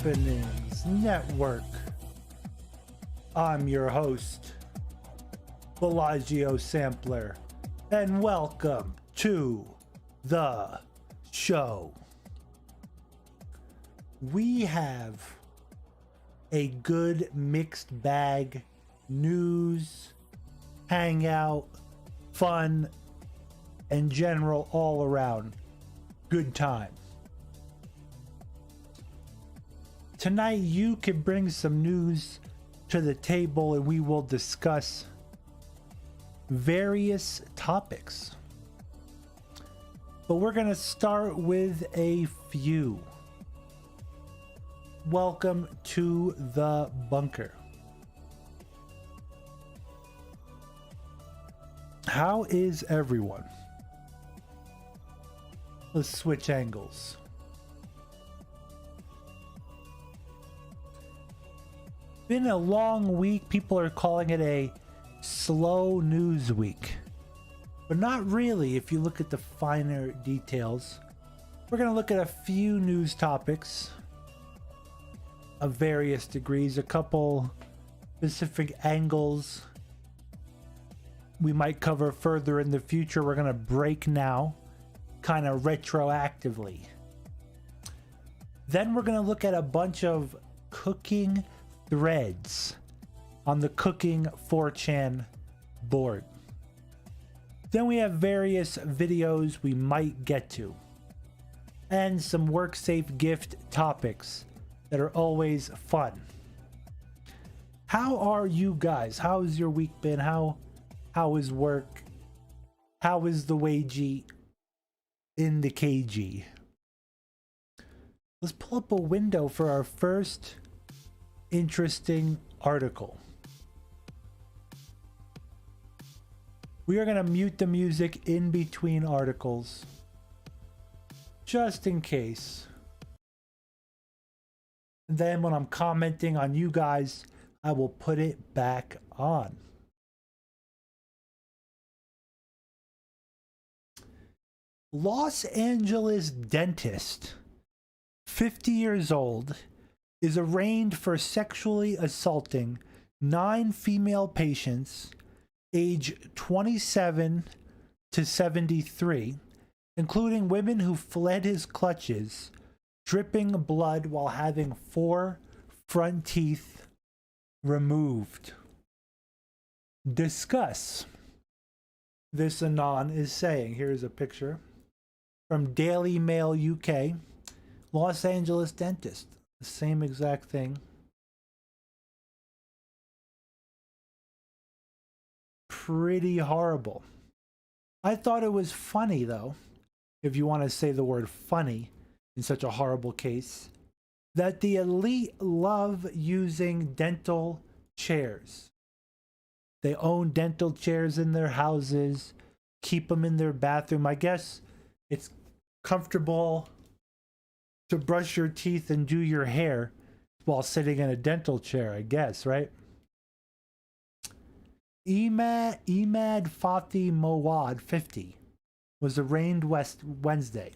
Happenings Network. I'm your host, Bellagio Sampler, and welcome to the show. We have a good mixed bag, news, hangout, fun, and general all around good time. Tonight you can bring some news to the table and we will discuss various topics. But we're going to start with a few. Welcome to the bunker. How is everyone? Let's switch angles. Been a long week. People are calling it a slow news week, but not really if you look at the finer details. We're going to look at a few news topics of various degrees, a couple specific angles we might cover further in the future. We're going to break now, kind of retroactively. Then we're going to look at a bunch of cooking threads on the cooking 4chan board. Then we have various videos we might get to, and some work safe gift topics that are always fun. How are you guys? How's your week been? How is work? How is the wagey in the KG? Let's pull up a window for our first interesting article. We are going to mute the music in between articles just in case. And then when I'm commenting on you guys, I will put it back on. Los Angeles dentist, 50 years old, is arraigned for sexually assaulting 9 female patients age 27 to 73, including women who fled his clutches, dripping blood while having 4 front teeth removed. Discuss. This Anon is saying. Here's a picture from Daily Mail UK. Los Angeles dentist. The same exact thing. Pretty horrible. I thought it was funny, though, if you want to say the word funny in such a horrible case, that the elite love using dental chairs. They own dental chairs in their houses, keep them in their bathroom. I guess it's comfortable to brush your teeth and do your hair while sitting in a dental chair, I guess, right? Imad Fathi Mowad, 50, was arraigned Wednesday.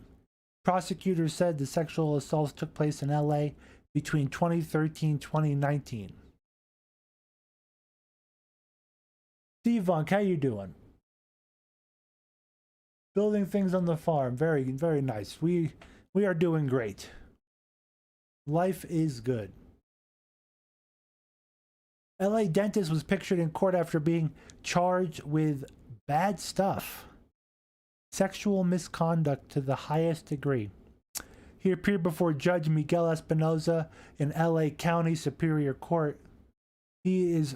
Prosecutors said the sexual assaults took place in LA between 2013 and 2019. Steve-Vonk, how you doing? Building things on the farm. Very, very nice. We are doing great. Life is good. LA dentist was pictured in court after being charged with bad stuff. Sexual misconduct to the highest degree. He appeared before Judge Miguel Espinoza in LA County Superior Court. He's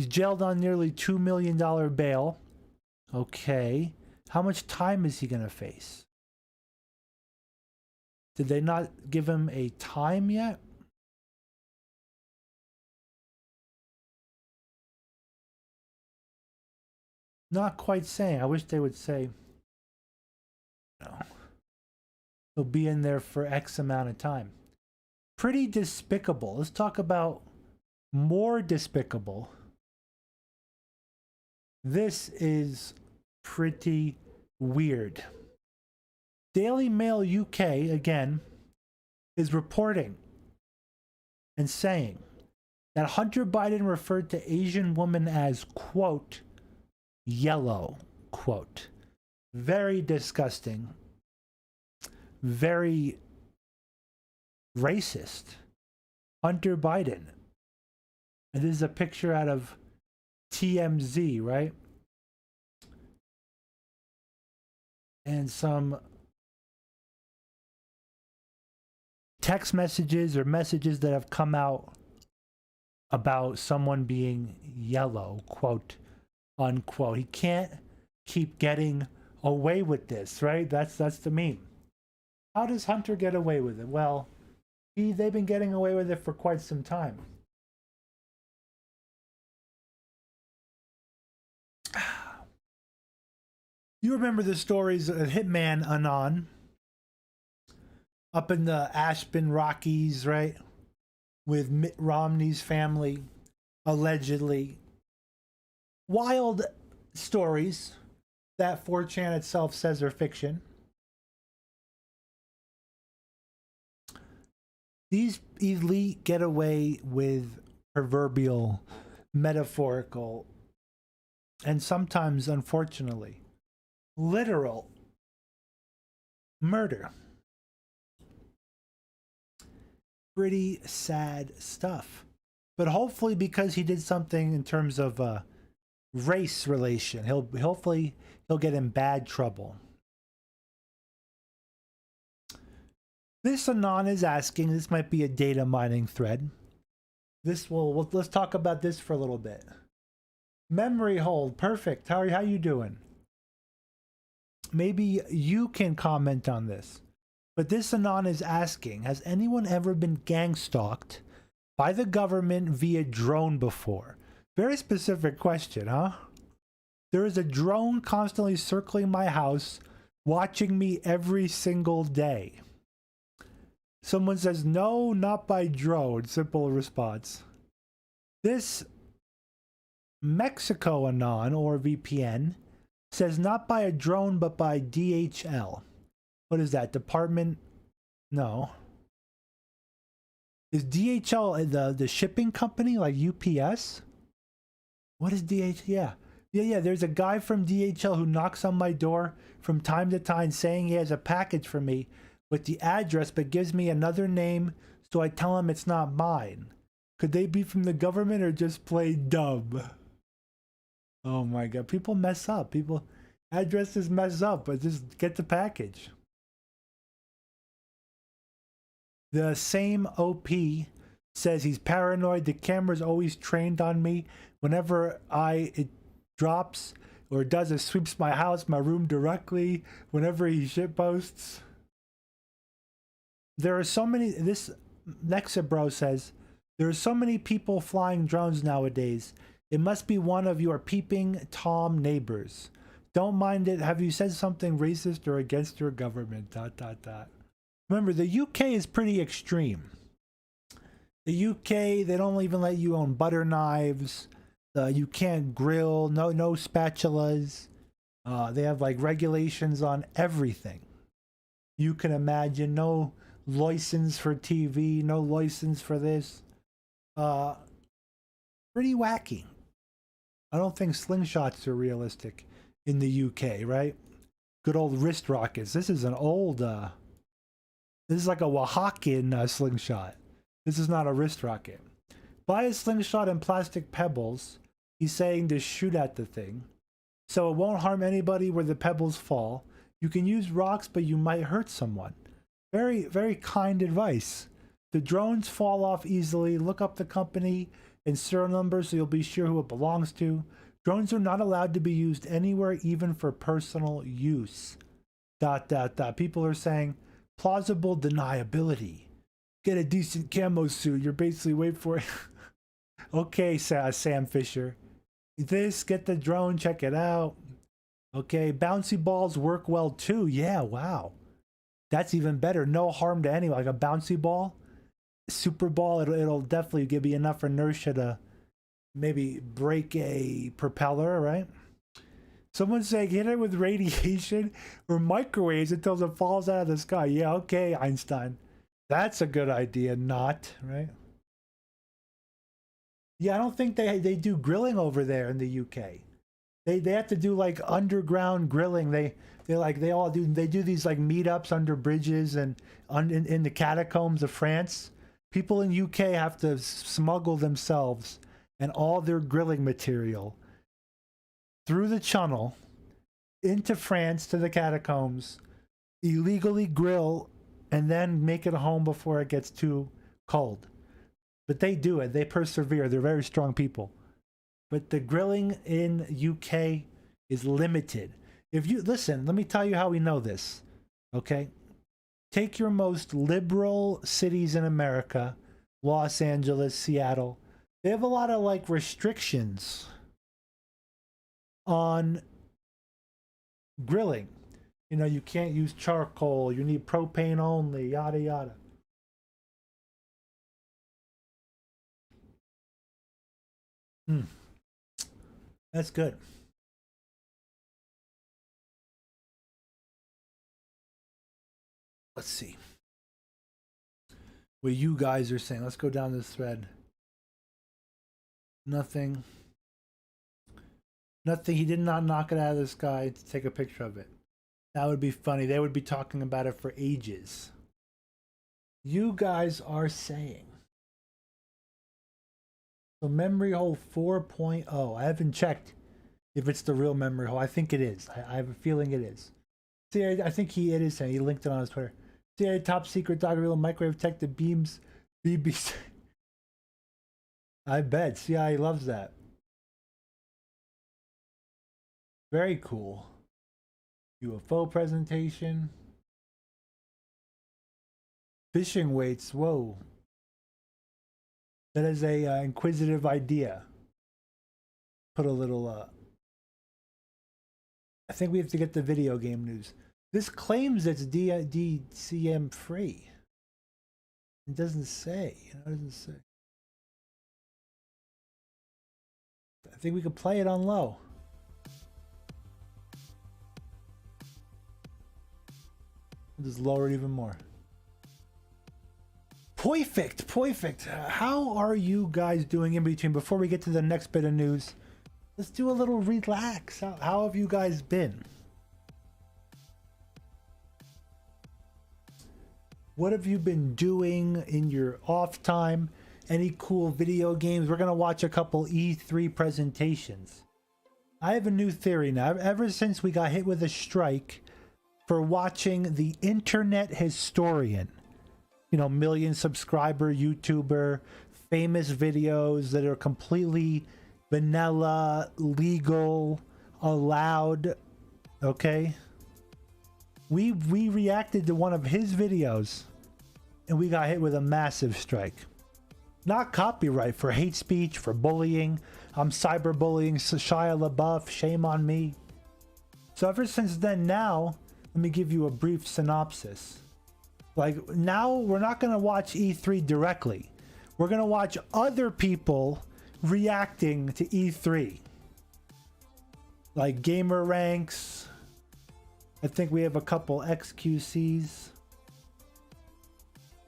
jailed on nearly $2 million bail. Okay. How much time is he going to face? Did they not give him a time yet? Not quite saying. I wish they would say, no, he'll be in there for X amount of time. Pretty despicable. Let's talk about more despicable. This is pretty weird. Daily Mail UK, again, is reporting and saying that Hunter Biden referred to Asian woman as, quote, yellow, quote. Very disgusting. Very racist. Hunter Biden. And this is a picture out of TMZ, right? And some text messages or messages that have come out about someone being yellow, quote unquote. He can't keep getting away with this, right? That's the meme. How does Hunter get away with it? Well, they've been getting away with it for quite some time. You remember the stories of Hitman Anon up in the Aspen Rockies, right? With Mitt Romney's family, allegedly. Wild stories that 4chan itself says are fiction. These elite get away with proverbial, metaphorical, and sometimes, unfortunately, literal murder. Pretty sad stuff. But hopefully, because he did something in terms of race relation, hopefully he'll get in bad trouble. This Anon is asking, this might be a data mining thread. Let's talk about this for a little bit. Memory hold, perfect. How you doing? Maybe you can comment on this. But this Anon is asking, has anyone ever been gang stalked by the government via drone before? Very specific question, huh? There is a drone constantly circling my house, watching me every single day. Someone says, no, not by drone. Simple response. This Mexico Anon, or VPN, says not by a drone, but by DHL. What is that? Department? No. Is DHL the shipping company like UPS? What is DHL? Yeah. There's a guy from DHL who knocks on my door from time to time saying he has a package for me with the address, but gives me another name, so I tell him it's not mine. Could they be from the government or just play dumb? Oh my God, people mess up. Addresses mess up, but just get the package. The same OP says he's paranoid. The camera's always trained on me. Whenever it drops or does, it sweeps my house, my room directly. Whenever he shitposts. There are so many, this Nexabro says, there are so many people flying drones nowadays. It must be one of your peeping Tom neighbors. Don't mind it. Have you said something racist or against your government? ... Remember, the UK is pretty extreme. The UK, they don't even let you own butter knives. You can't grill. No spatulas. They have like regulations on everything. You can imagine. No license for TV. No license for this. Pretty wacky. I don't think slingshots are realistic in the UK, right? Good old wrist rockets. This is an old... This is like a Oaxacan slingshot. This is not a wrist rocket. Buy a slingshot and plastic pebbles. He's saying to shoot at the thing, so it won't harm anybody where the pebbles fall. You can use rocks, but you might hurt someone. Very, very kind advice. The drones fall off easily. Look up the company and serial number so you'll be sure who it belongs to. Drones are not allowed to be used anywhere, even for personal use. ... People are saying, plausible deniability. Get a decent camo suit. You're basically waiting for it. Okay, Sam Fisher. Get the drone, check it out. Okay, bouncy balls work well too. Yeah, wow. That's even better. No harm to anyone. Like a bouncy ball, super ball, it'll definitely give you enough inertia to maybe break a propeller, right? Someone's saying hit it with radiation or microwaves until it falls out of the sky. Yeah, okay, Einstein. That's a good idea, not, right? Yeah, I don't think they do grilling over there in the UK. They have to do like underground grilling. They do these like meetups under bridges and in the catacombs of France. People in UK have to smuggle themselves and all their grilling material through the channel into France to the catacombs, illegally grill, and then make it home before it gets too cold. But they do it. They persevere. They're very strong people. But the grilling in UK is limited. If you listen, let me tell you how we know this. Okay? Take your most liberal cities in America, Los Angeles, Seattle. They have a lot of like restrictions on grilling. You know, you can't use charcoal, you need propane only, yada yada. That's good. Let's see what you guys are saying. Let's go down this thread. Nothing. He did not knock it out of the sky to take a picture of it. That would be funny. They would be talking about it for ages. You guys are saying. So memory hole 4.0. I haven't checked if it's the real memory hole. I think it is. I have a feeling it is. See, I think it is saying. He linked it on his Twitter. CIA top secret dog real microwave tech that beams BBC. I bet CIA loves that. Very cool. UFO presentation. Fishing weights. Whoa. That is a inquisitive idea. Put a little. I think we have to get the video game news. This claims it's DCM free. It doesn't say. You know, it doesn't say. I think we could play it on low. I'll just lower it even more. Perfect. How are you guys doing in between? Before we get to the next bit of news, let's do a little relax. How have you guys been? What have you been doing in your off time? Any cool video games? We're going to watch a couple E3 presentations. I have a new theory now. Ever since we got hit with a strike for watching the Internet Historian, you know, million subscriber YouTuber, famous videos that are completely vanilla, legal, allowed, okay? We reacted to one of his videos and we got hit with a massive strike. Not copyright, for hate speech, for bullying. I'm cyberbullying Shia LaBeouf, shame on me. So ever since then, now, let me give you a brief synopsis. Like, now we're not going to watch E3 directly. We're going to watch other people reacting to E3. Like Gamer Ranks. I think we have a couple XQCs.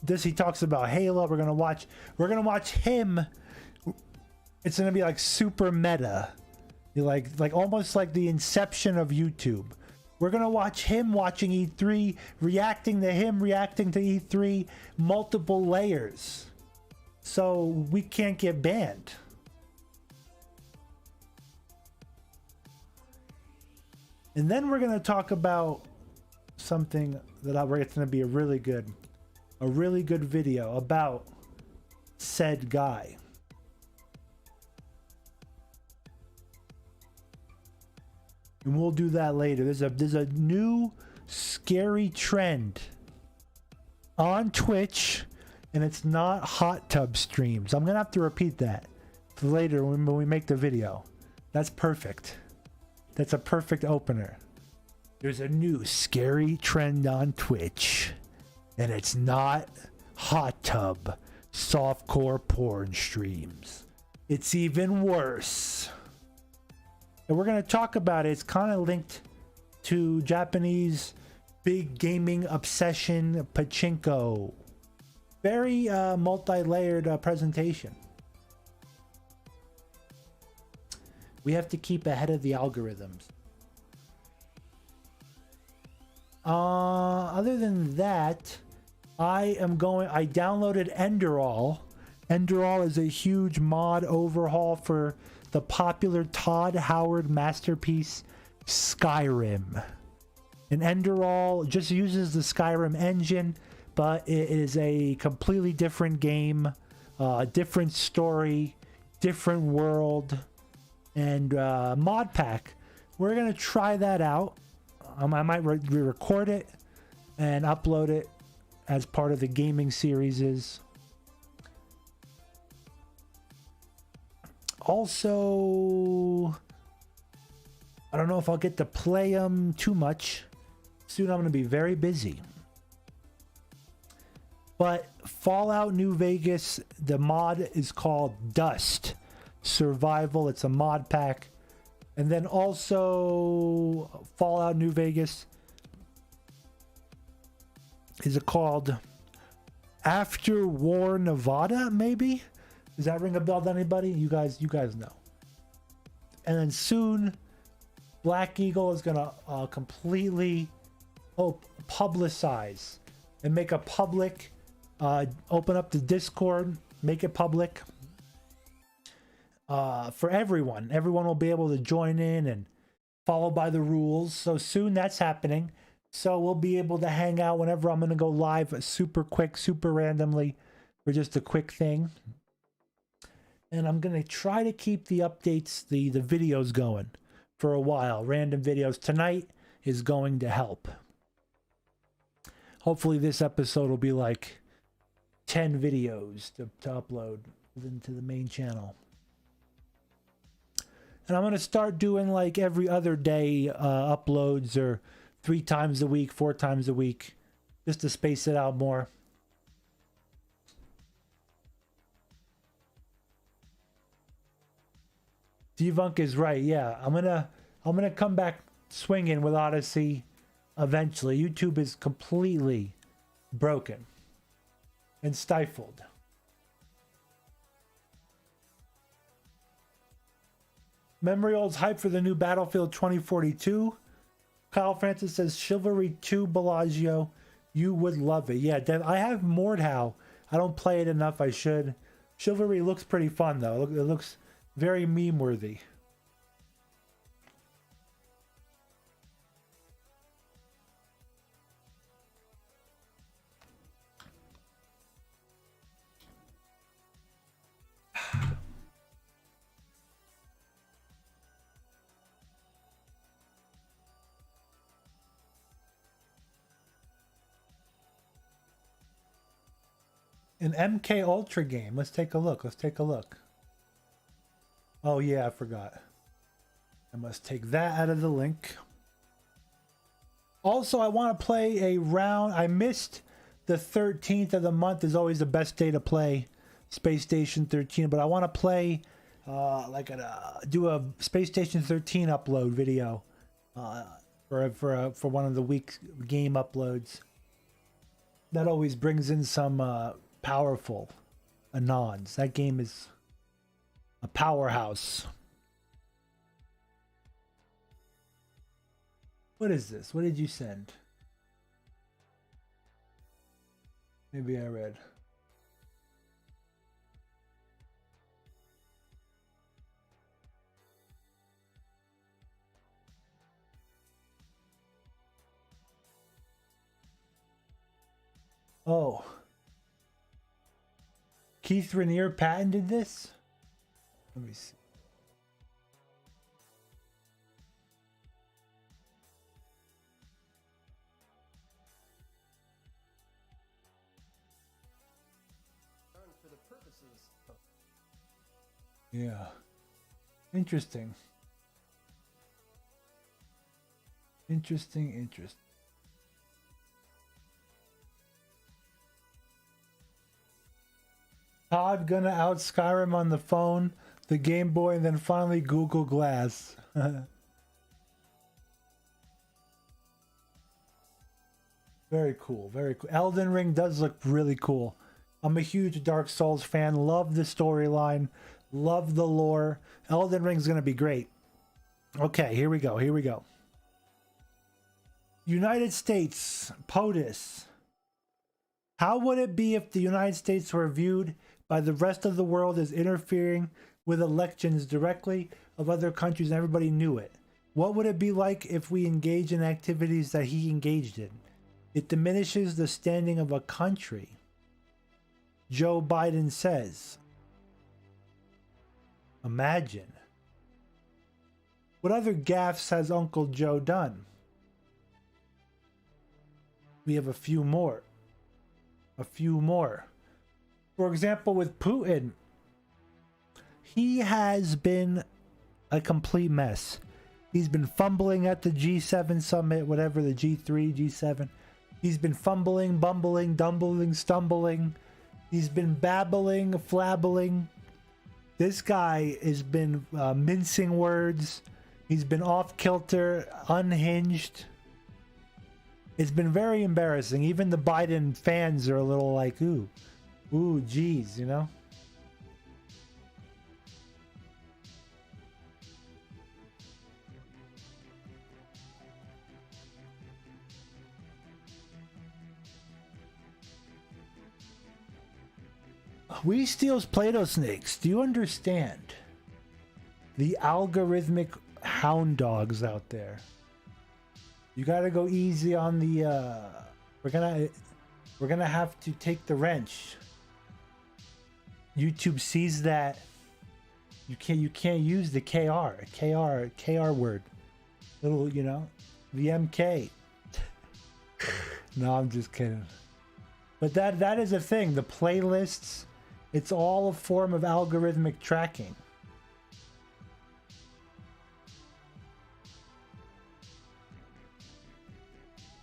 This, he talks about Halo. We're gonna watch him. It's gonna be like super meta. You like almost like the inception of YouTube. We're gonna watch him watching E3, reacting to him reacting to E3, multiple layers. So we can't get banned. And then we're gonna talk about something that it's gonna be a really good video about said guy. And we'll do that later. There's a new scary trend on Twitch, and it's not hot tub streams. I'm gonna have to repeat that for later when we make the video. That's perfect. That's a perfect opener. There's a new scary trend on Twitch, and it's not hot tub softcore porn streams. It's even worse. And we're going to talk about it. It's kind of linked to Japanese big gaming obsession, pachinko. Very multi-layered presentation. We have to keep ahead of the algorithms. Other than that, I downloaded Enderall. Enderall is a huge mod overhaul for the popular Todd Howard masterpiece Skyrim. And Enderall just uses the Skyrim engine, but it is a completely different game, different story, different world, and mod pack. We're gonna try that out. I might re-record it and upload it as part of the gaming series. Also, I don't know if I'll get to play them too much. Soon I'm going to be very busy. But Fallout New Vegas, the mod is called Dust Survival. It's a mod pack. And then also Fallout New Vegas, is it called After War Nevada, maybe? Does that ring a bell to anybody? You guys know. And then soon, Black Eagle is gonna completely publicize and make a public, open up the Discord, make it public for everyone. Everyone will be able to join in and follow by the rules. So soon that's happening. So we'll be able to hang out whenever I'm gonna go live, super quick, super randomly, for just a quick thing. And I'm going to try to keep the updates, the videos going for a while. Random videos. Tonight is going to help. Hopefully this episode will be like 10 videos to upload into the main channel. And I'm going to start doing like every other day uploads, or 3 times a week, 4 times a week, just to space it out more. Devunk is right. Yeah, I'm gonna come back swinging with Odyssey eventually. YouTube is completely broken and stifled. Memory Old's hype for the new Battlefield 2042. Kyle Francis says Chivalry 2 Bellagio. You would love it. Yeah, I have Mordhau. I don't play it enough. I should. Chivalry looks pretty fun though. It looks very meme worthy. An MK Ultra game. Let's take a look. Oh yeah, I forgot. I must take that out of the link. Also, I want to play a round. I missed the 13th of the month. Is always the best day to play Space Station 13. But I want to play, do a Space Station 13 upload video for one of the week's game uploads. That always brings in some powerful anons. That game is a powerhouse. What is this? What did you send? Maybe I read. Oh. Keith Rainier patented this? Let me see. For the purposes of... Yeah. Interesting. Interesting. Todd gonna out Skyrim on the phone. The Game Boy, and then finally Google Glass. Very cool, very cool. Elden Ring does look really cool. I'm a huge Dark Souls fan. Love the storyline. Love the lore. Elden Ring's gonna be great. Okay, here we go. Here we go. United States, POTUS. How would it be if the United States were viewed by the rest of the world as interfering with elections directly of other countries and everybody knew it? What would it be like if we engage in activities that he engaged in? It diminishes the standing of a country. Joe Biden says. Imagine. What other gaffes has Uncle Joe done? We have a few more. A few more. For example, with Putin, he has been a complete mess. He's been fumbling at the G7 summit, whatever, the G3, G7. He's been fumbling, bumbling, dumbling, stumbling. He's been babbling, flabbling. This guy has been mincing words. He's been off kilter, unhinged. It's been very embarrassing. Even the Biden fans are a little like, ooh, geez, you know? We steals Play-Doh snakes. Do you understand the algorithmic hound dogs out there? You gotta go easy on the we're gonna have to take the wrench. YouTube sees that you can't use the KR word. Little, you know, the MK. No, I'm just kidding. But that is a thing. The playlists, it's all a form of algorithmic tracking.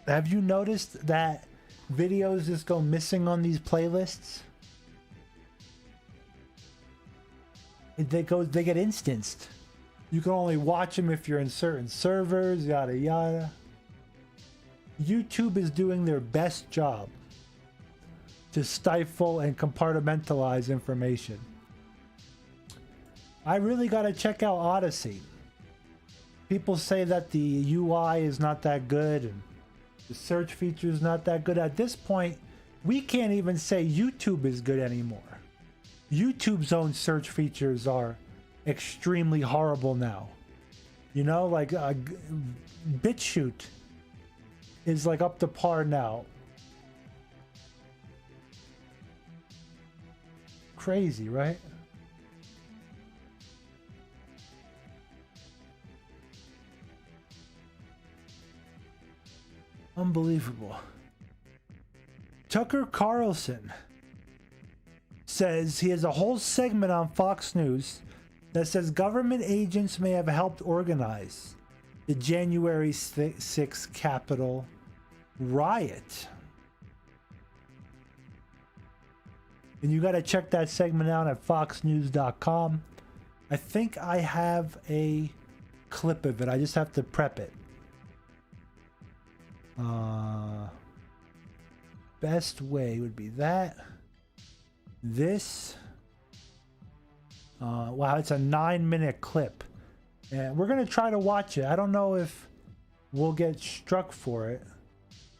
Have you noticed that videos just go missing on these playlists? They get instanced. You can only watch them if you're in certain servers, yada yada. YouTube is doing their best job to stifle and compartmentalize information. I really gotta check out Odyssey. People say that the UI is not that good and the search feature is not that good. At this point, we can't even say YouTube is good anymore. YouTube's own search features are extremely horrible now. You know, like BitChute is like up to par now. Crazy, right? Unbelievable. Tucker Carlson says he has a whole segment on Fox News that says government agents may have helped organize the January 6th Capitol riot. And you got to check that segment out at foxnews.com. I think I have a clip of it. I just have to prep it. Best way would be that. This. Wow, it's a 9-minute clip. And we're going to try to watch it. I don't know if we'll get struck for it.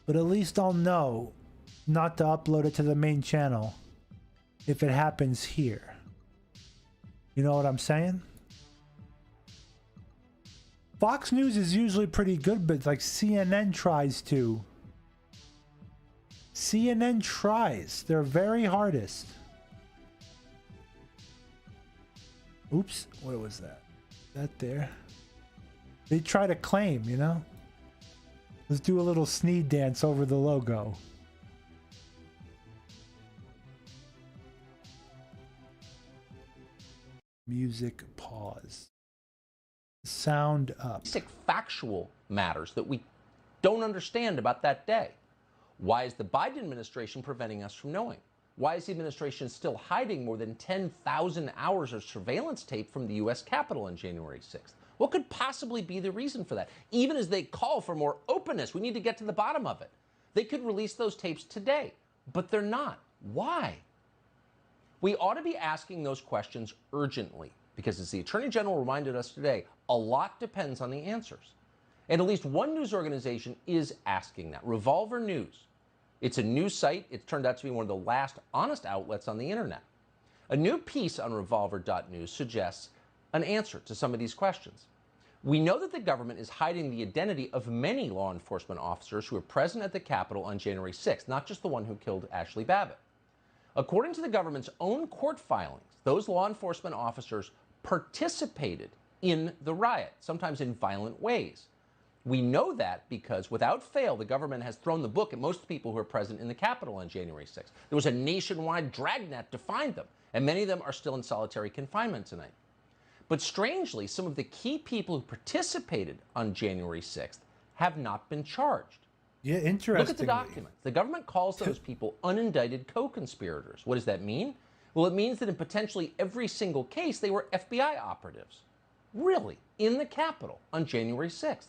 But at least I'll know not to upload it to the main channel if it happens here. You know what I'm saying? Fox News is usually pretty good, but like CNN tries to. CNN tries their very hardest. Oops, what was that? That there. They try to claim, you know? Let's do a little sneed dance over the logo. Music pause. Sound up. Basic factual matters that we don't understand about that day. Why is the Biden administration preventing us from knowing? Why is the administration still hiding more than 10,000 hours of surveillance tape from the U.S. Capitol on January 6th? What could possibly be the reason for that? Even as they call for more openness, we need to get to the bottom of it. They could release those tapes today, but they're not. Why? We ought to be asking those questions urgently, because as the Attorney General reminded us today, a lot depends on the answers. And at least one news organization is asking that, Revolver News. It's a news site. It's turned out to be one of the last honest outlets on the internet. A new piece on revolver.news suggests an answer to some of these questions. We know that the government is hiding the identity of many law enforcement officers who were present at the Capitol on January 6th, not just the one who killed Ashley Babbitt. According to the government's own court filings, those law enforcement officers participated in the riot, sometimes in violent ways. We know that because, without fail, the government has thrown the book at most of the people who were present in the Capitol on January 6th. There was a nationwide dragnet to find them, and many of them are still in solitary confinement tonight. But strangely, some of the key people who participated on January 6th have not been charged. Yeah, interesting. Look at the documents. The government calls those people unindicted co-conspirators. What does that mean? Well, it means that in potentially every single case, they were FBI operatives. Really? In the Capitol on January 6th.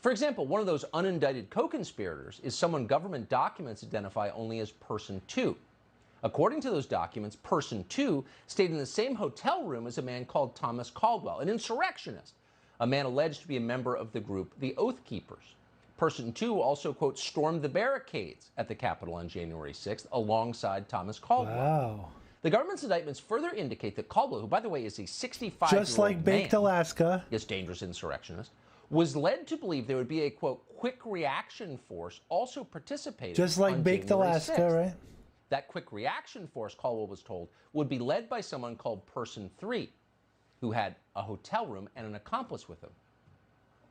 For example, one of those unindicted co-conspirators is someone government documents identify only as Person 2. According to those documents, Person 2 stayed in the same hotel room as a man called Thomas Caldwell, an insurrectionist, a man alleged to be a member of the group the Oath Keepers. Person 2 also, quote, stormed the barricades at the Capitol on January 6th alongside Thomas Caldwell. Wow. The government's indictments further indicate that Caldwell, who, by the way, is a 65-year-old man, just like Baked Alaska, this dangerous insurrectionist, was led to believe there would be a, quote, quick reaction force also participating just like on Baked January Alaska, 6th. right? That quick reaction force, Caldwell was told, would be led by someone called Person 3, who had a hotel room and an accomplice with him.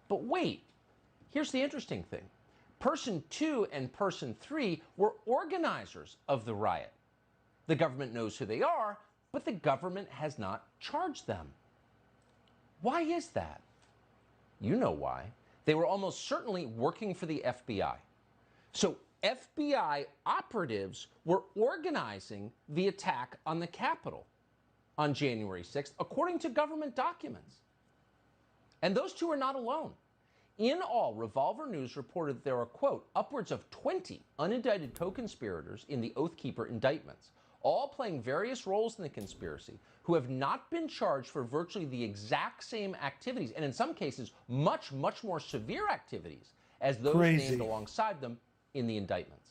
But wait, here's the interesting thing. Person 2 and Person 3 were organizers of the riot. The government knows who they are, but the government has not charged them. Why is that? You know why. They were almost certainly working for the FBI. So FBI operatives were organizing the attack on the Capitol on January 6th, according to government documents. And those two are not alone. In all, Revolver News reported that there are, quote, upwards of 20 unindicted co-conspirators in the Oath Keeper indictments, all playing various roles in the conspiracy, who have not been charged for virtually the exact same activities, and in some cases, much, much more severe activities as those named alongside them in the indictments.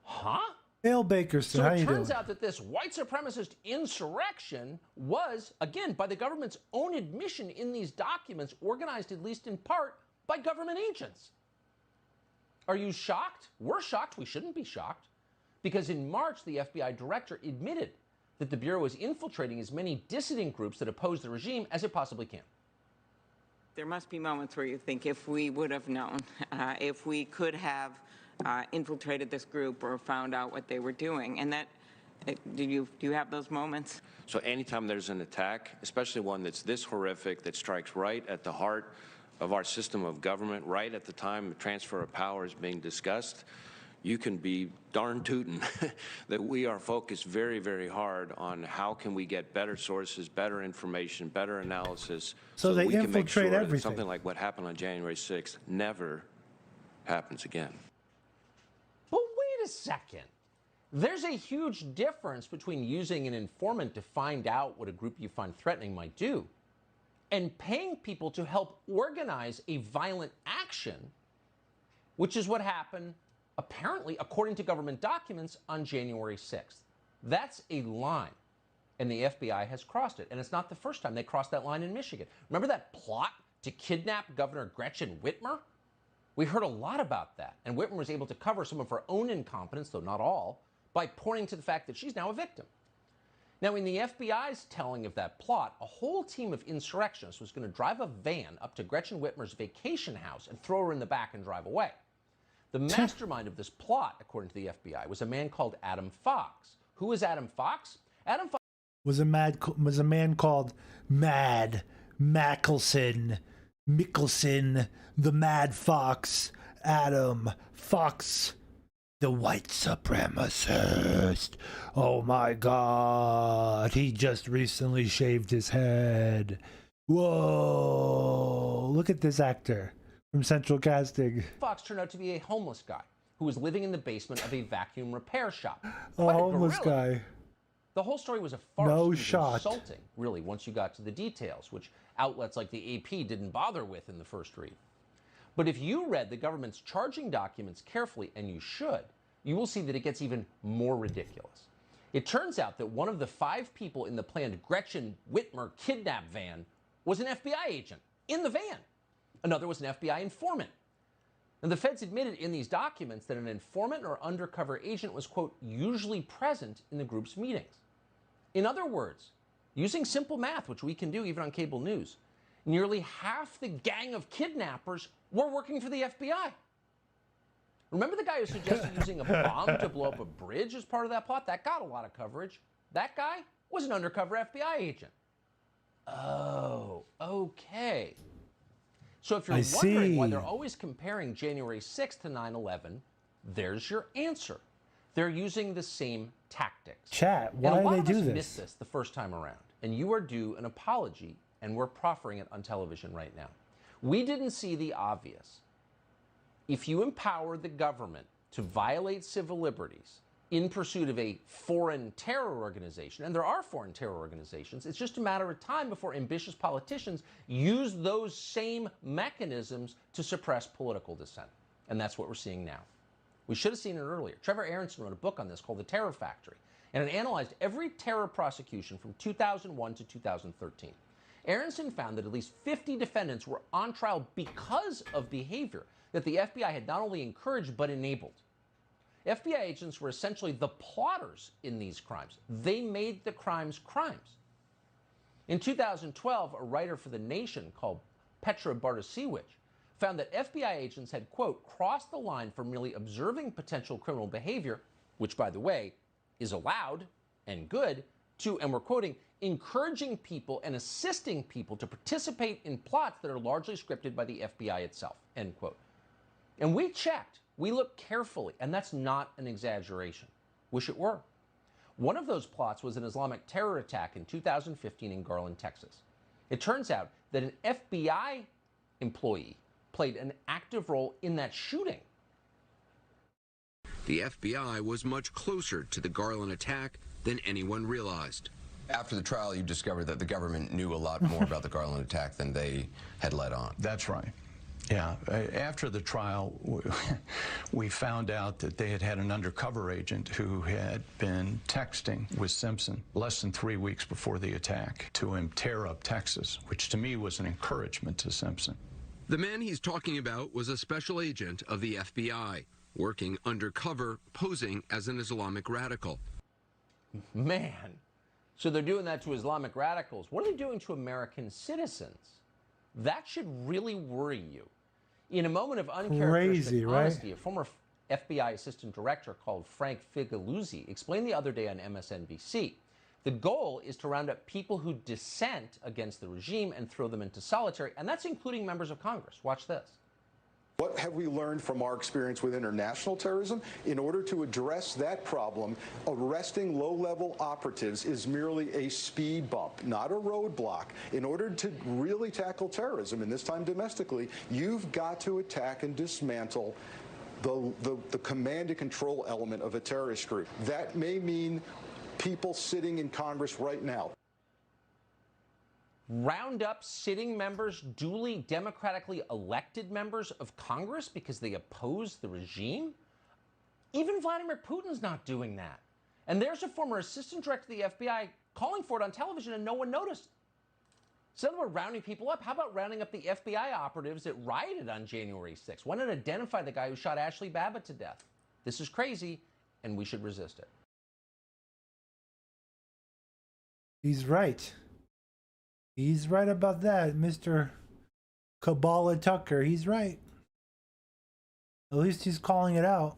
Huh? Dale Bakerston, so how it you turns doing? out that this white supremacist insurrection was, again, by the government's own admission in these documents, organized at least in part by government agents. Are you shocked? We're shocked. We shouldn't be shocked. Because in March, the FBI director admitted that the Bureau is infiltrating as many dissident groups that oppose the regime as it possibly can. There must be moments where you think, if we would have known, if we could have infiltrated this group or found out what they were doing. And that, do you have those moments? So anytime there's an attack, especially one that's this horrific, that strikes right at the heart of our system of government, right at the time the transfer of power is being discussed, you can be darn tootin' that we are focused very, very hard on how can we get better sources, better information, better analysis, So they that we can make sure infiltrate that something everything. like what happened on January 6th never happens again. But wait a second. There's a huge difference between using an informant to find out what a group you find threatening might do and paying people to help organize a violent action, which is what happened, apparently, according to government documents, on January 6th. That's a line, and the FBI has crossed it. And it's not the first time they crossed that line in Michigan. Remember that plot to kidnap Governor Gretchen Whitmer? We heard a lot about that, and Whitmer was able to cover some of her own incompetence, though not all, by pointing to the fact that she's now a victim. Now, in the FBI's telling of that plot, a whole team of insurrectionists was going to drive a van up to Gretchen Whitmer's vacation house and throw her in the back and drive away. The mastermind of this plot, according to the FBI, was a man called Adam Fox. Who is Adam Fox? Adam Fox Was a man called Mad Mickelson, the Mad Fox, Adam Fox, The white supremacist. Oh my God. He just recently shaved his head. Whoa. Look at this actor from Central Casting. Fox turned out to be a homeless guy who was living in the basement of a vacuum repair shop. A homeless guy. The whole story was a farce. No It was shot. Insulting, really, once you got to the details, which outlets like the AP didn't bother with in the first read. But if you read the government's charging documents carefully, and you should, you will see that it gets even more ridiculous. It turns out that one of the 5 people in the planned Gretchen Whitmer kidnap van was an FBI agent in the van. Another was an FBI informant. And the feds admitted in these documents that an informant or undercover agent was, quote, usually present in the group's meetings. In other words, using simple math, which we can do even on cable news, nearly half the gang of kidnappers were working for the FBI. Remember the guy who suggested using a bomb to blow up a bridge as part of that plot? That got a lot of coverage. That guy was an undercover FBI agent. Oh, okay. So if you're wondering why they're always comparing January 6th to 9/11, there's your answer. They're using the same tactics. Chat, why do they do this? And a lot of us missed this the first time around, and you are due an apology, and we're proffering it on television right now. We didn't see the obvious. If you empower the government to violate civil liberties in pursuit of a foreign terror organization, and there are foreign terror organizations, it's just a matter of time before ambitious politicians use those same mechanisms to suppress political dissent. And that's what we're seeing now. We should have seen it earlier. Trevor Aronson wrote a book on this called The Terror Factory, and it analyzed every terror prosecution from 2001 to 2013. Aronson found that at least 50 defendants were on trial because of behavior that the FBI had not only encouraged but enabled. FBI agents were essentially the plotters in these crimes. They made the crimes crimes. In 2012, a writer for The Nation called Petra Bartosiewicz found that FBI agents had, quote, crossed the line from merely observing potential criminal behavior, which, by the way, is allowed and good, to, and we're quoting, encouraging people and assisting people to participate in plots that are largely scripted by the FBI itself, end quote. And we checked. We looked carefully, and that's not an exaggeration. Wish it were. One of those plots was an Islamic terror attack in 2015 in Garland, Texas. It turns out that an FBI employee played an active role in that shooting. The FBI was much closer to the Garland attack than anyone realized. After the trial, you discovered that the government knew a lot more about the Garland attack than they had let on. That's right. Yeah, after the trial, we found out that they had had an undercover agent who had been texting with Simpson less than 3 weeks before the attack to him tear up Texas, which to me was an encouragement to Simpson. The man he's talking about was a special agent of the FBI, working undercover, posing as an Islamic radical. Man, so they're doing that to Islamic radicals. What are they doing to American citizens? That should really worry you. In a moment of uncharacteristic honesty, a former FBI assistant director called Frank Figliuzzi explained the other day on MSNBC, the goal is to round up people who dissent against the regime and throw them into solitary, and that's including members of Congress. Watch this. What have we learned from our experience with international terrorism? In order to address that problem, arresting low-level operatives is merely a speed bump, not a roadblock. In order to really tackle terrorism, and this time domestically, you've got to attack and dismantle the command and control element of a terrorist group. That may mean people sitting in Congress right now. Round up sitting members, duly democratically elected members of Congress because they oppose the regime? Even Vladimir Putin's not doing that. And there's a former assistant director of the FBI calling for it on television and no one noticed. So we're rounding people up. How about rounding up the FBI operatives that rioted on January 6th? Why not identify the guy who shot Ashley Babbitt to death? This is crazy, and we should resist it. He's right. He's right about that, Mr. Kabbalah Tucker. He's right. At least he's calling it out.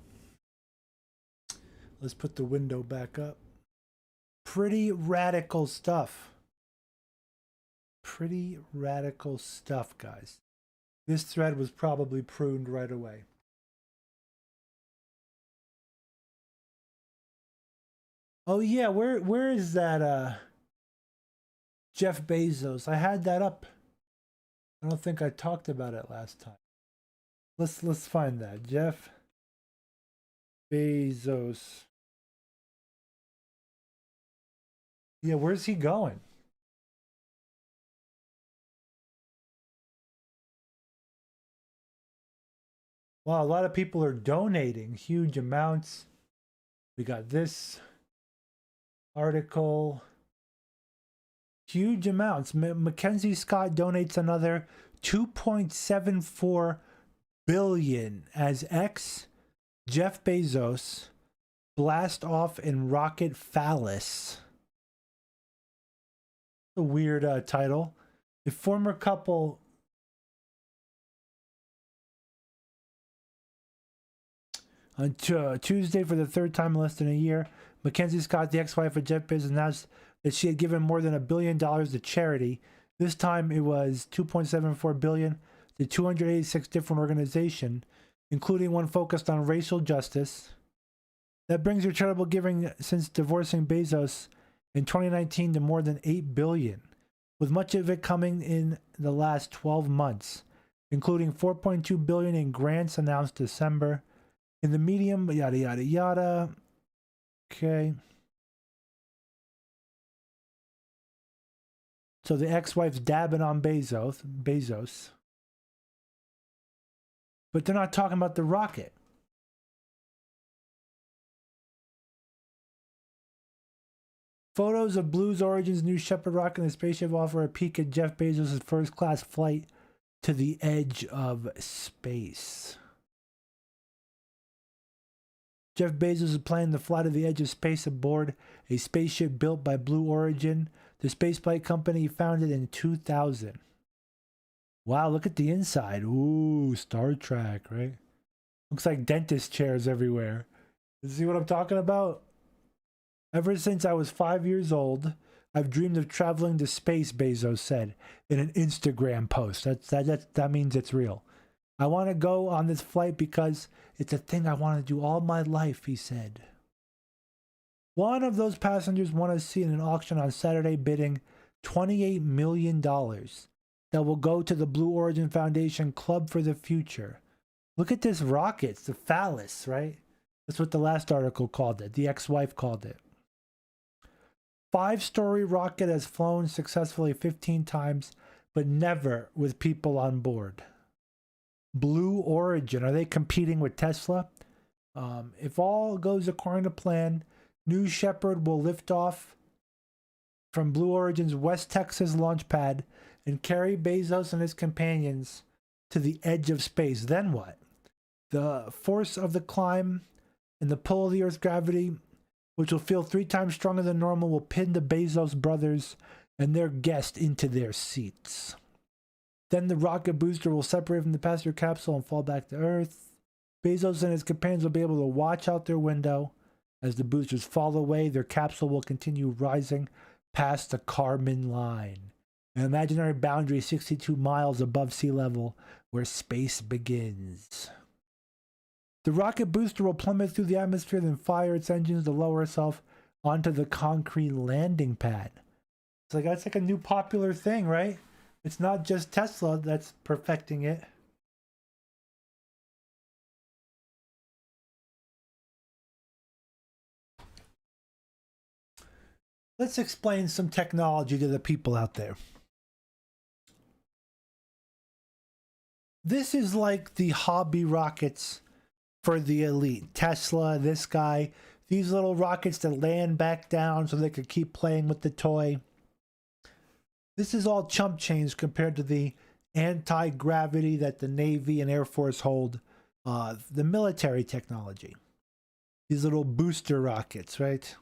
Let's put the window back up. Pretty radical stuff. Pretty radical stuff, guys. This thread was probably pruned right away. Oh yeah, where is that Jeff Bezos? I had that up. I don't think I talked about it last time. Let's find that. Jeff Bezos. Yeah, where's he going? Wow, a lot of people are donating huge amounts. We got this article. Huge amounts. Mackenzie Scott donates another 2.74 billion as Jeff Bezos blast off in rocket phallus. A weird title. The former couple on Tuesday, for the third time in less than a year, Mackenzie Scott, the ex-wife of Jeff Bezos, announced that she had given more than $1 billion to charity. This time it was 2.74 billion to 286 different organizations, including one focused on racial justice. That brings her charitable giving since divorcing Bezos in 2019 to more than 8 billion, with much of it coming in the last 12 months, including 4.2 billion in grants announced December. In the medium, yada yada yada. Okay. So the ex-wife's dabbing on Bezos. But they're not talking about the rocket. Photos of Blue Origin's New Shepard rocket and the spaceship offer a peek at Jeff Bezos' first-class flight to the edge of space. Jeff Bezos is planning to fly to the edge of space aboard a spaceship built by Blue Origin, the spaceflight company founded in 2000. Wow, look at the inside. Ooh, Star Trek, right? Looks like dentist chairs everywhere. You see what I'm talking about? Ever since I was 5 years old, I've dreamed of traveling to space, Bezos said in an Instagram post. That means it's real. I want to go on this flight because it's a thing I want to do all my life, he said. One of those passengers won a seat in an auction on Saturday, bidding $28 million that will go to the Blue Origin Foundation Club for the Future. Look at this rocket. It's the phallus, right? That's what the last article called it. The ex-wife called it. 5-story rocket has flown successfully 15 times, but never with people on board. Blue Origin, are they competing with Tesla? If all goes according to plan, New Shepard will lift off from Blue Origin's West Texas launch pad and carry Bezos and his companions to the edge of space. Then what? The force of the climb and the pull of the Earth's gravity, which will feel 3 times stronger than normal, will pin the Bezos brothers and their guest into their seats. Then the rocket booster will separate from the passenger capsule and fall back to Earth. Bezos and his companions will be able to watch out their window. As the boosters fall away, their capsule will continue rising past the Kármán line, an imaginary boundary 62 miles above sea level where space begins. The rocket booster will plummet through the atmosphere, then fire its engines to lower itself onto the concrete landing pad. It's like, that's like a new popular thing, right? It's not just Tesla that's perfecting it. Let's explain some technology to the people out there. This is like the hobby rockets for the elite. Tesla, this guy, these little rockets that land back down so they could keep playing with the toy. This is all chump change compared to the anti-gravity that the Navy and Air Force hold, the military technology. These little booster rockets, right?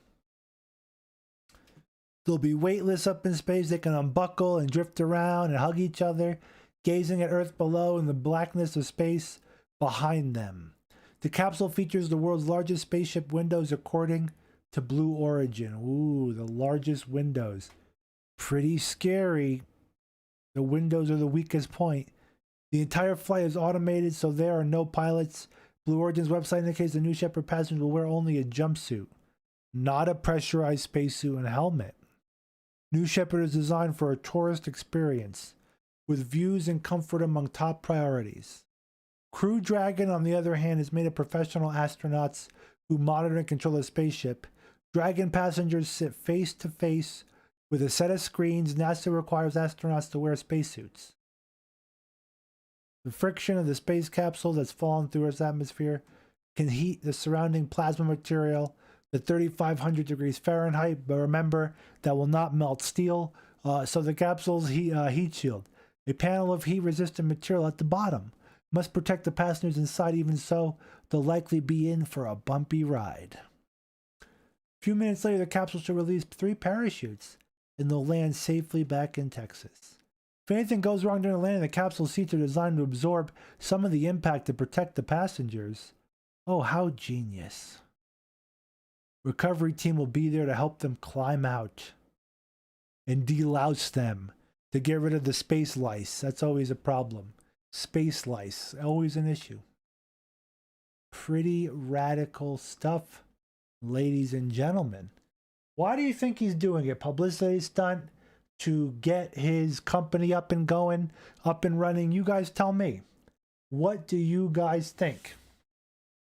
They'll be weightless up in space. They can unbuckle and drift around and hug each other, gazing at Earth below and the blackness of space behind them. The capsule features the world's largest spaceship windows according to Blue Origin. Ooh, the largest windows. Pretty scary. The windows are the weakest point. The entire flight is automated, so there are no pilots. Blue Origin's website indicates the New Shepard passengers will wear only a jumpsuit. not a pressurized spacesuit and helmet. New Shepard is designed for a tourist experience, with views and comfort among top priorities. Crew Dragon, on the other hand, is made of professional astronauts who monitor and control the spaceship. Dragon passengers sit face to face with a set of screens. NASA requires astronauts to wear spacesuits. The friction of the space capsule that's fallen through Earth's atmosphere can heat the surrounding plasma material to 3,500 degrees Fahrenheit, but remember, that will not melt steel, so the capsule's heat shield. A panel of heat-resistant material at the bottom must protect the passengers inside. Even so, they'll likely be in for a bumpy ride. A few minutes later, the capsule should release 3 parachutes, and they'll land safely back in Texas. If anything goes wrong during the landing, the capsule seats are designed to absorb some of the impact to protect the passengers. Oh, how genius. Recovery team will be there to help them climb out and delouse them to get rid of the space lice. That's always a problem. Space lice, always an issue. Pretty radical stuff, ladies and gentlemen. Why do you think he's doing it? Publicity stunt to get his company up and going, up and running? You guys tell me. What do you guys think?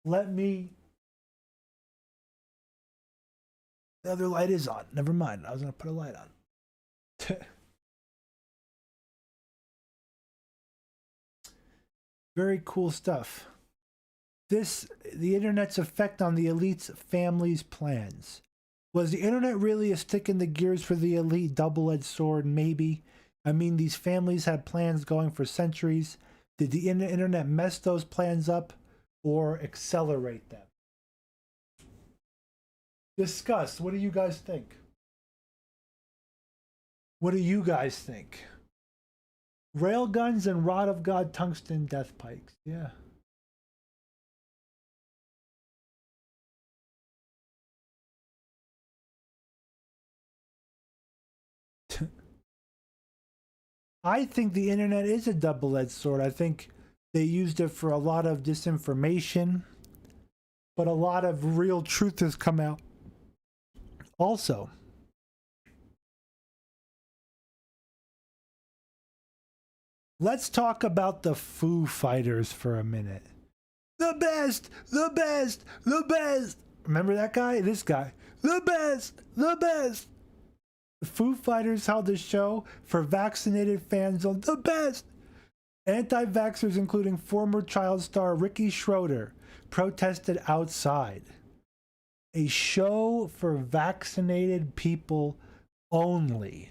Let me... The other light is on. Never mind. I was going to put a light on. Very cool stuff. The internet's effect on the elite's families' plans. Was the internet really a stick in the gears for the elite? Double-edged sword? Maybe. I mean, these families had plans going for centuries. Did the internet mess those plans up or accelerate them? Discuss. What do you guys think? What do you guys think? Railguns and Rod of God tungsten death pikes. Yeah. I think the internet is a double-edged sword. I think they used it for a lot of disinformation, but a lot of real truth has come out also. Let's talk about the Foo Fighters for a minute. The best, the best, the best. Remember that guy? This guy. The best, the best. The Foo Fighters held a show for vaccinated fans on the best. Anti-vaxxers, including former child star Ricky Schroeder, protested outside. A show for vaccinated people only.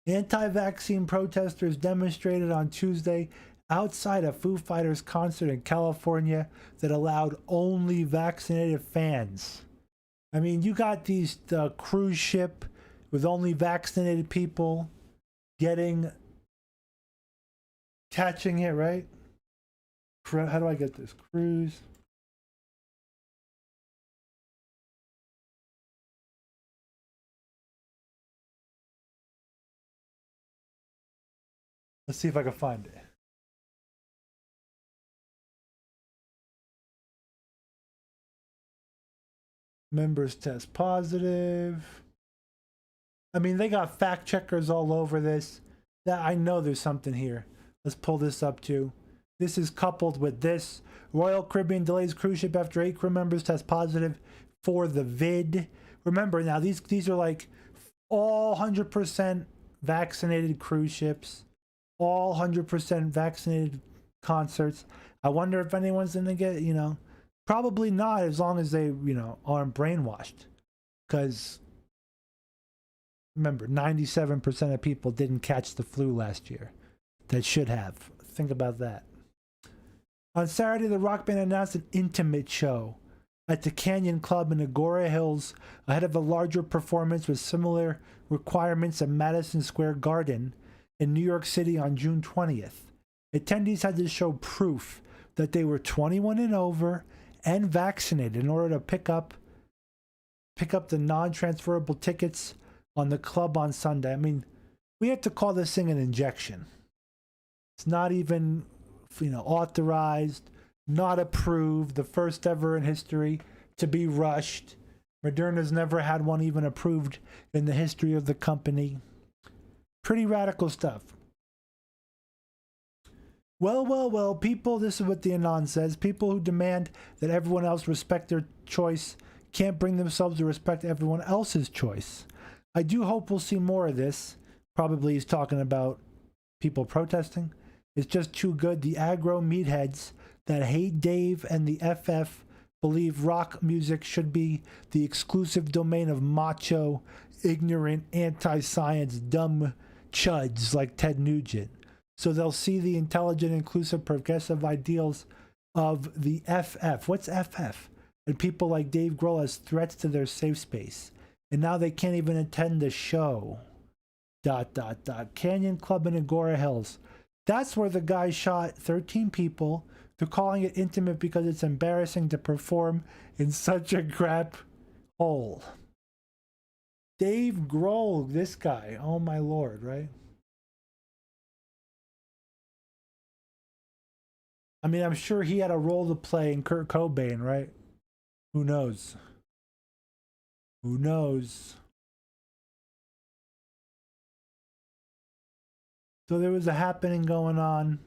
Anti-vaccine protesters demonstrated on Tuesday outside a Foo Fighters concert in California that allowed only vaccinated fans. I mean, you got the cruise ship with only vaccinated people catching it, right? How do I get this? Cruise. Let's see if I can find it. Members test positive. I mean, they got fact checkers all over this. That I know there's something here. Let's pull this up too. This is coupled with this. Royal Caribbean delays cruise ship after 8 crew members test positive for the vid. Remember now, these are like all 100% vaccinated cruise ships. All 100% vaccinated concerts. I wonder if anyone's gonna get, probably not, as long as they, aren't brainwashed. Because remember, 97% of people didn't catch the flu last year that should have. Think about that. On Saturday, the rock band announced an intimate show at the Canyon Club in Agora Hills ahead of a larger performance with similar requirements at Madison Square Garden in New York City on June 20th. Attendees had to show proof that they were 21 and over and vaccinated in order to pick up the non-transferable tickets on the club on Sunday. I mean, we have to call this thing an injection. It's not even, authorized, not approved, the first ever in history to be rushed. Moderna's never had one even approved in the history of the company. Pretty radical stuff. Well, people, this is what the Anon says. People who demand that everyone else respect their choice can't bring themselves to respect everyone else's choice. I do hope we'll see more of this. Probably he's talking about people protesting. It's just too good. The aggro meatheads that hate Dave and the FF believe rock music should be the exclusive domain of macho, ignorant, anti-science, dumb chuds like Ted Nugent. So they'll see the intelligent, inclusive, progressive ideals of the FF. What's FF? And people like Dave Grohl as threats to their safe space. And now they can't even attend the show. ... Canyon Club in Agora Hills. That's where the guy shot 13 people. They're calling it intimate because it's embarrassing to perform in such a crap hole. Dave Grohl, this guy. Oh my lord, right? I mean, I'm sure he had a role to play in Kurt Cobain, right? Who knows? Who knows? So there was a happening going on.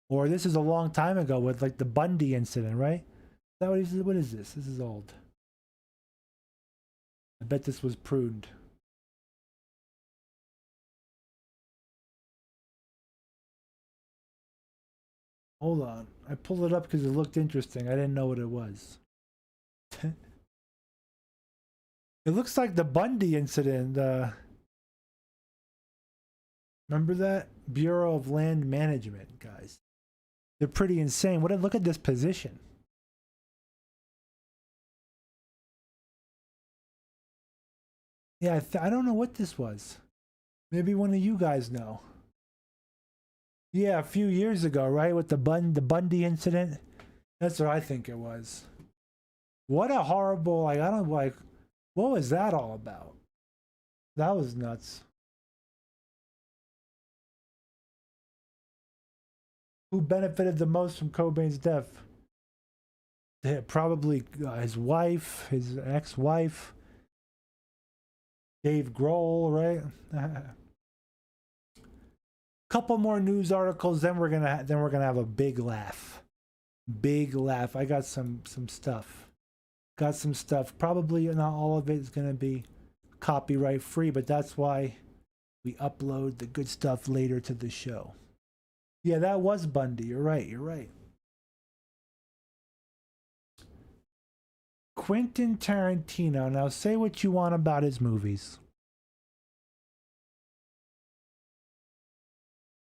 Or this is a long time ago with like the Bundy incident, right? Is that what he said? What is this? This is old. I bet this was pruned. Hold on. I pulled it up because it looked interesting. I didn't know what it was. It looks like the Bundy incident. Remember that? Bureau of Land Management, guys. They're pretty insane. Look at this position. Yeah, I don't know what this was. Maybe one of you guys know. Yeah, a few years ago, right? With the Bundy incident. That's what I think it was. What a horrible, like, I don't like, what was that all about? That was nuts. Who benefited the most from Cobain's death? Probably his wife, his ex-wife, Dave Grohl, right? Couple more news articles, then we're gonna have a big laugh. Big laugh. I got some stuff. Got some stuff. Probably not all of it is gonna be copyright free, but that's why we upload the good stuff later to the show. Yeah, that was Bundy. You're right. You're right. Quentin Tarantino. Now say what you want about his movies.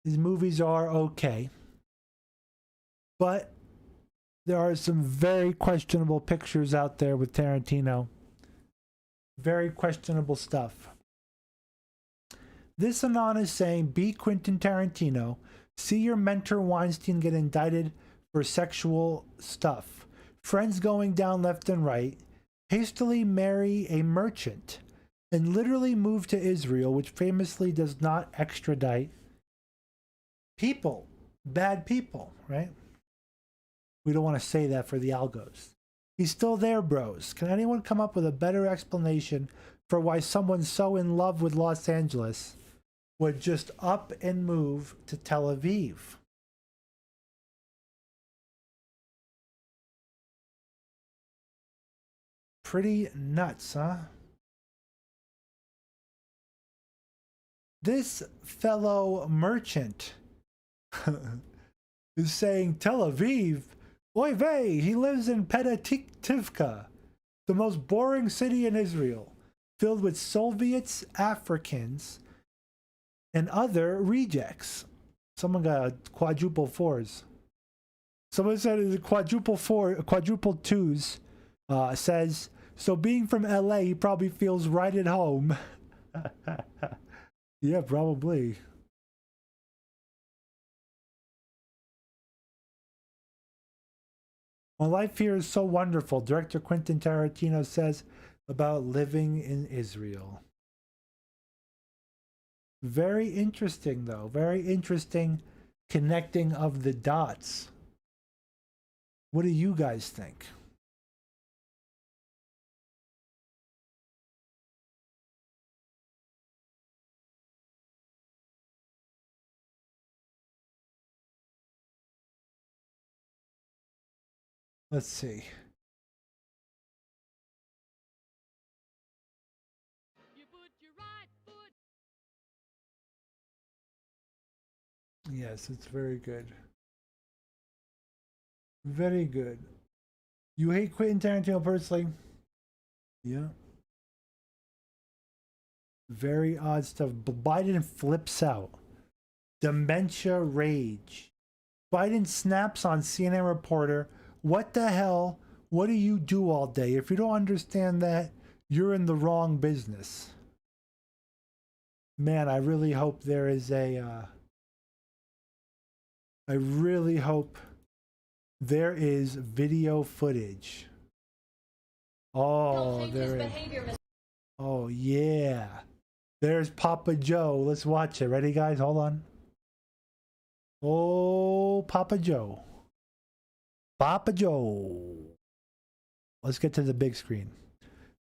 His movies are okay. But there are some very questionable pictures out there with Tarantino. Very questionable stuff. This Anon is saying, be Quentin Tarantino. See your mentor Weinstein get indicted for sexual stuff. Friends going down left and right. Hastily marry a merchant. And literally move to Israel, which famously does not extradite people. Bad people, right? We don't want to say that for the algos. He's still there, bros. Can anyone come up with a better explanation for why someone so in love with Los Angeles would just up and move to Tel Aviv? Pretty nuts, huh? This fellow merchant is saying Tel Aviv, oy vey, he lives in Petah Tikva, the most boring city in Israel, filled with Soviets, Africans, and other rejects. Someone got quadruple fours. Someone said it's quadruple twos. Says, so being from LA, he probably feels right at home. Yeah, probably. My life here is so wonderful, director Quentin Tarantino says about living in Israel. Very interesting, though. Very interesting connecting of the dots. What do you guys think? Let's see. Yes, it's very good. Very good. You hate Quentin Tarantino personally? Yeah. Very odd stuff. Biden flips out. Dementia rage. Biden snaps on CNN reporter. What the hell? What do you do all day? If you don't understand that, you're in the wrong business. Man, I really hope there is a... I really hope there is video footage. Oh, there is. Oh, yeah. There's Papa Joe. Let's watch it. Ready, guys? Hold on. Oh, Papa Joe. Papa Joe. Let's get to the big screen.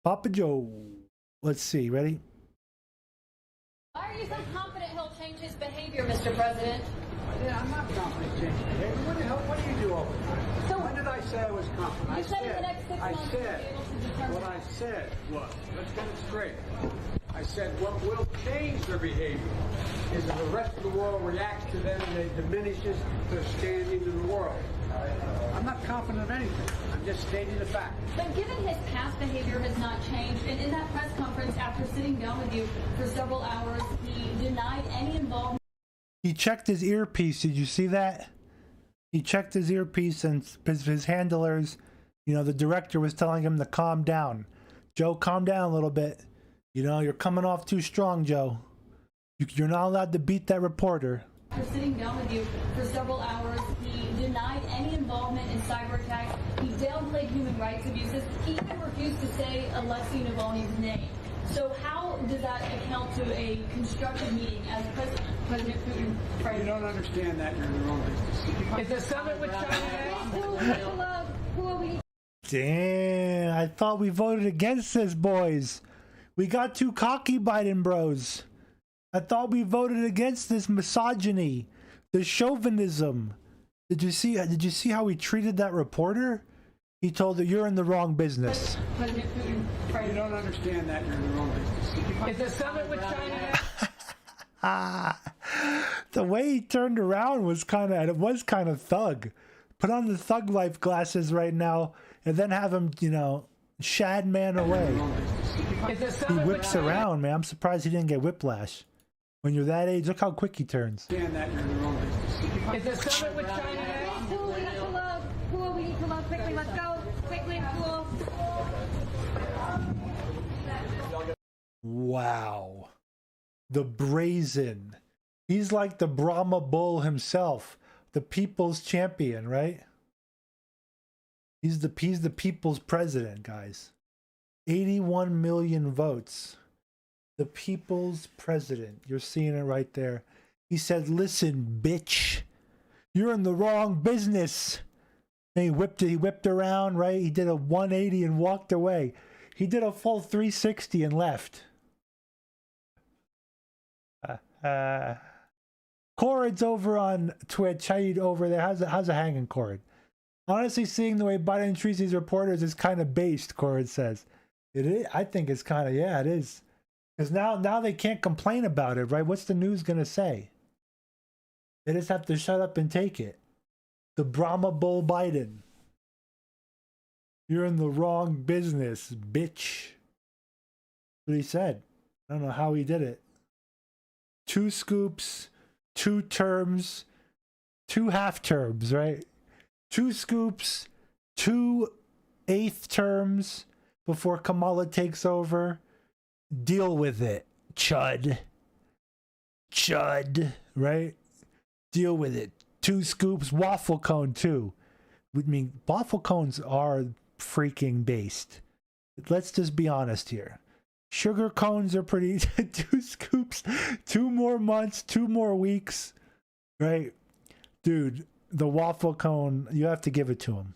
Papa Joe. Let's see. Ready? Why are you so confident he'll change his behavior, Mr. President? Yeah, I'm not confident changing behavior. What the hell? What do you do all the time? So when did I say I was confident? You said in the next 6 months you'll be able to determine. What I said was, let's get it straight. I said what will change their behavior is if the rest of the world reacts to them and it diminishes their standing in the world. I'm not confident of anything. I'm just stating the fact. But given his past behavior has not changed, and in that press conference after sitting down with you for several hours, he denied any involvement. He checked his earpiece. Did you see that? He checked his earpiece, and his handlers, you know, the director was telling him to calm down. Joe, calm down a little bit. You know, you're coming off too strong, Joe. You're not allowed to beat that reporter. After sitting down with you for several hours, he denied any involvement in cyber attacks. He downplayed human rights abuses. He even refused to say Alexei Navalny's name. So how does that account to a constructive meeting as President Putin? You don't understand that. You're in the wrong business. Is the summit with China? Who are we? Damn, I thought we voted against this, boys. We got too cocky, Biden bros. I thought we voted against this misogyny, the chauvinism. Did you see how he treated that reporter? He told her, you're in the wrong business. President Putin. You don't understand that. You're in the wrong business. Is the summit with China? The way he turned around was kind of thug. Put on the thug life glasses right now and then have him, you know, shad man away. He whips around, man. I'm surprised he didn't get whiplash. When you're that age, look how quick he turns. Is the summit with China? Cool, we need to love quickly. Let's go. Quickly, cool. Wow. The brazen. He's like the Brahma bull himself. The people's champion, right? He's the people's president, guys. 81 million votes. The people's president. You're seeing it right there. He said, listen, bitch, you're in the wrong business. And he whipped around, right? He did a 180 and walked away. He did a full 360 and left. Corrid's over on Twitch. How you over there? How's it hanging, Corrid? Honestly, seeing the way Biden treats these reporters is kind of based, Corrid says. It is. I think it's kind of, yeah, it is. Because now they can't complain about it, right? What's the news going to say? They just have to shut up and take it. The Brahma Bull Biden. You're in the wrong business, bitch. That's what he said. I don't know how he did it. 2 scoops, 2 terms, 2 half terms, right? 2 scoops, 2 eighth terms before Kamala takes over. Deal with it, chud. Chud, right? Deal with it. 2 scoops, waffle cone too. I mean, waffle cones are freaking based. Let's just be honest here. Sugar cones are pretty. 2 scoops, 2 more months, 2 more weeks, right? Dude, the waffle cone, you have to give it to him.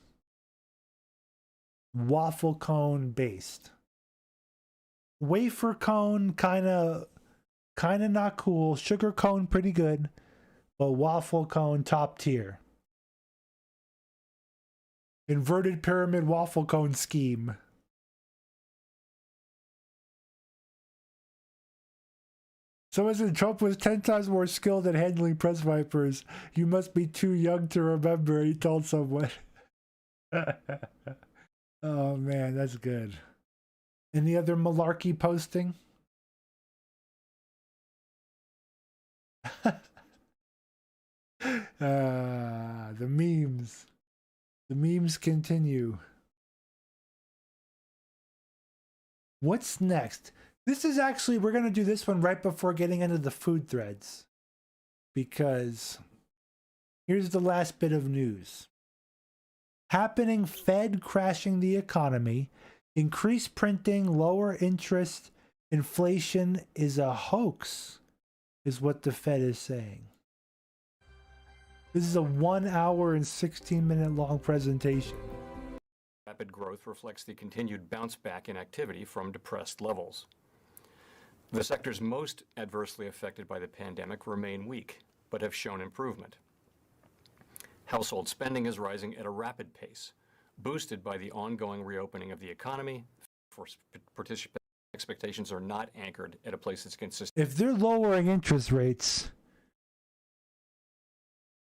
Waffle cone based. Wafer cone kind of not cool. Sugar cone pretty good, but waffle cone top tier. Inverted pyramid waffle cone scheme. Someone said Trump was 10 times more skilled at handling press vipers. You must be too young to remember, he told someone. Oh man, that's good. Any other malarkey posting? The memes. The memes continue. What's next? This is actually, we're going to do this one right before getting into the food threads. Because here's the last bit of news. Happening, Fed crashing the economy, increased printing, lower interest, inflation is a hoax, is what the Fed is saying. This is a 1 hour and 16-minute long presentation. Rapid growth reflects the continued bounce back in activity from depressed levels. The sectors most adversely affected by the pandemic remain weak, but have shown improvement. Household spending is rising at a rapid pace, boosted by the ongoing reopening of the economy. For participant expectations are not anchored at a place that's consistent. If they're lowering interest rates,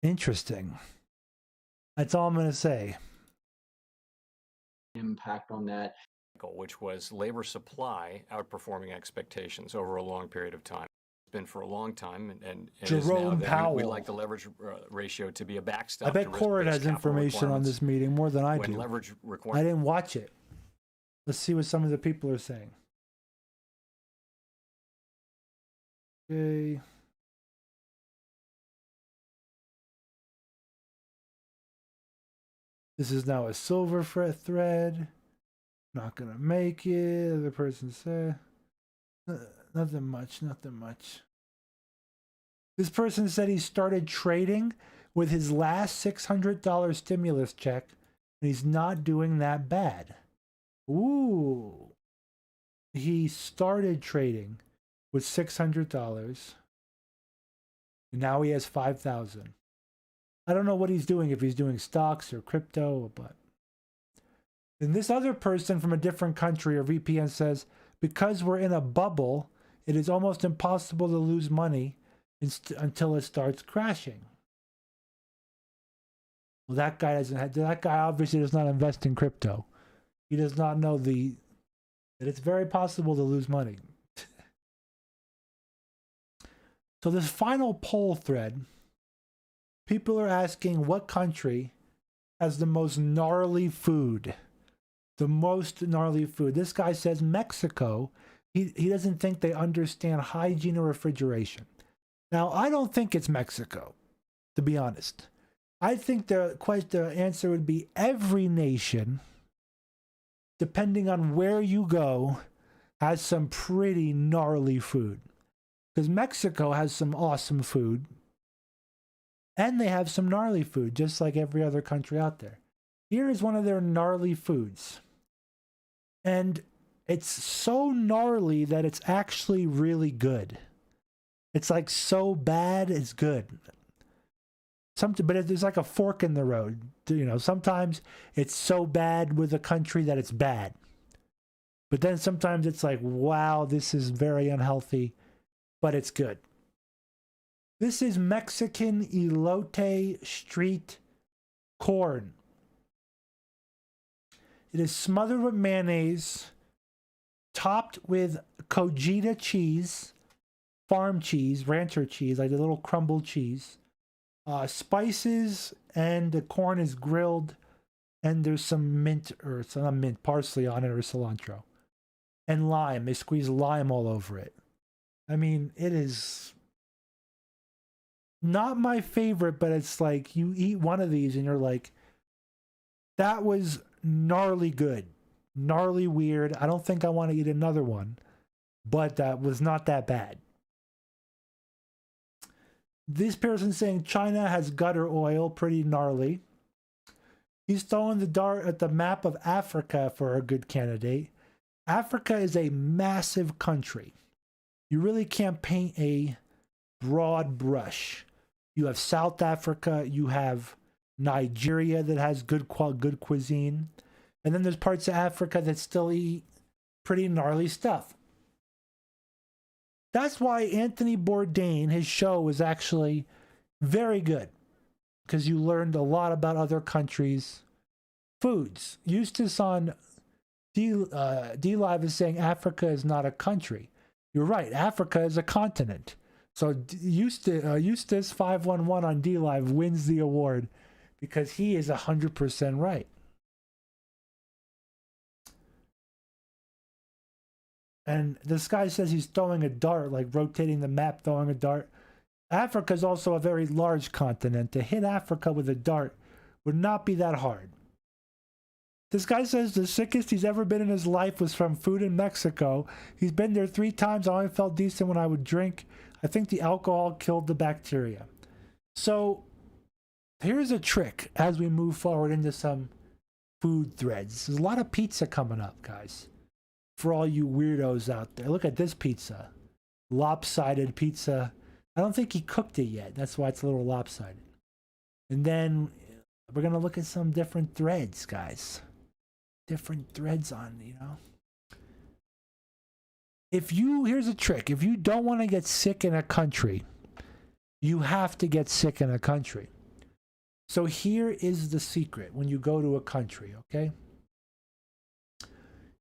interesting. That's all I'm going to say. Impact on that, which was labor supply outperforming expectations over a long period of time. It's been for a long time, and Jerome Powell. We like the leverage ratio to be a backstop. I bet Corin has information on this meeting more than I do. Leverage I didn't watch it. Let's see what some of the people are saying. Okay. This is now a silver thread. Not gonna make it. Other person said nothing much. This person said he started trading with his last $600 stimulus check, and he's not doing that bad. Ooh. He started trading with $600, and now he has $5,000. I don't know what he's doing, if he's doing stocks or crypto, but. And this other person from a different country or VPN says, because we're in a bubble, it is almost impossible to lose money until it starts crashing. Well, that guy obviously does not invest in crypto. He does not know that it's very possible to lose money. So this final poll thread, people are asking what country has the most gnarly food. The most gnarly food. This guy says Mexico. He doesn't think they understand hygiene or refrigeration. Now, I don't think it's Mexico, to be honest. I think the answer would be every nation, depending on where you go, has some pretty gnarly food. Because Mexico has some awesome food, and they have some gnarly food, just like every other country out there. Here is one of their gnarly foods. And it's so gnarly that it's actually really good. It's like so bad it's good. But there's like a fork in the road. You know, sometimes it's so bad with a country that it's bad. But then sometimes it's like, wow, this is very unhealthy, but it's good. This is Mexican elote street corn. It is smothered with mayonnaise, topped with cojita cheese, farm cheese, rancher cheese, like the little crumbled cheese, spices, and the corn is grilled, and there's some mint, or it's not mint, parsley on it, or cilantro, and lime. They squeeze lime all over it. I mean, it is not my favorite, but it's like you eat one of these and you're like, that was gnarly good, gnarly weird. I don't think I want to eat another one, but that was not that bad. This person saying China has gutter oil, pretty gnarly. He's throwing the dart at the map of Africa for a good candidate. Africa is a massive country. You really can't paint a broad brush. You have South Africa, you have Nigeria that has good cuisine. And then there's parts of Africa that still eat pretty gnarly stuff. That's why Anthony Bourdain, his show was actually very good, because you learned a lot about other countries' foods. Eustace on D-Live is saying Africa is not a country. You're right, Africa is a continent. So Eustace 511 on D-Live wins the award because he is 100% right. And this guy says he's throwing a dart, like rotating the map, throwing a dart. Africa is also a very large continent. To hit Africa with a dart would not be that hard. This guy says the sickest he's ever been in his life was from food in Mexico. He's been there 3 times. I only felt decent when I would drink. I think the alcohol killed the bacteria. So here's a trick as we move forward into some food threads. There's a lot of pizza coming up, guys. For all you weirdos out there. Look at this pizza. Lopsided pizza. I don't think he cooked it yet. That's why it's a little lopsided. And then we're going to look at some different threads, guys. Different threads on, you know. Here's a trick. If you don't want to get sick in a country, you have to get sick in a country. So here is the secret when you go to a country, okay?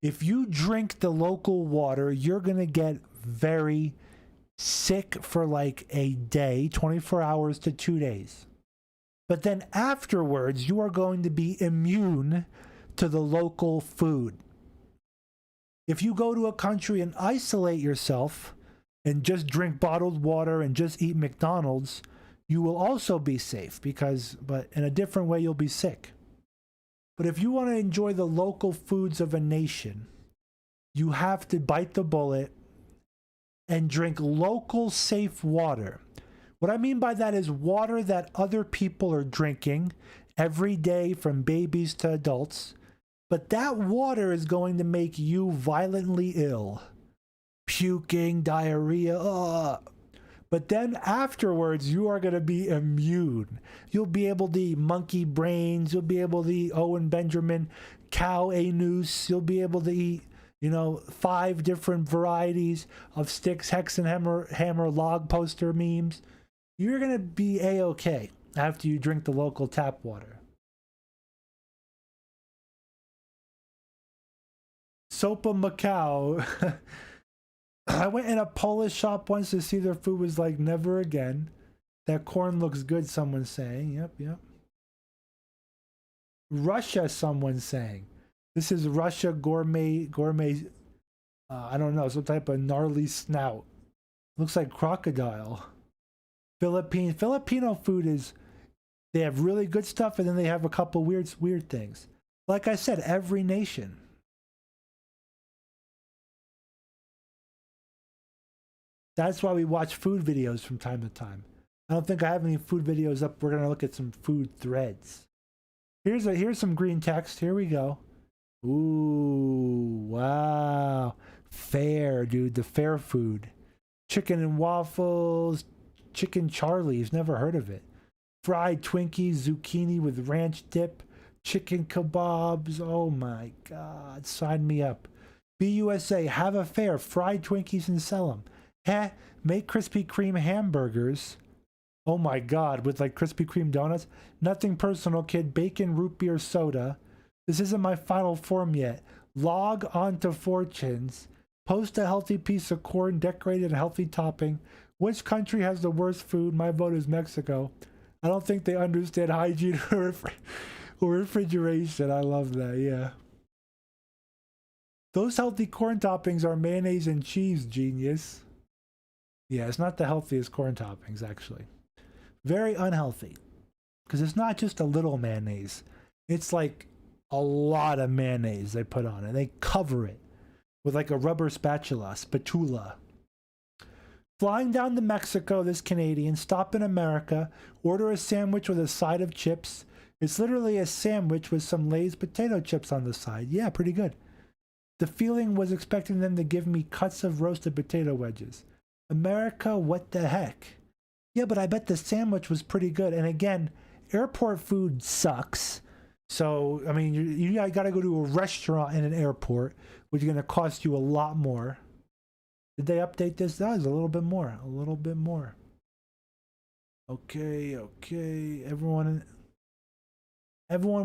If you drink the local water, you're going to get very sick for like a day, 24 hours to 2 days. But then afterwards, you are going to be immune to the local food. If you go to a country and isolate yourself and just drink bottled water and just eat McDonald's, you will also be safe but in a different way, you'll be sick. But if you want to enjoy the local foods of a nation, you have to bite the bullet and drink local safe water. What I mean by that is water that other people are drinking every day from babies to adults. But that water is going to make you violently ill. Puking, diarrhea, But then afterwards, you are going to be immune. You'll be able to eat monkey brains. You'll be able to eat Owen Benjamin cow anus. You'll be able to eat, 5 different varieties of Sticks, Hex, and Hammer log poster memes. You're going to be A-okay after you drink the local tap water. Sopa Macau. I went in a Polish shop once to see their food was like never again. That corn looks good, someone's saying. Yep. Russia, someone's saying. This is Russia gourmet, I don't know, some type of gnarly snout. Looks like crocodile. Filipino food is, they have really good stuff and then they have a couple weird things. Like I said, every nation. That's why we watch food videos from time to time. I don't think I have any food videos up. We're going to look at some food threads. Here's some green text. Here we go. Ooh, wow. Fair, dude. The fair food. Chicken and waffles. Chicken Charlie's. Never heard of it. Fried Twinkies. Zucchini with ranch dip. Chicken kebabs. Oh my God. Sign me up. BUSA. Have a fair. Fried Twinkies and sell them. Make Krispy Kreme hamburgers. Oh my God, with like Krispy Kreme donuts. Nothing personal, kid. Bacon, root beer, soda. This isn't my final form yet. Log onto Fortunes. Post a healthy piece of corn decorated a healthy topping. Which country has the worst food? My vote is Mexico. I don't think they understand hygiene or refrigeration. I love that, yeah. Those healthy corn toppings are mayonnaise and cheese, genius. Yeah, it's not the healthiest corn toppings, actually. Very unhealthy. Because it's not just a little mayonnaise. It's like a lot of mayonnaise they put on it. They cover it with like a rubber spatula. Flying down to Mexico, this Canadian, stop in America, order a sandwich with a side of chips. It's literally a sandwich with some Lay's potato chips on the side. Yeah, pretty good. The feeling was expecting them to give me cuts of roasted potato wedges. America, what the heck? Yeah, but I bet the sandwich was pretty good. And again, airport food sucks. So, I mean, you got to go to a restaurant in an airport, which is going to cost you a lot more. Did they update this? That was a little bit more. A little bit more. Okay, okay. Everyone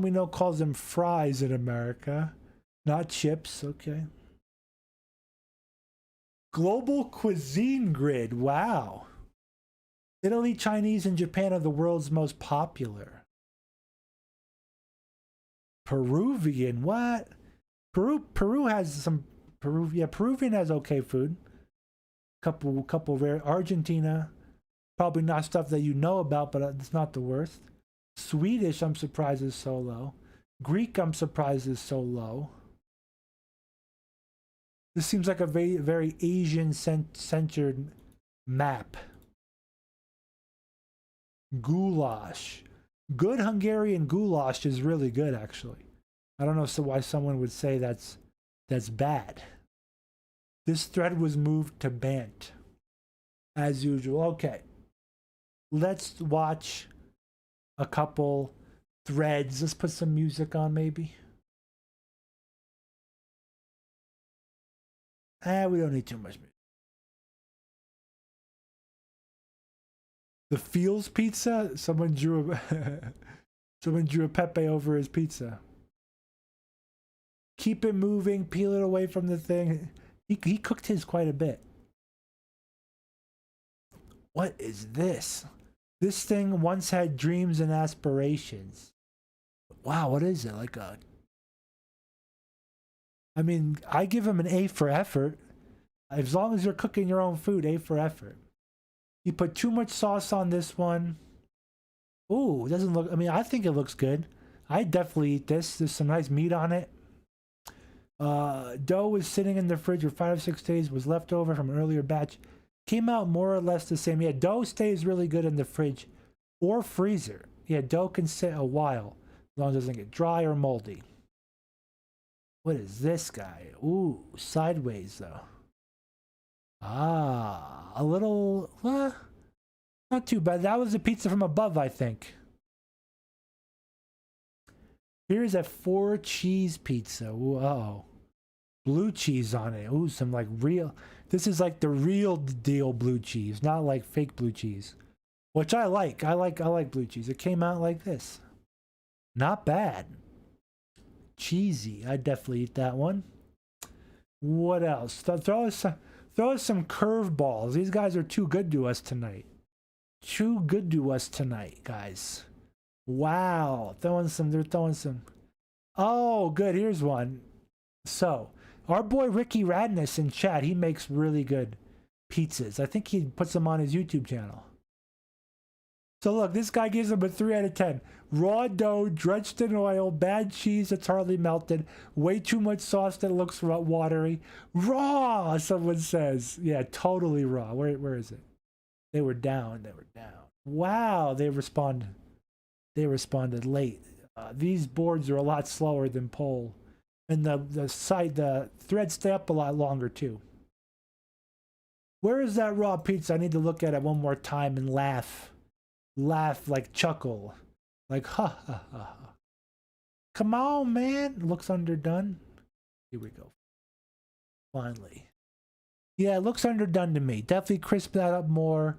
we know calls them fries in America, not chips. Okay. Global cuisine grid. Wow. Italy, Chinese, and Japan are the world's most popular. Peruvian, what? Peru has some Peruvian has okay food. Couple rare. Argentina, probably not stuff that you know about, but it's not the worst. Swedish, I'm surprised is so low. Greek, I'm surprised is so low. This seems like a very Asian centered map. Goulash. Good Hungarian goulash is really good, actually. I don't know why someone would say that's bad. This thread was moved to Bant, as usual. Okay, let's watch a couple threads. Let's put some music on, maybe. We don't need too much music. The Fields pizza? Someone drew a Pepe over his pizza. Keep it moving, peel it away from the thing. He cooked his quite a bit. What is this? This thing once had dreams and aspirations. Wow, what is it? Like a... I mean, I give him an A for effort. As long as you're cooking your own food, A for effort. You put too much sauce on this one. Ooh, it doesn't look... I mean, I think it looks good. I'd definitely eat this. There's some nice meat on it. Dough was sitting in the fridge for 5 or 6 days. Was left over from an earlier batch. Came out more or less the same. Yeah, dough stays really good in the fridge or freezer. Yeah, dough can sit a while as long as it doesn't get dry or moldy. What is this guy? Ooh, sideways though. Ah, a little, not too bad. That was a pizza from above, I think. Here's a 4 cheese pizza. Ooh, uh-oh. Blue cheese on it. Ooh, some like real, this is like the real deal blue cheese, not like fake blue cheese, which I like. I like blue cheese. It came out like this. Not bad. Cheesy. I'd definitely eat that one. What else? Throw us some curveballs. These guys are too good to us tonight. Too good to us tonight, guys. Wow. They're throwing some. Oh, good. Here's one. So, our boy Ricky Radness in chat, he makes really good pizzas. I think he puts them on his YouTube channel. So look, this guy gives them a 3 out of 10. Raw dough, drenched in oil, bad cheese that's hardly melted, way too much sauce that looks watery. Raw, someone says. Yeah, totally raw. Where is it? They were down. Wow, they responded late. These boards are a lot slower than poll. And the threads stay up a lot longer too. Where is that raw pizza? I need to look at it one more time and laugh. Laugh, like chuckle. Like, ha ha ha ha. Come on, man. Looks underdone. Here we go. Finally. Yeah, it looks underdone to me. Definitely crisp that up more.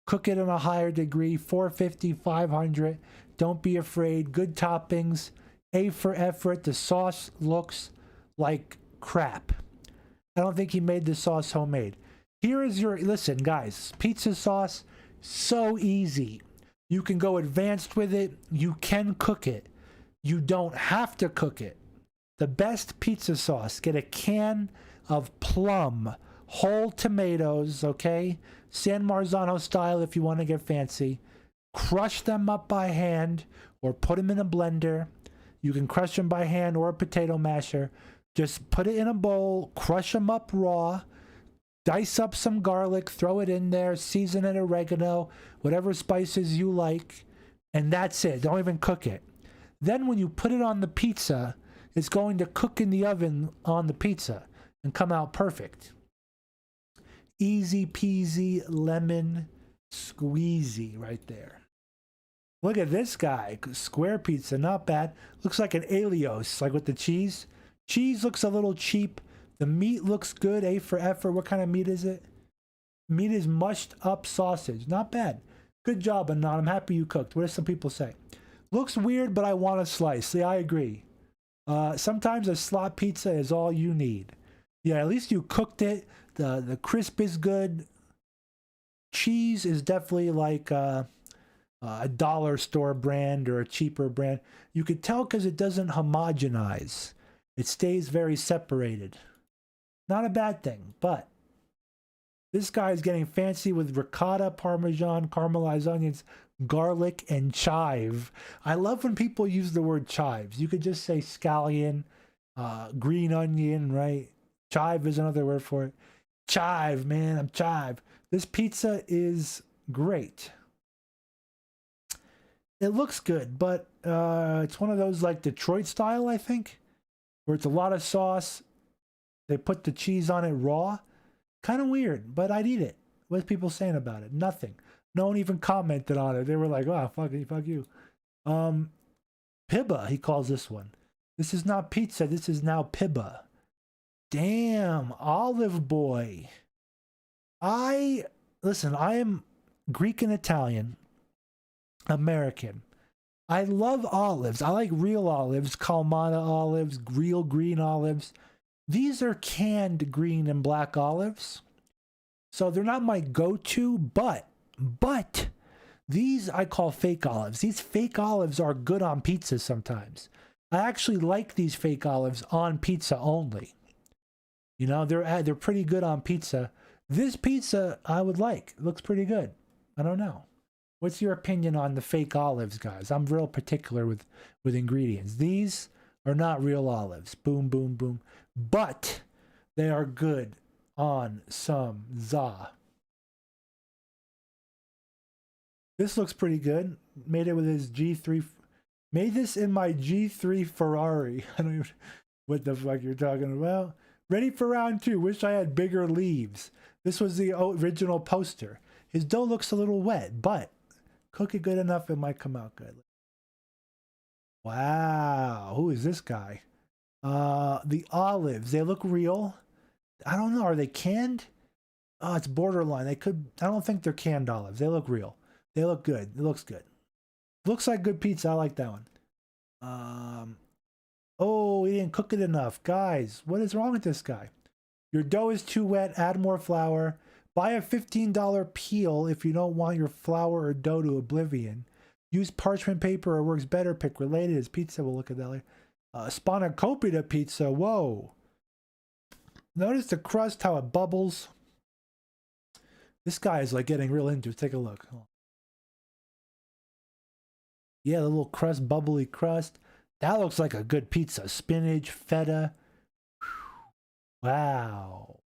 Cook it on a higher degree. 450, 500. Don't be afraid. Good toppings. A for effort. The sauce looks like crap. I don't think he made the sauce homemade. Here is your... Listen, guys. Pizza sauce, so easy. You can go advanced with it. You can cook it. You don't have to cook it. The best pizza sauce. Get a can of plum, whole tomatoes, okay? San Marzano style if you want to get fancy. Crush them up by hand or put them in a blender. You can crush them by hand or a potato masher. Just put it in a bowl, crush them up raw, dice up some garlic, throw it in there, season it oregano, whatever spices you like, and that's it. Don't even cook it. Then when you put it on the pizza, it's going to cook in the oven on the pizza and come out perfect. Easy peasy lemon squeezy right there. Look at this guy. Square pizza, not bad. Looks like an Alios, like with the cheese. Cheese looks a little cheap. The meat looks good. A for effort. What kind of meat is it? Meat is mushed up sausage. Not bad. Good job, Anon. I'm happy you cooked. What do some people say? Looks weird, but I want a slice. See, I agree. Sometimes a slot pizza is all you need. Yeah, at least you cooked it. The crisp is good. Cheese is definitely like a dollar store brand or a cheaper brand. You could tell because it doesn't homogenize. It stays very separated. Not a bad thing, but this guy is getting fancy with ricotta, parmesan, caramelized onions, garlic, and chive. I love when people use the word chives. You could just say scallion, green onion, right? Chive is another word for it. Chive, man, I'm chive. This pizza is great. It looks good, but it's one of those like Detroit style, I think, where it's a lot of sauce. They put the cheese on it raw. Kind of weird, but I'd eat it. What's people saying about it? Nothing. No one even commented on it. They were like, "Oh, fuck you." Pibba, he calls this one. This is not pizza. This is now pibba. Damn, Olive Boy. Listen, I am Greek and Italian, American. I love olives. I like real olives, Kalamata olives, real green olives. These are canned green and black olives. So they're not my go-to, but these I call fake olives. These fake olives are good on pizza sometimes. I actually like these fake olives on pizza only. You know, they're pretty good on pizza. This pizza I would like. It looks pretty good. I don't know. What's your opinion on the fake olives, guys? I'm real particular with ingredients. These are not real olives. Boom, boom, boom. But they are good on some za. This looks pretty good. Made it with his G3. Made this in my G3 Ferrari. I don't even what the fuck you're talking about. Ready for round 2. Wish I had bigger leaves. This was the original poster. His dough looks a little wet, but cook it good enough, it might come out good. Wow. Who is this guy? The olives. They look real. I don't know. Are they canned? Oh, it's borderline. I don't think they're canned olives. They look real. They look good. It looks good. Looks like good pizza. I like that one. Oh, he didn't cook it enough. Guys, what is wrong with this guy? Your dough is too wet. Add more flour. Buy a $15 peel if you don't want your flour or dough to oblivion. Use parchment paper or works better. Pick related as pizza. We'll look at that later. Spanakopita pizza. Whoa. Notice the crust, how it bubbles. This guy is like getting real into it. Take a look. Yeah, the little crust, bubbly crust. That looks like a good pizza. Spinach, feta. Wow.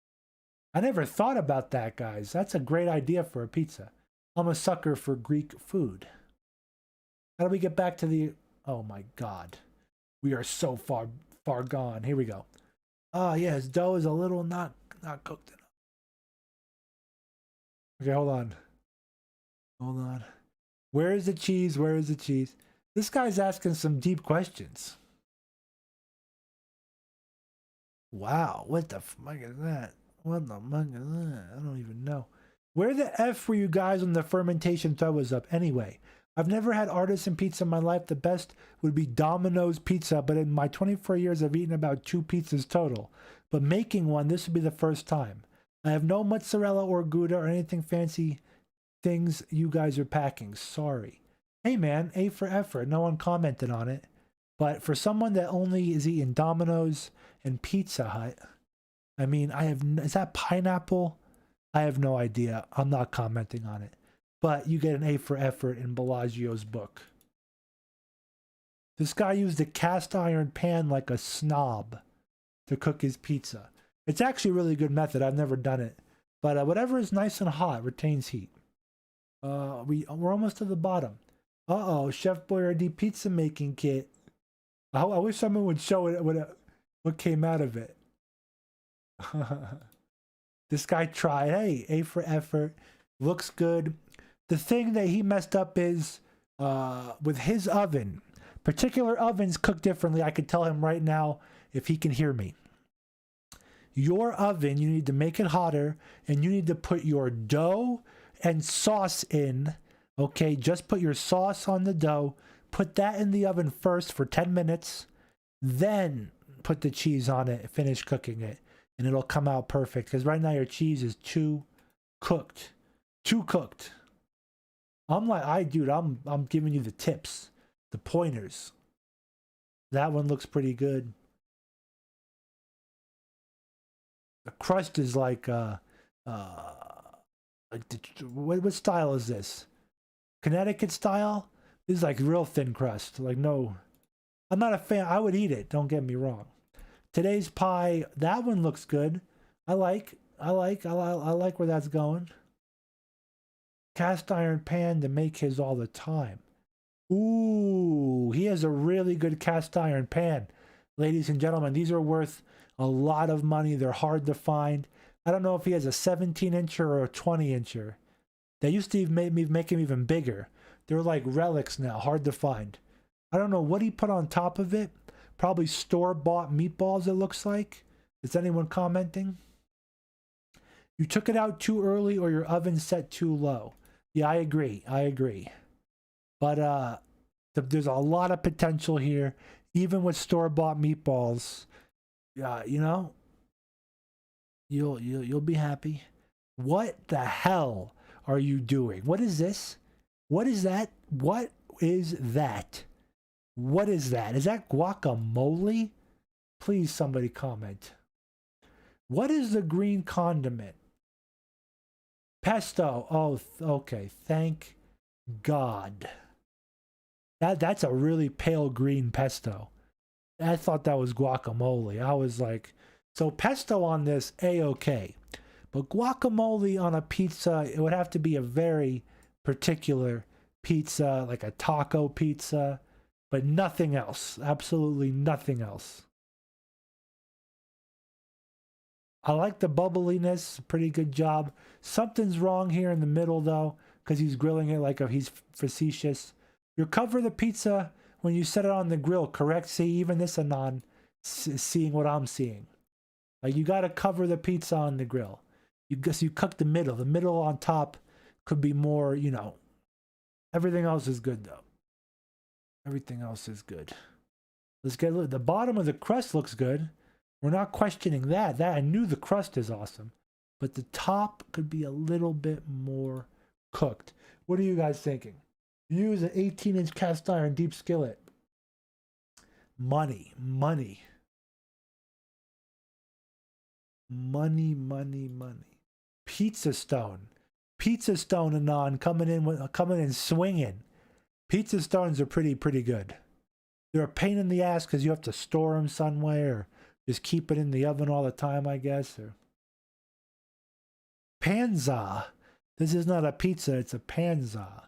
I never thought about that, guys. That's a great idea for a pizza. I'm a sucker for Greek food. How do we get back to the... Oh my God. We are so far gone. Here we go. Oh yeah, his dough is a little not cooked enough. Okay, hold on. Where is the cheese? Where is the cheese? This guy's asking some deep questions. Wow, what the fuck is that? What the fuck is that? I don't even know. Where the F were you guys when the fermentation thread was up? Anyway, I've never had artisan pizza in my life. The best would be Domino's pizza, but in my 24 years, I've eaten about 2 pizzas total. But making one, this would be the first time. I have no mozzarella or Gouda or anything fancy things you guys are packing. Sorry. Hey man, A for effort. No one commented on it. But for someone that only is eating Domino's and Pizza Hut, I mean, is that pineapple? I have no idea. I'm not commenting on it. But you get an A for effort in Bellagio's book. This guy used a cast iron pan like a snob to cook his pizza. It's actually a really good method. I've never done it. But whatever is nice and hot retains heat. We're almost to the bottom. Uh-oh, Chef Boyardee pizza making kit. I wish someone would show it what came out of it. This guy tried. Hey, A for effort. Looks good. The thing that he messed up is with his oven. Particular ovens cook differently. I could tell him right now if he can hear me. Your oven, you need to make it hotter, and you need to put your dough and sauce in. Okay, just put your sauce on the dough. Put that in the oven first for 10 minutes. Then put the cheese on it, finish cooking it, and it'll come out perfect. Because right now your cheese is too cooked. Too cooked. I'm like, dude, I'm giving you the tips, the pointers. That one looks pretty good. The crust is like what style is this? Connecticut style? This is like real thin crust. Like, no, I'm not a fan. I would eat it. Don't get me wrong. Today's pie, that one looks good. I like where that's going. Cast iron pan to make his all the time. Ooh, he has a really good cast iron pan. Ladies and gentlemen, these are worth a lot of money. They're hard to find. I don't know if he has a 17-incher or a 20-incher. They used to make him even bigger. They're like relics now, hard to find. I don't know what he put on top of it. Probably store-bought meatballs, it looks like. Is anyone commenting? You took it out too early or your oven set too low. Yeah, I agree. But there's a lot of potential here, even with store-bought meatballs. You know, you'll be happy. What the hell are you doing? What is this? What is that? What is that? What is that? Is that guacamole? Please, somebody comment. What is the green condiment? Pesto. Oh, okay. Thank God. That's a really pale green pesto. I thought that was guacamole. I was like, so pesto on this, A-okay. But guacamole on a pizza, it would have to be a very particular pizza, like a taco pizza, but nothing else. Absolutely nothing else. I like the bubbliness. Pretty good job. Something's wrong here in the middle, though, because he's grilling it like he's facetious. You cover the pizza when you set it on the grill, correct? See, even this Anon seeing what I'm seeing. Like, you got to cover the pizza on the grill. You cook the middle. The middle on top could be more, you know. Everything else is good, though. Everything else is good. Let's get a look. The bottom of the crust looks good. We're not questioning that. I knew the crust is awesome. But the top could be a little bit more cooked. What are you guys thinking? Use an 18-inch cast iron deep skillet. Money. Pizza stone, Anon, coming in swinging. Pizza stones are pretty good. They're a pain in the ass because you have to store them somewhere, or just keep it in the oven all the time, I guess. Or panza. This is not a pizza; it's a panza.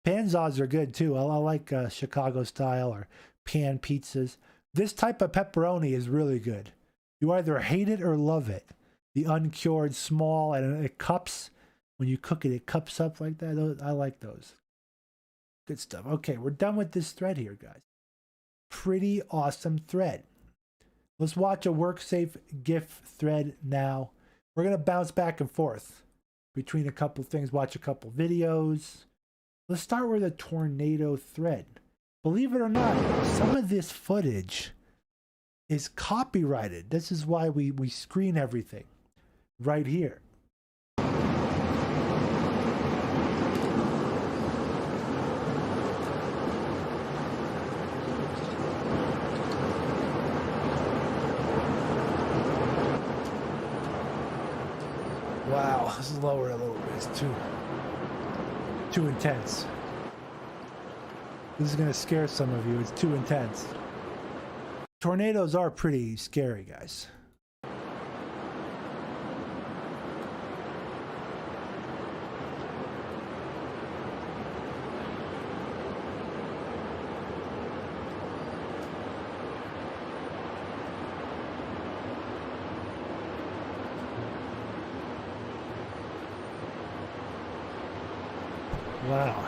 Panzas are good too. I like Chicago style or pan pizzas. This type of pepperoni is really good. You either hate it or love it. The uncured, small, and it cups. When you cook it, it cups up like that. I like those. Good stuff. Okay, we're done with this thread here, guys. Pretty awesome thread. Let's watch a WorkSafe GIF thread now. We're going to bounce back and forth between a couple things, watch a couple videos. Let's start with a tornado thread. Believe it or not, some of this footage is copyrighted. This is why we screen everything right here. Wow, this is lower a little bit. It's too intense. This is going to scare some of you. It's too intense. Tornadoes are pretty scary, guys. Wow.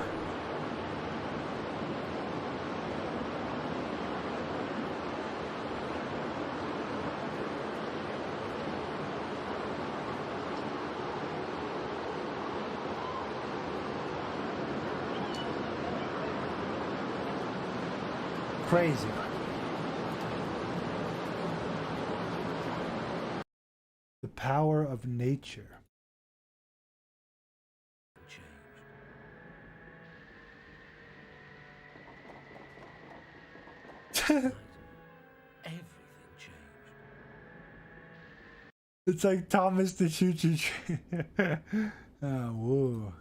crazy. The power of nature. It's like Thomas the Choo Choo Train. Oh, whoa.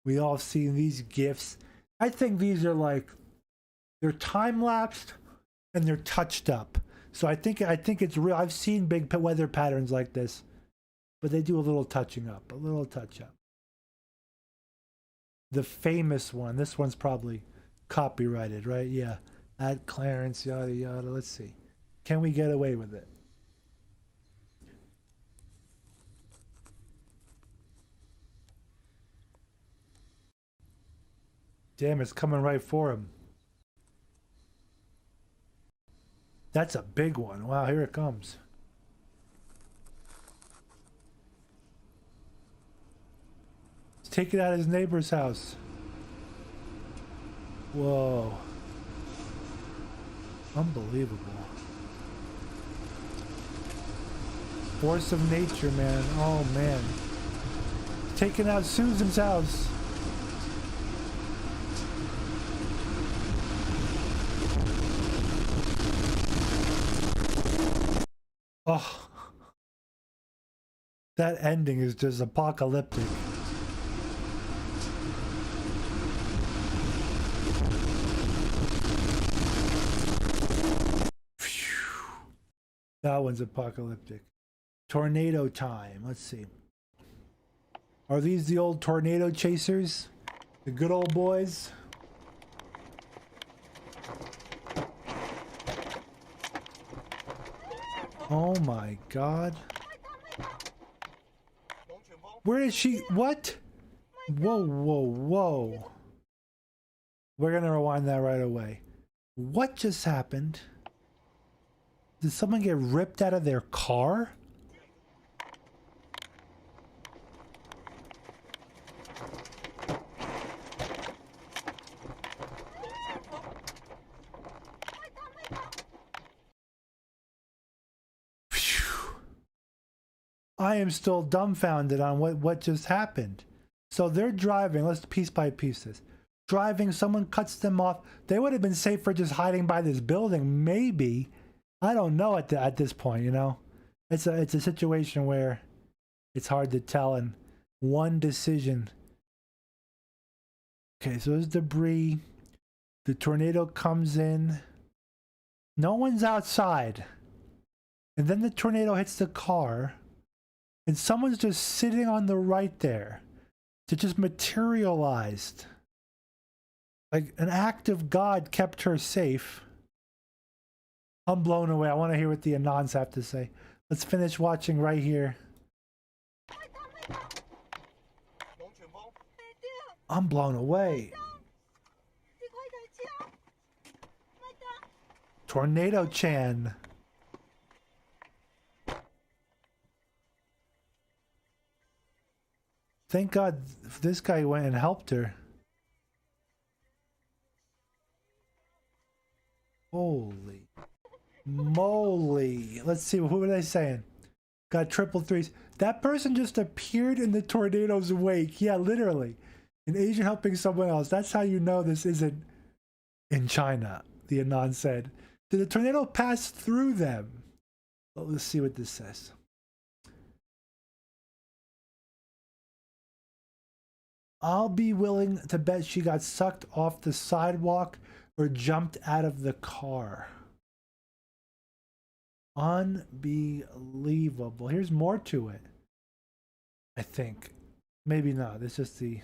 We all seen these GIFs. I think these are like, they're time lapsed and they're touched up. So I think it's real. I've seen big weather patterns like this, but they do a little touching up, a little touch up. The famous one. This one's probably copyrighted, right? Yeah. At Clarence, yada yada. Let's see. Can we get away with it? Damn, it's coming right for him. That's a big one. Wow, here it comes. He's taking out his neighbor's house. Whoa. Unbelievable. Force of nature, man. Oh, man. He's taking out Susan's house. Oh, that ending is just apocalyptic. Phew. That one's apocalyptic. Tornado time. Let's see. Are these the old tornado chasers? The good old boys? Oh my God. Where is she? What? Whoa, whoa, whoa. We're gonna rewind that right away. What just happened? Did someone get ripped out of their car? I am still dumbfounded on what just happened. So they're driving, let's piece by piece this. Driving, someone cuts them off. They would have been safer just hiding by this building, maybe. I don't know at this point, you know. It's a situation where it's hard to tell, and one decision. Okay, so there's debris. The tornado comes in. No one's outside. And then the tornado hits the car. And someone's just sitting on the right there. It just materialized. Like an act of God kept her safe. I'm blown away. I want to hear what the Anons have to say. Let's finish watching right here. I'm blown away. Tornado Chan. Thank God this guy went and helped her. Holy moly. Let's see, what were they saying? Got triple threes. That person just appeared in the tornado's wake. Yeah, literally. An Asian helping someone else. That's how you know this isn't in China, the Anon said. Did the tornado pass through them? Well, let's see what this says. I'll be willing to bet she got sucked off the sidewalk or jumped out of the car. Unbelievable. Here's more to it. I think. Maybe not. It's just the...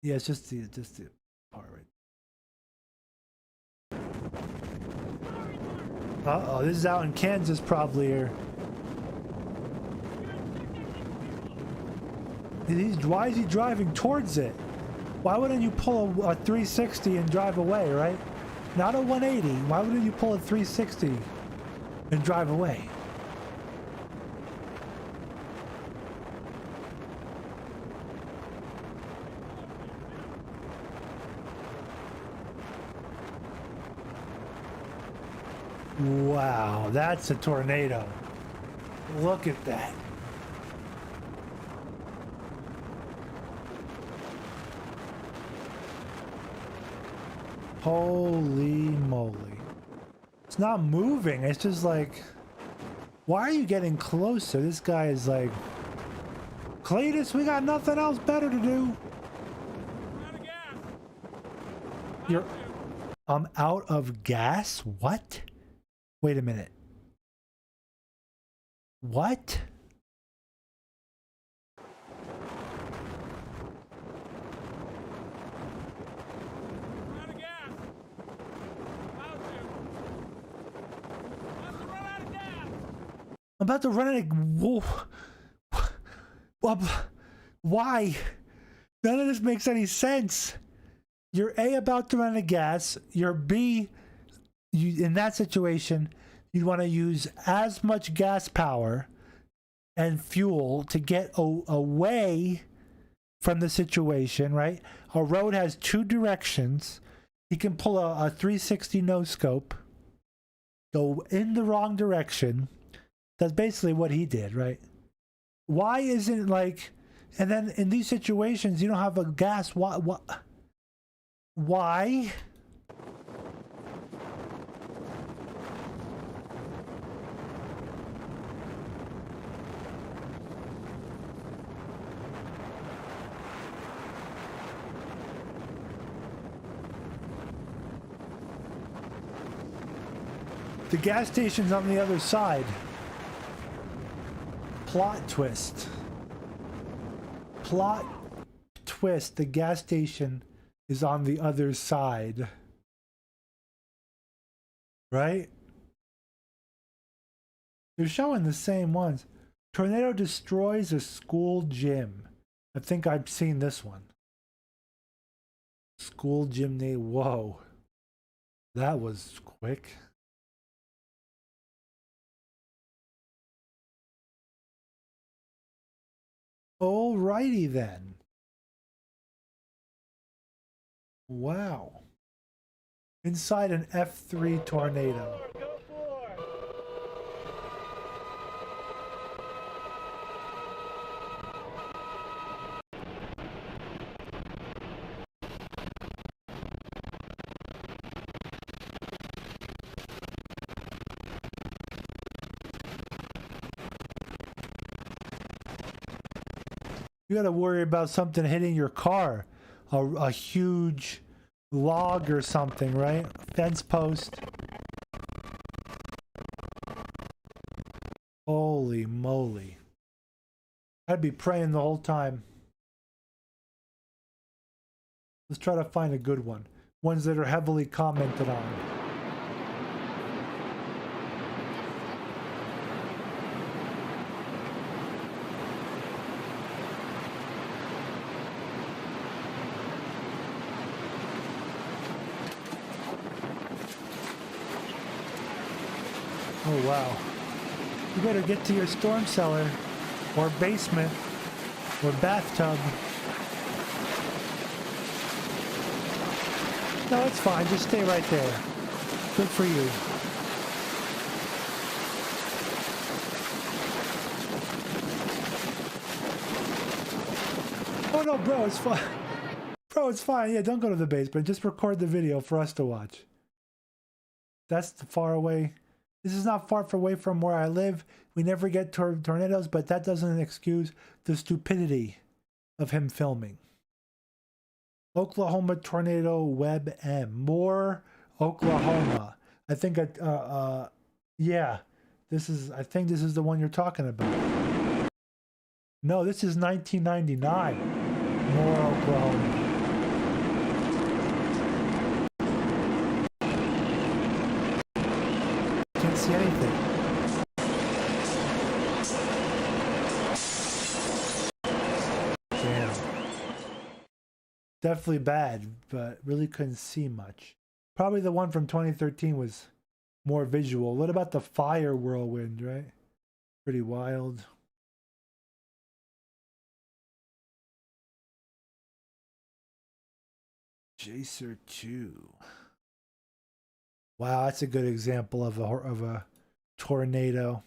Yeah, it's just the part right. Uh-oh, this is out in Kansas probably, or... Why is he driving towards it? Why wouldn't you pull a 360 and drive away, right? Not a 180. Why wouldn't you pull a 360 and drive away? Wow, that's a tornado. Look at that. Holy moly. It's not moving. It's just like, why are you getting closer? This guy is like, Cletus, we got nothing else better to do. You're, I'm out of gas? What? Wait a minute. What? I'm about to run out of... Whoa. Why? None of this makes any sense. You're A, about to run out of gas. You're B, in that situation, you'd want to use as much gas power and fuel to get away from the situation, right? A road has two directions. He can pull a 360 no scope, go in the wrong direction. That's basically what he did, right? Why isn't it like, and then in these situations, you don't have a gas, why? The gas station's on the other side. Plot twist. Plot twist. The gas station is on the other side. Right? They're showing the same ones. Tornado destroys a school gym. I think I've seen this one. School gymnasium. Whoa. That was quick. Alrighty then. Wow. Inside an F3 tornado. You got to worry about something hitting your car, a huge log or something, right? Fence post. Holy moly. I'd be praying the whole time. Let's try to find a good one. Ones that are heavily commented on. Oh wow. You better get to your storm cellar or basement or bathtub. No, it's fine. Just stay right there. Good for you. Oh no, bro, it's fine. Bro, it's fine. Yeah, don't go to the basement. Just record the video for us to watch. That's far away. This is not far away from where I live. We never get tornadoes, but that doesn't excuse the stupidity of him filming. Oklahoma tornado web M. More Oklahoma. I think, yeah, I think this is the one you're talking about. No, this is 1999. More Oklahoma. Can't see anything. Damn. Definitely bad, but really couldn't see much. Probably the one from 2013 was more visual. What about the fire whirlwind, right? Pretty wild. Jacer 2. Wow, that's a good example of a tornado.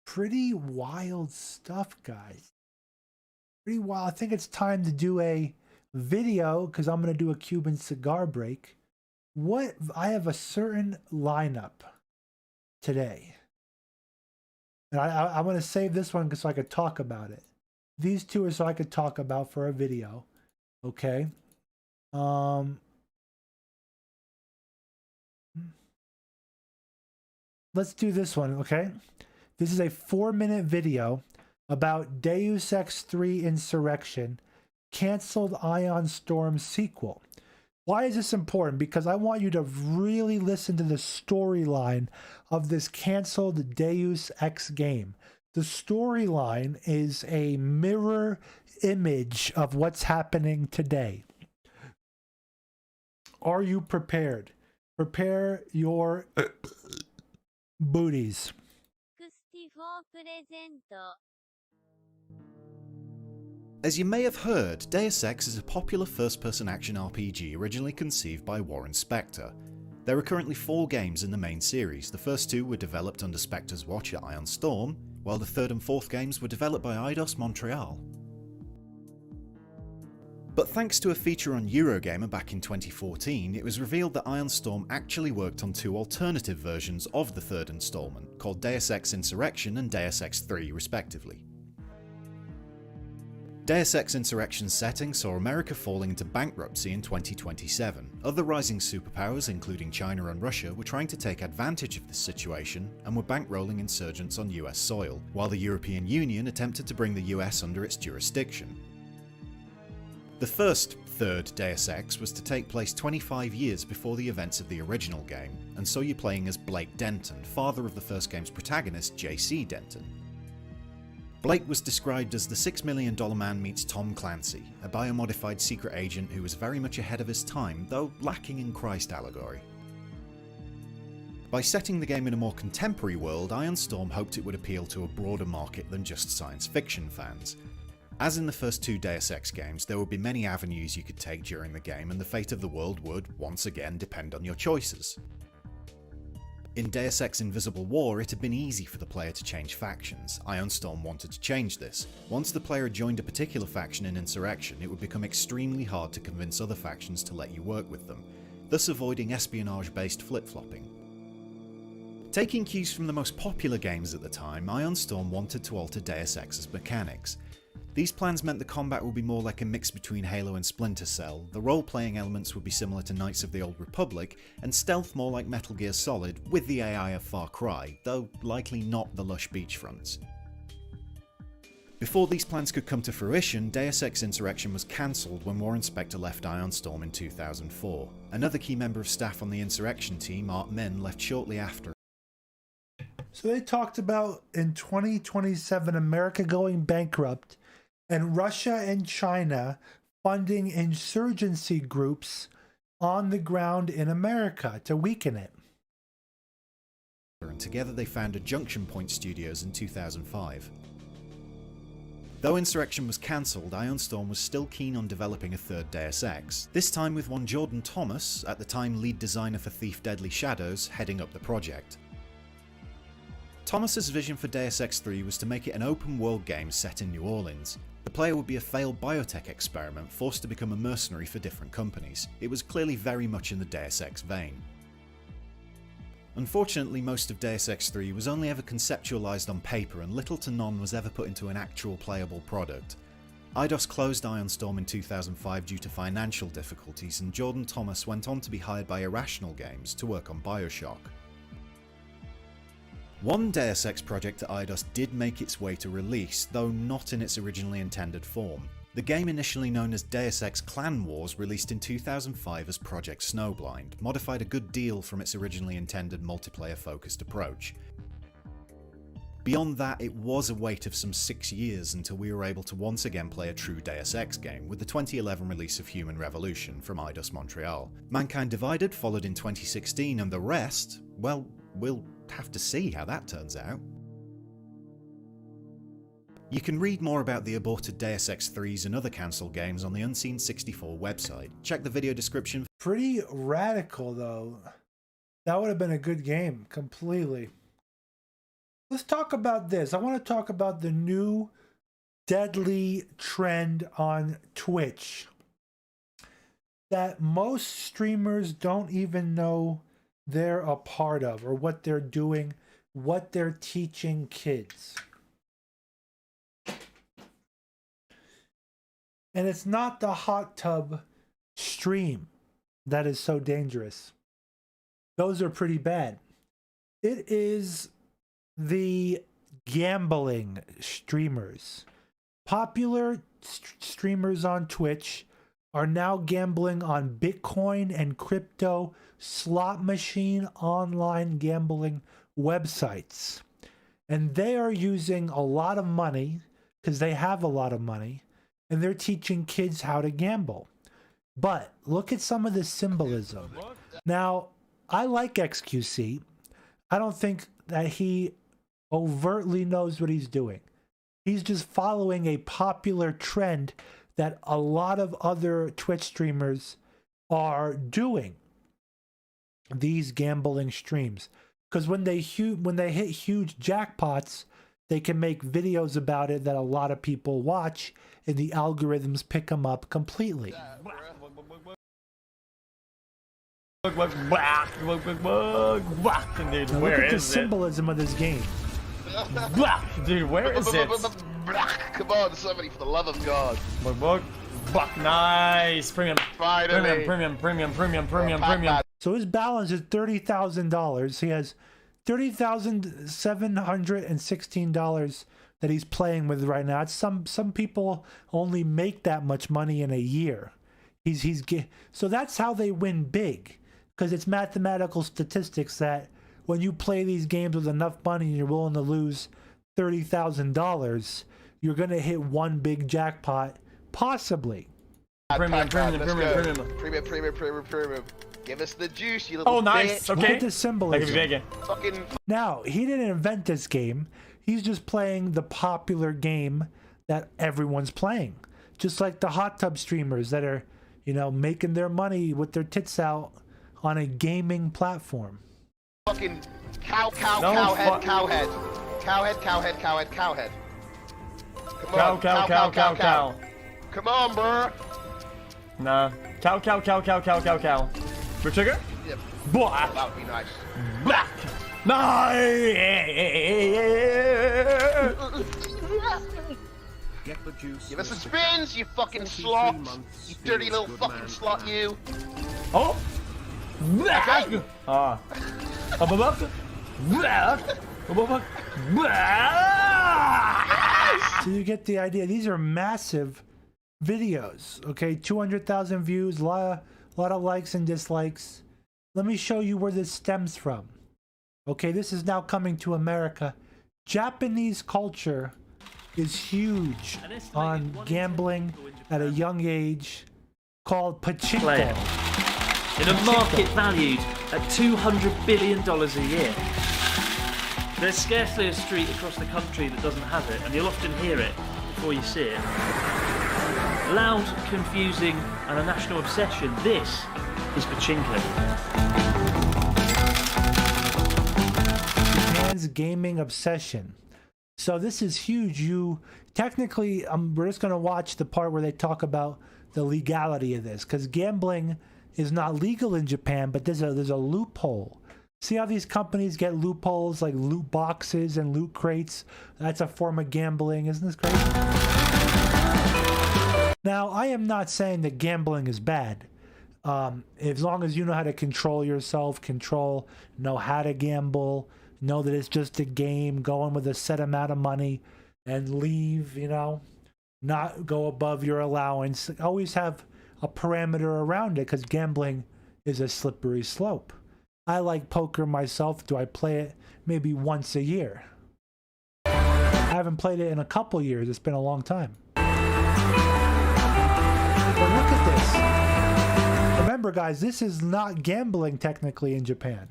Pretty wild stuff, guys. Pretty wild. I think it's time to do a video because I'm going to do a Cuban cigar break. I have a certain lineup today. And I'm going to save this one so I could talk about it. These two are so I could talk about for a video. Okay. Let's do this one, okay? This is a 4-minute video about Deus Ex 3 Insurrection, canceled Ion Storm sequel. Why is this important? Because I want you to really listen to the storyline of this canceled Deus Ex game. The storyline is a mirror image of what's happening today. Are you prepared? Prepare your booties. As you may have heard, Deus Ex is a popular first-person action RPG originally conceived by Warren Spector. There are currently 4 games in the main series. The first 2 were developed under Spector's watch at Ion Storm, while the 3rd and 4th games were developed by Eidos Montreal. But thanks to a feature on Eurogamer back in 2014, it was revealed that Ion Storm actually worked on 2 alternative versions of the 3rd installment, called Deus Ex Insurrection and Deus Ex 3 respectively. Deus Ex Insurrection's setting saw America falling into bankruptcy in 2027. Other rising superpowers, including China and Russia, were trying to take advantage of this situation and were bankrolling insurgents on US soil, while the European Union attempted to bring the US under its jurisdiction. The first, 3rd Deus Ex was to take place 25 years before the events of the original game, and so you're playing as Blake Denton, father of the first game's protagonist, JC Denton. Blake was described as the $6 million man meets Tom Clancy, a biomodified secret agent who was very much ahead of his time, though lacking in Christ allegory. By setting the game in a more contemporary world, Ion Storm hoped it would appeal to a broader market than just science fiction fans. As in the first 2 Deus Ex games, there would be many avenues you could take during the game, and the fate of the world would, once again, depend on your choices. In Deus Ex Invisible War, it had been easy for the player to change factions. Ion Storm wanted to change this. Once the player had joined a particular faction in Insurrection, it would become extremely hard to convince other factions to let you work with them, thus avoiding espionage-based flip-flopping. Taking cues from the most popular games at the time, Ion Storm wanted to alter Deus Ex's mechanics. These plans meant the combat would be more like a mix between Halo and Splinter Cell, the role-playing elements would be similar to Knights of the Old Republic, and stealth more like Metal Gear Solid, with the AI of Far Cry, though likely not the lush beachfronts. Before these plans could come to fruition, Deus Ex Insurrection was cancelled when Warren Spector left Ion Storm in 2004. Another key member of staff on the Insurrection team, Art Min, left shortly after. So they talked about in 2027 America going bankrupt and Russia and China funding insurgency groups on the ground in America to weaken it. And together they founded Junction Point Studios in 2005. Though Insurrection was cancelled, Ion Storm was still keen on developing a 3rd Deus Ex, this time with one Jordan Thomas, at the time lead designer for Thief Deadly Shadows, heading up the project. Thomas's vision for Deus Ex 3 was to make it an open-world game set in New Orleans. The player would be a failed biotech experiment forced to become a mercenary for different companies. It was clearly very much in the Deus Ex vein. Unfortunately, most of Deus Ex 3 was only ever conceptualized on paper and little to none was ever put into an actual playable product. Eidos closed Ion Storm in 2005 due to financial difficulties, and Jordan Thomas went on to be hired by Irrational Games to work on Bioshock. One Deus Ex project at Eidos did make its way to release, though not in its originally intended form. The game, initially known as Deus Ex Clan Wars, released in 2005 as Project Snowblind, modified a good deal from its originally intended multiplayer-focused approach. Beyond that, it was a wait of some 6 years until we were able to once again play a true Deus Ex game, with the 2011 release of Human Revolution from Eidos Montreal. Mankind Divided followed in 2016, and the rest, well, we'll have to see how that turns out. You can read more about the aborted Deus Ex 3s and other cancelled games on the Unseen 64 website. Check the video description. Pretty radical, though. That would have been a good game, completely. Let's talk about this. I want to talk about the new deadly trend on Twitch that most streamers don't even know they're a part of, or what they're doing, what they're teaching kids. And it's not the hot tub stream that is so dangerous. Those are pretty bad. It is the gambling streamers. Popular streamers on Twitch are now gambling on Bitcoin and crypto slot machine online gambling websites. And they are using a lot of money because they have a lot of money, and they're teaching kids how to gamble. But look at some of the symbolism. Now, I like XQC. I don't think that he overtly knows what he's doing. He's just following a popular trend that a lot of other Twitch streamers are doing. These gambling streams. Because when they hit huge jackpots, they can make videos about it that a lot of people watch, and the algorithms pick them up completely. Dude, Now look at the symbolism of this game. Dude, where is it? Come on, somebody, for the love of God. Nice. Premium. Finally. Premium. So his balance is $30,000. He has $30,716 that he's playing with right now. It's some people only make that much money in a year. So that's how they win big, because it's mathematical statistics that when you play these games with enough money and you're willing to lose $30,000, you're gonna hit one big jackpot, possibly. Premium. Give us the juice, you little nice. bitch. Okay. Look at the symbolism. Fucking. Now, he didn't invent this game. He's just playing the popular game that everyone's playing. Just like the hot tub streamers that are, making their money with their tits out on a gaming platform. Fucking cowhead. Come on, Cow. Come on, bro. Nah. Cow. For trigger? Yep. Blah. That would be nice. Blah. Nice. Get the juice. Give us the spins, you fucking slot. You dirty little fucking slot, you. Oh. So you get the idea. These are massive videos, okay? 200,000 views, a lot of likes and dislikes. Let me show you where this stems from. Okay, this is now coming to America. Japanese culture is huge on gambling at a young age, called pachinko. In a market valued at $200 billion a year. There's scarcely a street across the country that doesn't have it, and you'll often hear it before you see it. Loud, confusing, and a national obsession, this is pachinko. Japan's gaming obsession. So this is huge. Technically, we're just going to watch the part where they talk about the legality of this, because gambling is not legal in Japan, but there's a loophole. See how these companies get loopholes like loot boxes and loot crates? That's a form of gambling. Isn't this crazy? Now, I am not saying that gambling is bad. As long as you know how to control yourself, know how to gamble, know that it's just a game, go in with a set amount of money and leave, not go above your allowance. Always have a parameter around it, because gambling is a slippery slope. I like poker myself. Do I play it maybe once a year? I haven't played it in a couple years. It's been a long time. But look at this. Remember, guys, this is not gambling technically in Japan.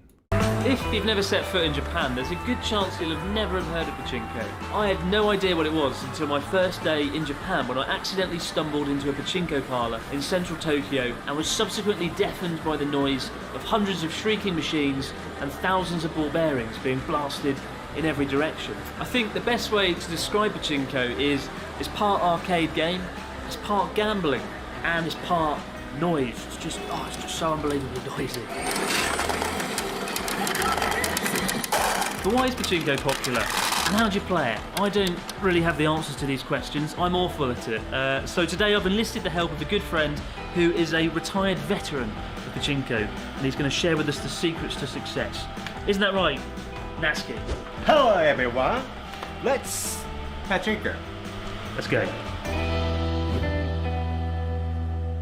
If you've never set foot in Japan, there's a good chance you'll have never heard of pachinko. I had no idea what it was until my first day in Japan when I accidentally stumbled into a pachinko parlour in central Tokyo and was subsequently deafened by the noise of hundreds of shrieking machines and thousands of ball bearings being blasted in every direction. I think the best way to describe pachinko is it's part arcade game, it's part gambling, and it's part noise. It's just so unbelievably noisy. But why is pachinko popular? And how do you play it? I don't really have the answers to these questions. I'm awful at it. So today I've enlisted the help of a good friend who is a retired veteran of pachinko, and he's going to share with us the secrets to success. Isn't that right, Natsuki? Hello everyone. Let's pachinko. Let's go.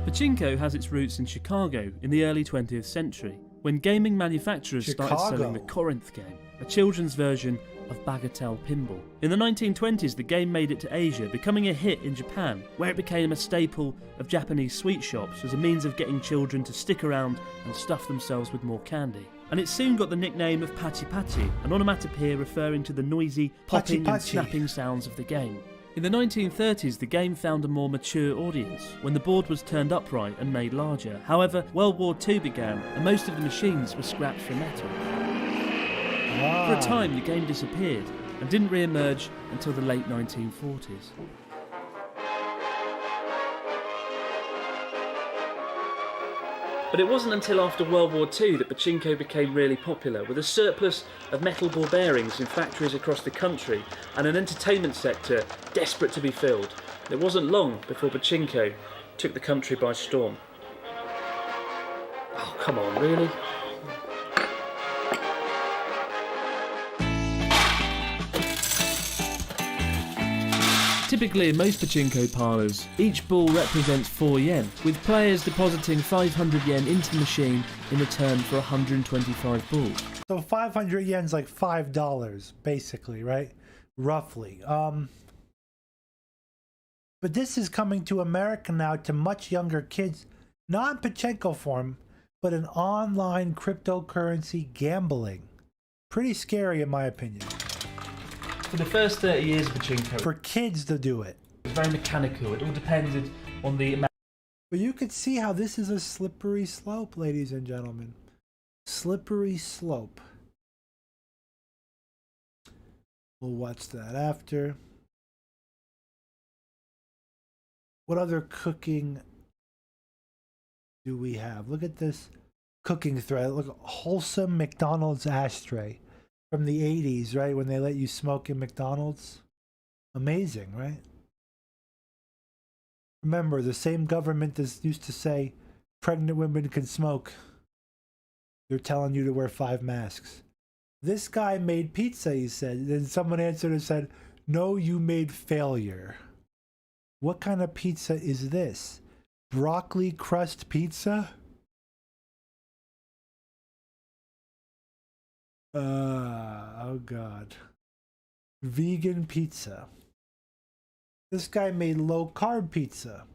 Pachinko has its roots in Chicago in the early 20th century, when gaming manufacturers started selling the Corinth game, a children's version of Bagatelle pinball. In the 1920s, the game made it to Asia, becoming a hit in Japan, where it became a staple of Japanese sweet shops as a means of getting children to stick around and stuff themselves with more candy. And it soon got the nickname of Pachi Pachi, an onomatopoeia referring to the noisy popping and snapping sounds of the game. In the 1930s, the game found a more mature audience, when the board was turned upright and made larger. However, World War II began, and most of the machines were scrapped for metal. For a time, the game disappeared, and didn't re-emerge until the late 1940s. But it wasn't until after World War II that pachinko became really popular, with a surplus of metal ball bearings in factories across the country and an entertainment sector desperate to be filled. It wasn't long before pachinko took the country by storm. Oh, come on, really? Typically, in most pachinko parlours, each ball represents 4 yen, with players depositing 500 yen into the machine in return for 125 balls. So 500 yen's like $5, basically, right? Roughly. But this is coming to America now to much younger kids, not in pachinko form, but in online cryptocurrency gambling. Pretty scary in my opinion. For the first 30 years of pachinko, for kids to do it, it was very mechanical. It all depended on the amount. But you could see how this is a slippery slope, ladies and gentlemen. Slippery slope. We'll watch that after. What other cooking do we have? Look at this cooking thread. Look, wholesome McDonald's ashtray. From the 80s, right? When they let you smoke in McDonald's. Amazing, right? Remember, the same government that used to say pregnant women can smoke. They're telling you to wear 5 masks. This guy made pizza, he said. Then someone answered and said, no, you made failure. What kind of pizza is this? Broccoli crust pizza? Oh God. Vegan pizza. This guy made low carb pizza.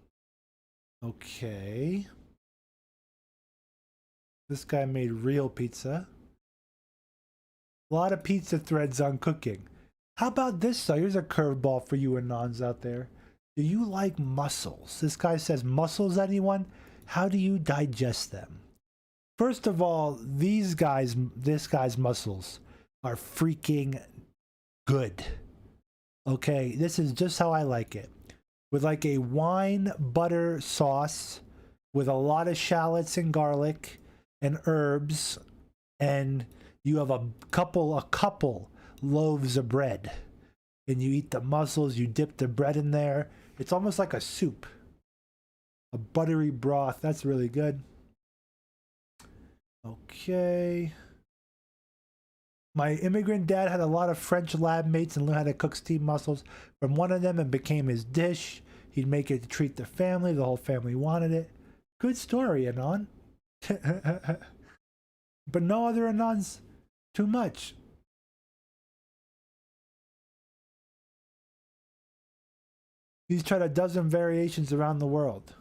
Okay. This guy made real pizza. A lot of pizza threads on cooking. How about this though? Here's a curveball for you Anons out there. Do you like mussels? This guy says, mussels, anyone? How do you digest them? First of all, this guy's mussels are freaking good. Okay, this is just how I like it. With like a wine butter sauce with a lot of shallots and garlic and herbs, and you have a couple loaves of bread. And you eat the mussels, you dip the bread in there. It's almost like a soup. A buttery broth, that's really good. Okay. My immigrant dad had a lot of French lab mates and learned how to cook steamed mussels from one of them and became his dish. He'd make it to treat the family. The whole family wanted it. Good story, Anon. But no other Anons. Too much. He's tried a dozen variations around the world.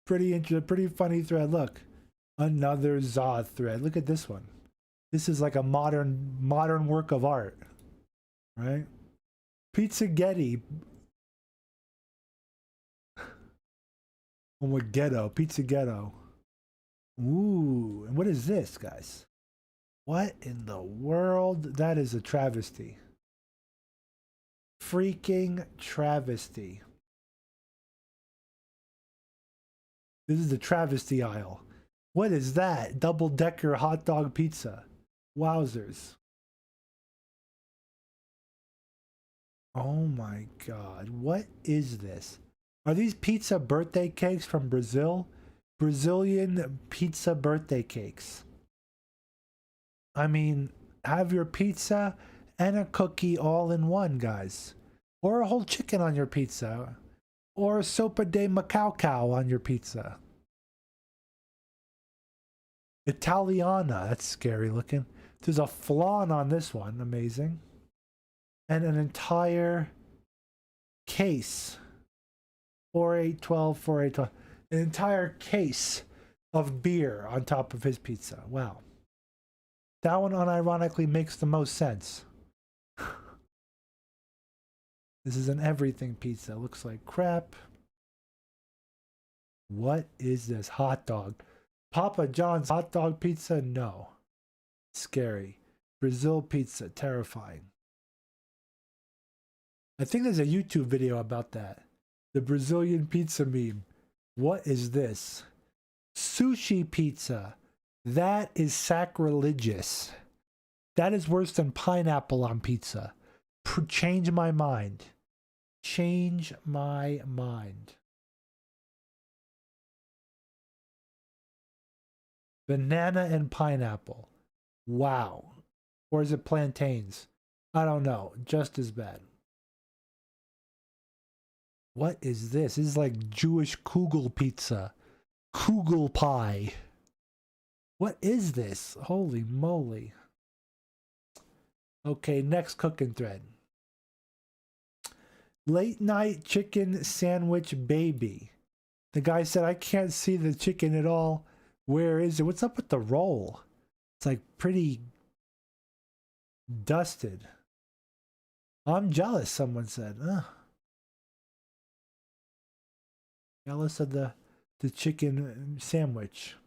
Pretty interesting, pretty funny thread. Look. Another Zod thread. Look at this one. This is like a modern work of art, right? Pizzagetti. Oh, what ghetto? Pizza ghetto. Ooh, and what is this, guys? What in the world? That is a travesty. Freaking travesty. This is the travesty aisle. What is that? Double-decker hot dog pizza. Wowzers. Oh my God. What is this? Are these pizza birthday cakes from Brazil? Brazilian pizza birthday cakes. I mean, have your pizza and a cookie all in one, guys. Or a whole chicken on your pizza. Or a sopa de Macau on your pizza. Italiana, that's scary looking. There's a flan on this one, amazing. And an entire case. 4812, 4812. An entire case of beer on top of his pizza. Wow. That one unironically makes the most sense. This is an everything pizza. Looks like crap. What is this? Hot dog. Papa John's hot dog pizza? No. Scary. Brazil pizza. Terrifying. I think there's a YouTube video about that. The Brazilian pizza meme. What is this? Sushi pizza. That is sacrilegious. That is worse than pineapple on pizza. Change my mind. Change my mind. Banana and pineapple. Wow. Or is it plantains? I don't know. Just as bad. What is this? This is like Jewish kugel pizza. Kugel pie. What is this? Holy moly. Okay, next cooking thread. Late night chicken sandwich baby. The guy said, I can't see the chicken at all. Where is it? What's up with the roll? It's like pretty dusted. I'm jealous, someone said. Ugh. Jealous of the chicken sandwich.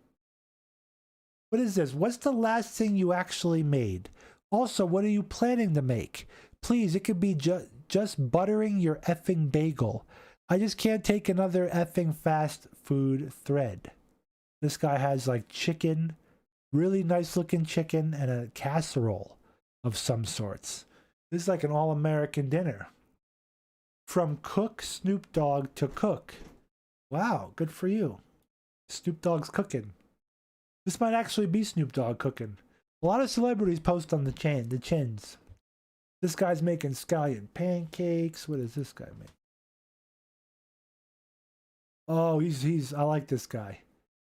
What is this? What's the last thing you actually made? Also, what are you planning to make? Please, it could be just buttering your effing bagel. I just can't take another effing fast food thread. This guy has like chicken, really nice looking chicken, and a casserole of some sorts. This is like an all-American dinner. From Cook Snoop Dogg to Cook. Wow, good for you. Snoop Dogg's cooking. This might actually be Snoop Dogg cooking. A lot of celebrities post on the chins. This guy's making scallion pancakes. What does this guy make? Oh, he's I like this guy.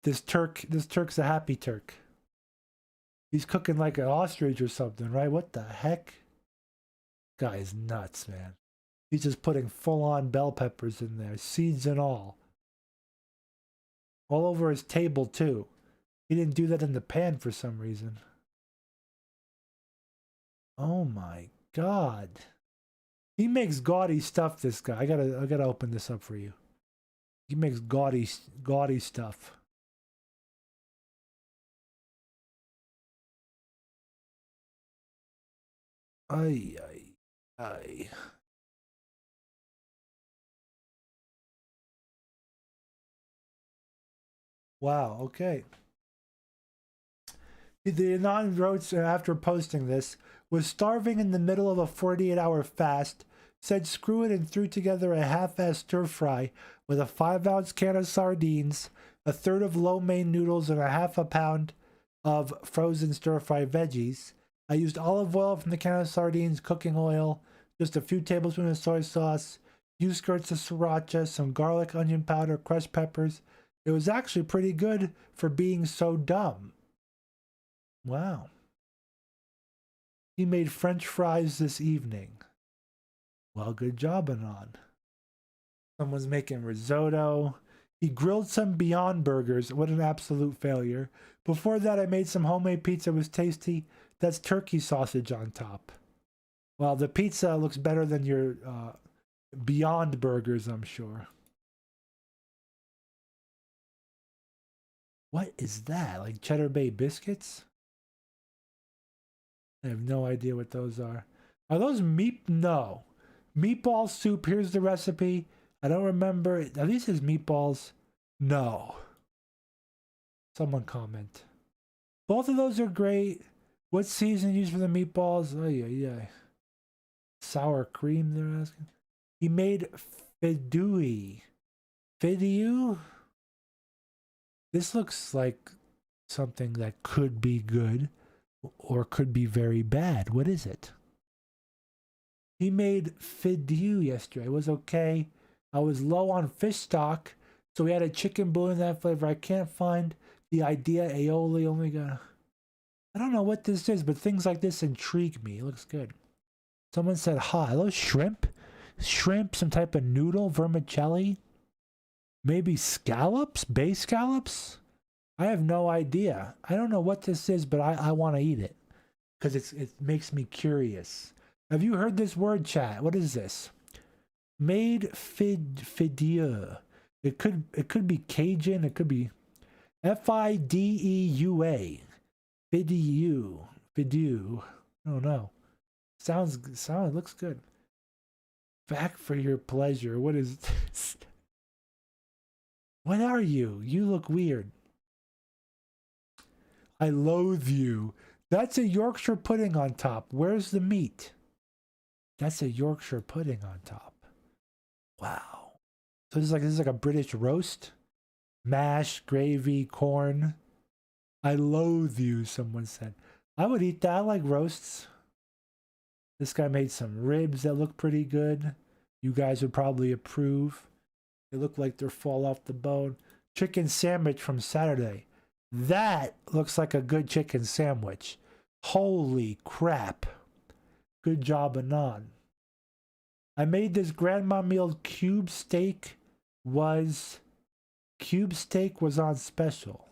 This Turk's a happy Turk. He's cooking like an ostrich or something, right? What the heck? Guy is nuts, man. He's just putting full-on bell peppers in there, seeds and all. All over his table, too. He didn't do that in the pan for some reason. Oh my God. He makes gaudy stuff, this guy. I gotta open this up for you. He makes gaudy stuff. Ay, ay, ay. Wow, okay. The Anon wrote after posting this, was starving in the middle of a 48-hour fast, said screw it and threw together a half-assed stir-fry with a 5-ounce can of sardines, a third of lo mein noodles, and a half a pound of frozen stir-fry veggies. I used olive oil from the can of sardines, cooking oil, just a few tablespoons of soy sauce, few skirts of sriracha, some garlic, onion powder, crushed peppers. It was actually pretty good for being so dumb. Wow. He made French fries this evening. Well, good job, Anon. Someone's making risotto. He grilled some Beyond Burgers. What an absolute failure. Before that, I made some homemade pizza. It was tasty. That's turkey sausage on top. Well, the pizza looks better than your Beyond Burgers, I'm sure. What is that? Like Cheddar Bay biscuits? I have no idea what those are. Are those No. Meatball soup. Here's the recipe. I don't remember. Are these his meatballs? No. Someone comment. Both of those are great. What season used for the meatballs? Oh, yeah. Sour cream, they're asking. He made fidui. Fideu? This looks like something that could be good or could be very bad. What is it? He made fideu yesterday. It was okay. I was low on fish stock, so we had a chicken bouillon that flavor. I can't find the idea aioli. Only got. I don't know what this is, but things like this intrigue me. It looks good. Someone said, "Hi, those shrimp, some type of noodle, vermicelli, maybe scallops, bay scallops." I have no idea. I don't know what this is, but I want to eat it because it makes me curious. Have you heard this word, chat? What is this? Made fideu. It could be Cajun. It could be F-I-D-E-U-A. Fideu. I don't know. Sound looks good. Back for your pleasure. What is this? What are you? You look weird. I loathe you. That's a Yorkshire pudding on top. Where's the meat? That's a Yorkshire pudding on top. Wow. So this is like a British roast. Mash, gravy, corn. I loathe you, someone said. I would eat that. I like roasts. This guy made some ribs that look pretty good. You guys would probably approve. They look like they're fall off the bone. Chicken sandwich from Saturday. That looks like a good chicken sandwich. Holy crap. Good job, Anon. I made this grandma meal. Cube steak was on special.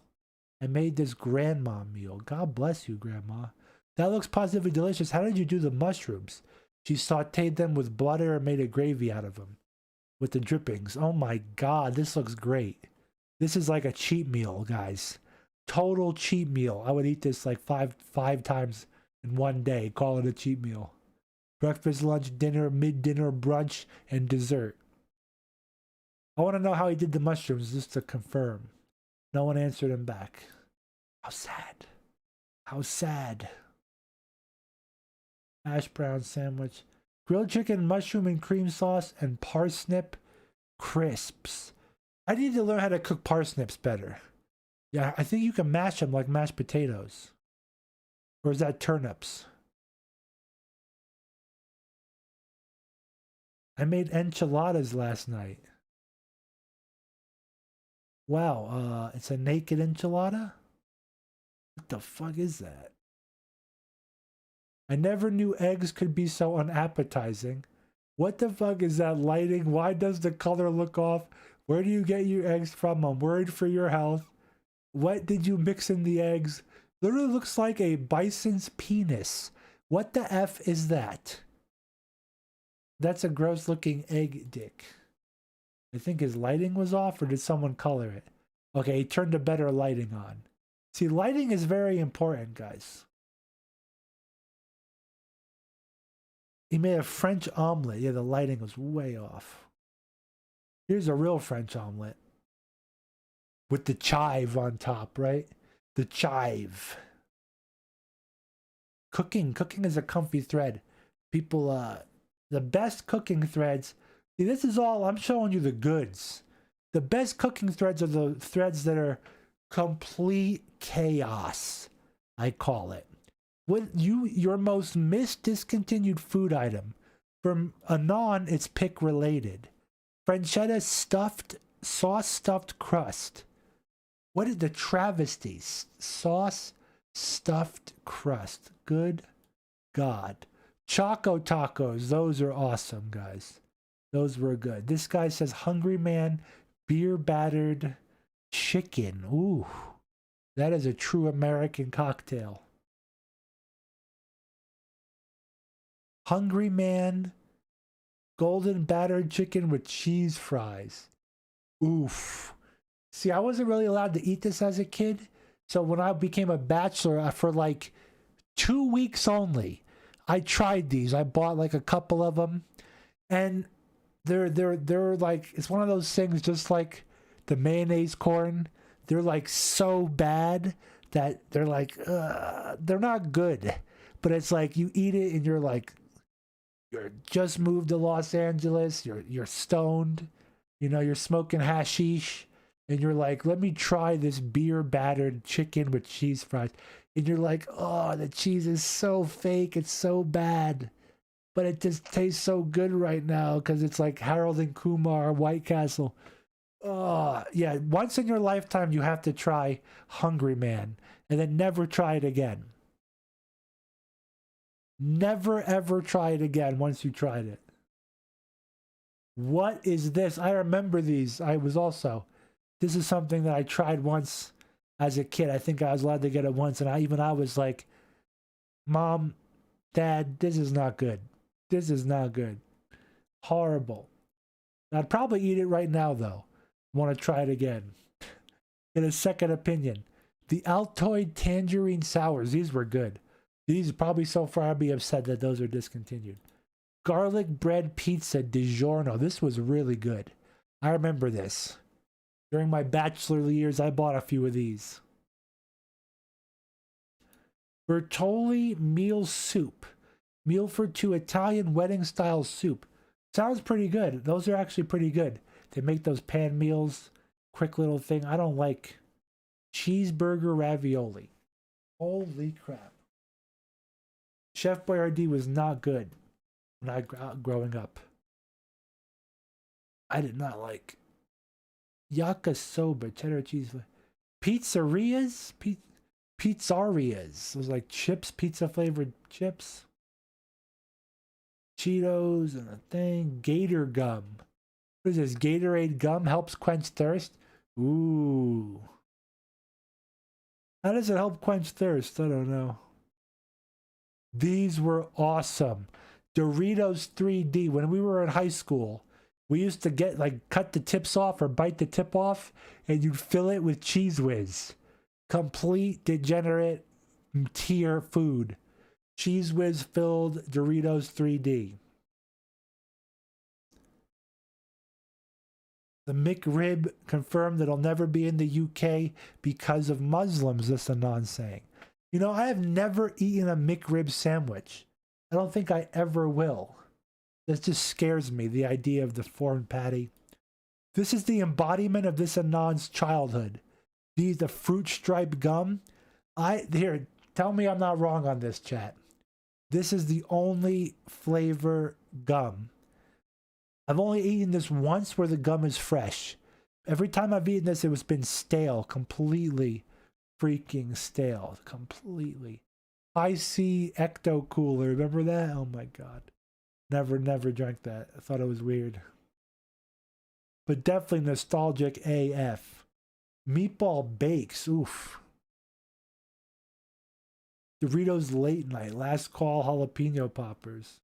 I made this grandma meal. God bless you, Grandma. That looks positively delicious. How did you do the mushrooms? She sauteed them with butter and made a gravy out of them with the drippings. Oh my God, this looks great. This is like a cheat meal, guys. Total cheat meal. I would eat this like five times in one day. Call it a cheat meal. Breakfast, lunch, dinner, mid-dinner, brunch, and dessert. I want to know how he did the mushrooms just to confirm. No one answered him back. How sad. How sad. Hash brown sandwich. Grilled chicken, mushroom and cream sauce, and parsnip crisps. I need to learn how to cook parsnips better. Yeah, I think you can mash them like mashed potatoes. Or is that turnips? I made enchiladas last night. Wow, it's a naked enchilada? What the fuck is that? I never knew eggs could be so unappetizing. What the fuck is that lighting? Why does the color look off? Where do you get your eggs from? I'm worried for your health. What did you mix in the eggs? Literally looks like a bison's penis. What the F is that? That's a gross looking egg dick. I think his lighting was off, or did someone color it? Okay, he turned a better lighting on. See, lighting is very important, guys. He made a French omelet. Yeah, the lighting was way off. Here's a real French omelet. With the chive on top, right? The chive. Cooking is a comfy thread. People, the best cooking threads. See, this is all, I'm showing you the goods. The best cooking threads are the threads that are complete chaos, I call it. What your most missed discontinued food item? From Anon, it's pick related. Franchetta sauce stuffed crust. What is the travesty? Sauce stuffed crust. Good God. Choco tacos. Those are awesome, guys. Those were good. This guy says, hungry man, Beer battered chicken. Ooh, that is a true American cocktail. Hungry Man golden battered chicken with cheese fries. Oof. See, I wasn't really allowed to eat this as a kid. So when I became a bachelor, for like 2 weeks only, I tried these. I bought like a couple of them, and they're like, it's one of those things just like the mayonnaise corn. They're like so bad that they're like, they're not good. But it's like you eat it and you're like, you're just moved to Los Angeles, you're stoned, you know, you're smoking hashish, and you're like, let me try this beer battered chicken with cheese fries. And you're like, oh, the cheese is so fake, it's so bad. But it just tastes so good right now because it's like Harold and Kumar, White Castle. Oh, yeah, once in your lifetime you have to try Hungry Man and then never try it again. Never ever try it again once you tried it. What is this? I remember these. This is something that I tried once as a kid. I think I was allowed to get it once, and I was like, Mom, Dad, this is not good. This is not good. Horrible. I'd probably eat it right now, though. Want to try it again. Get a second opinion. The Altoid Tangerine Sours. These were good. These probably so far I'd be upset that those are discontinued. Garlic bread pizza DiGiorno. This was really good. I remember this. During my bachelor years, I bought a few of these. Bertolli meal soup. Meal for two Italian wedding style soup. Sounds pretty good. Those are actually pretty good. They make those pan meals. Quick little thing. I don't like cheeseburger ravioli. Holy crap. Chef Boyardee was not good when I growing up. I did not like yakisoba, cheddar cheese. Pizzerias? Pizzerias. It was like chips, pizza flavored chips. Cheetos and a thing. Gator gum. What is this? Gatorade gum helps quench thirst? Ooh. How does it help quench thirst? I don't know. These were awesome. Doritos 3D. When we were in high school, we used to get, like, cut the tips off or bite the tip off, and you'd fill it with Cheese Whiz. Complete degenerate tier food. Cheese Whiz filled Doritos 3D. The McRib confirmed that it'll never be in the UK because of Muslims, this Anon's saying. You know, I have never eaten a McRib sandwich. I don't think I ever will. This just scares me, the idea of the foreign patty. This is the embodiment of this Anon's childhood. The fruit striped gum. Here, tell me I'm not wrong on this, chat. This is the only flavor gum. I've only eaten this once where the gum is fresh. Every time I've eaten this, it's been stale, completely freaking stale, completely. I see Ecto Cooler. Remember that? Oh my God. Never drank that. I thought it was weird. But definitely nostalgic AF. Meatball Bakes. Oof. Doritos Late Night. Last Call Jalapeno Poppers.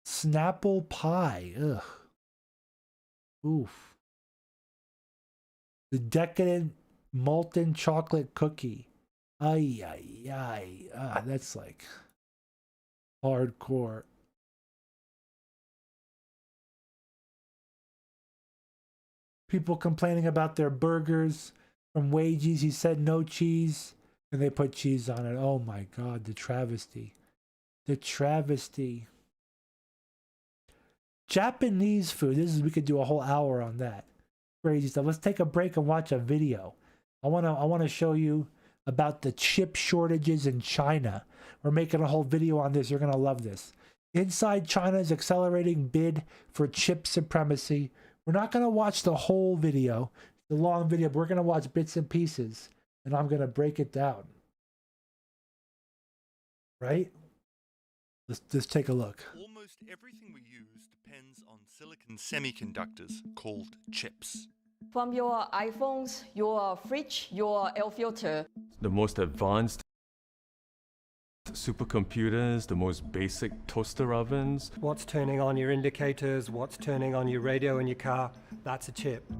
Snapple Pie. Ugh. Oof. The Decadent Molten Chocolate Cookie. Ay, ay, ay. Ah, that's like hardcore. People complaining about their burgers from Wages. He said no cheese, and they put cheese on it. Oh my God, the travesty. The travesty. Japanese food. We could do a whole hour on that. Crazy stuff. Let's take a break and watch a video. I wanna show you about the chip shortages in China. We're making a whole video on this. You're gonna love this. Inside China's accelerating bid for chip supremacy. We're not gonna watch the whole video, the long video, but we're gonna watch bits and pieces, and I'm gonna break it down. Right? Let's take a look. Almost everything we use depends on silicon semiconductors called chips. From your iPhones, your fridge, your air filter. The most advanced supercomputers, the most basic toaster ovens. What's turning on your indicators, what's turning on your radio in your car, that's a chip.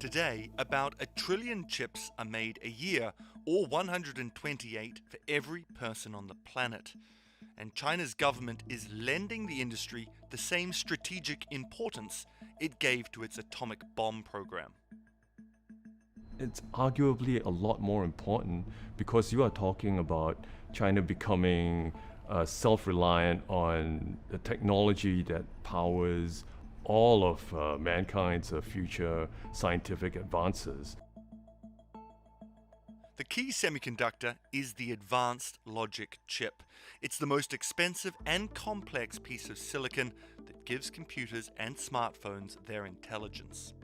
Today, about 1 trillion chips are made a year, or 128 for every person on the planet. And China's government is lending the industry the same strategic importance it gave to its atomic bomb program. It's arguably a lot more important because you are talking about China becoming self-reliant on the technology that powers all of mankind's future scientific advances. The key semiconductor is the advanced logic chip. It's the most expensive and complex piece of silicon that gives computers and smartphones their intelligence.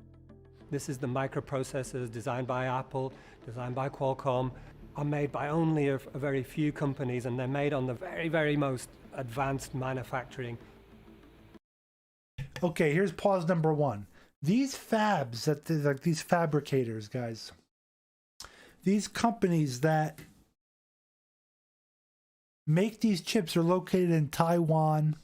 This is the microprocessors designed by Apple, designed by Qualcomm, are made by only a very few companies, and they're made on the very, very most advanced manufacturing. Okay, here's pause number 1. These fabs, like these fabricators, guys, these companies that make these chips are located in Taiwan,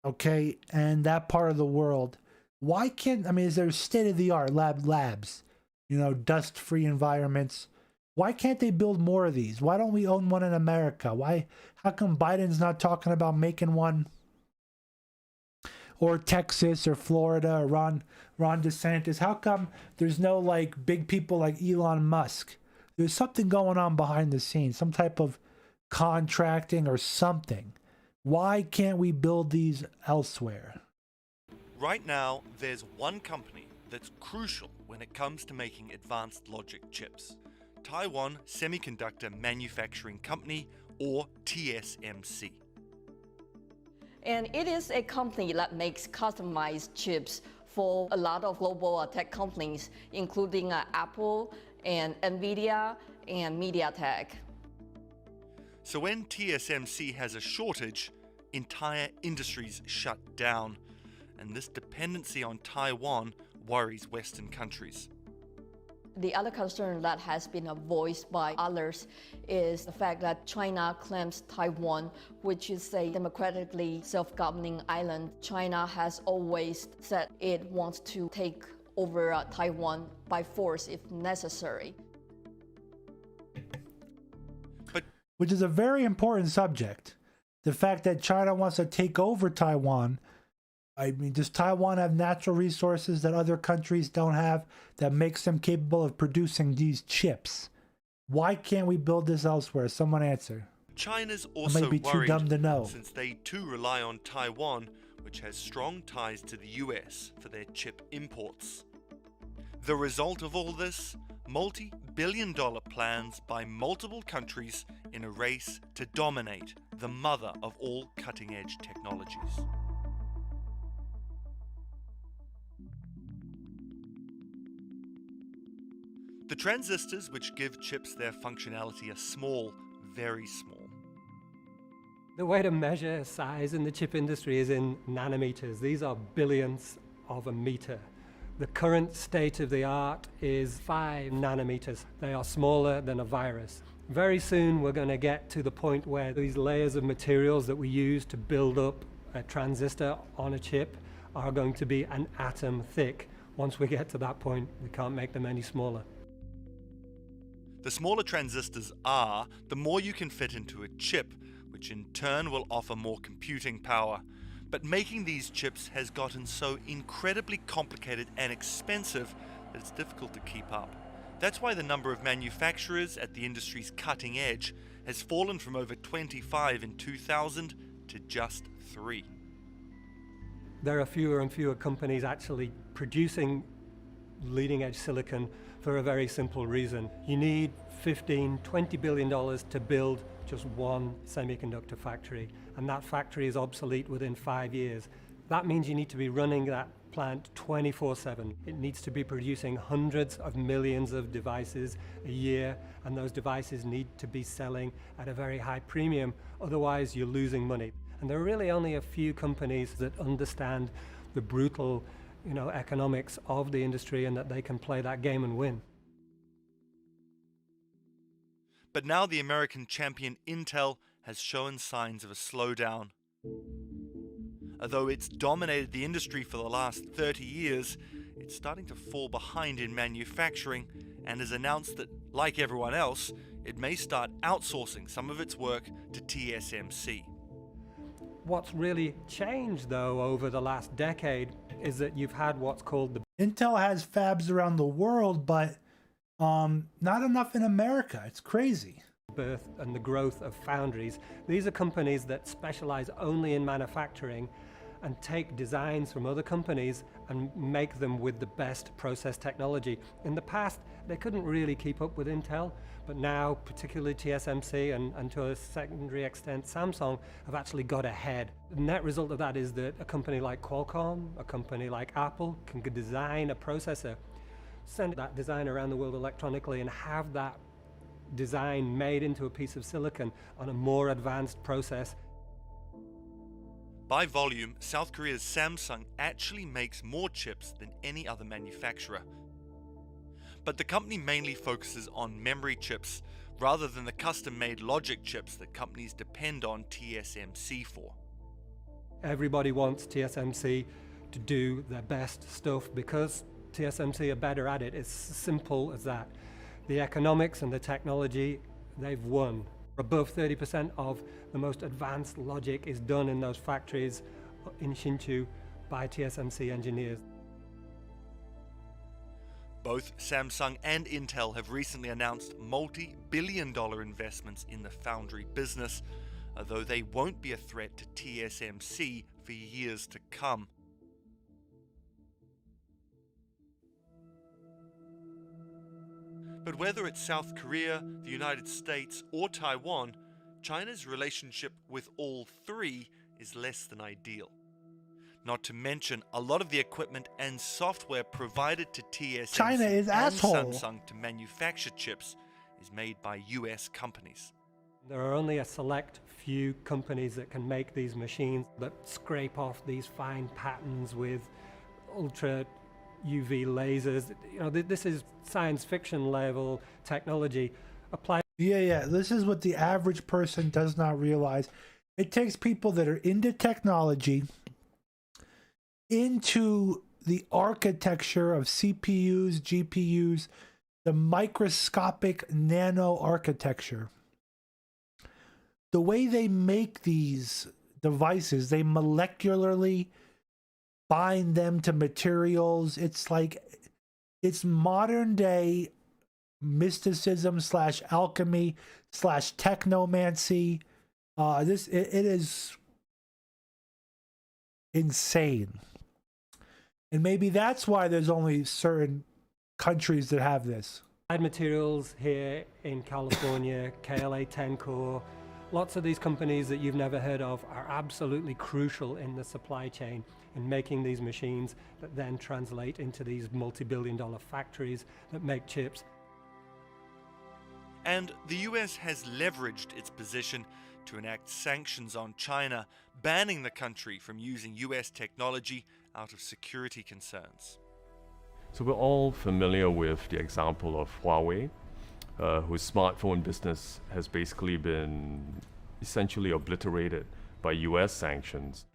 okay, and that part of the world. Why can't, I mean, is there state-of-the-art labs, you know, dust-free environments? Why can't they build more of these? Why don't we own one in America? How come Biden's not talking about making one? Or Texas or Florida or Ron DeSantis? How come there's no like big people like Elon Musk? There's something going on behind the scenes, some type of contracting or something. Why can't we build these elsewhere? Right now, there's one company that's crucial when it comes to making advanced logic chips. Taiwan Semiconductor Manufacturing Company, or TSMC. And it is a company that makes customized chips for a lot of global tech companies, including Apple and NVIDIA and MediaTek. So when TSMC has a shortage, entire industries shut down. And this dependency on Taiwan worries Western countries. The other concern that has been voiced by others is the fact that China claims Taiwan, which is a democratically self-governing island. China has always said it wants to take over Taiwan by force if necessary. Which is a very important subject. The fact that China wants to take over Taiwan. I mean, does Taiwan have natural resources that other countries don't have that makes them capable of producing these chips? Why can't we build this elsewhere? Someone answer. China's I also might be too worried dumb to know. since they too rely on Taiwan, which has strong ties to the US for their chip imports. The result of all this? Multi-billion-dollar plans by multiple countries in a race to dominate the mother of all cutting-edge technologies. The transistors which give chips their functionality are small, very small. The way to measure size in the chip industry is in nanometers. These are billionths of a meter. The current state of the art is 5 nanometers. They are smaller than a virus. Very soon we're going to get to the point where these layers of materials that we use to build up a transistor on a chip are going to be an atom thick. Once we get to that point, we can't make them any smaller. The smaller transistors are, the more you can fit into a chip, which in turn will offer more computing power. But making these chips has gotten so incredibly complicated and expensive that it's difficult to keep up. That's why the number of manufacturers at the industry's cutting edge has fallen from over 25 in 2000 to just 3. There are fewer and fewer companies actually producing leading edge silicon for a very simple reason. You need $15–20 billion to build just one semiconductor factory, and that factory is obsolete within 5 years. That means you need to be running that plant 24/7. It needs to be producing hundreds of millions of devices a year, and those devices need to be selling at a very high premium, otherwise you're losing money. And there are really only a few companies that understand the brutal, economics of the industry and that they can play that game and win. But now the American champion Intel has shown signs of a slowdown. Although it's dominated the industry for the last 30 years, it's starting to fall behind in manufacturing and has announced that, like everyone else, it may start outsourcing some of its work to TSMC. What's really changed, though, over the last decade is that you've had what's called the... Intel has fabs around the world, but not enough in America. It's crazy. Birth and the growth of foundries. These are companies that specialize only in manufacturing and take designs from other companies and make them with the best process technology. In the past, they couldn't really keep up with Intel, but now, particularly TSMC and to a secondary extent Samsung, have actually got ahead. The net result of that is that a company like Qualcomm, a company like Apple, can design a processor, send that design around the world electronically, and have that design made into a piece of silicon on a more advanced process. By volume, South Korea's Samsung actually makes more chips than any other manufacturer. But the company mainly focuses on memory chips, rather than the custom-made logic chips that companies depend on TSMC for. Everybody wants TSMC to do their best stuff because TSMC are better at it. It's simple as that. The economics and the technology, they've won. Above 30% of the most advanced logic is done in those factories in Hsinchu by TSMC engineers. Both Samsung and Intel have recently announced multi-billion-dollar investments in the foundry business, although they won't be a threat to TSMC for years to come. But whether it's South Korea, the United States, or Taiwan, China's relationship with all three is less than ideal. Not to mention, a lot of the equipment and software provided to TSMC China is and asshole. Samsung to manufacture chips is made by US companies. There are only a select few companies that can make these machines that scrape off these fine patterns with ultra UV lasers. This is science fiction level technology applied. Yeah. This is what the average person does not realize. It takes people that are into technology, into the architecture of CPUs, GPUs, the microscopic nano architecture. The way they make these devices, they molecularly bind them to materials. It's modern day mysticism / alchemy / technomancy. It is insane. And maybe that's why there's only certain countries that have this. Materials here in California, KLA-10 Core, lots of these companies that you've never heard of are absolutely crucial in the supply chain in making these machines that then translate into these multi-billion-dollar factories that make chips. And the US has leveraged its position to enact sanctions on China, banning the country from using US technology out of security concerns. So we're all familiar with the example of Huawei, whose smartphone business has basically been essentially obliterated by US sanctions.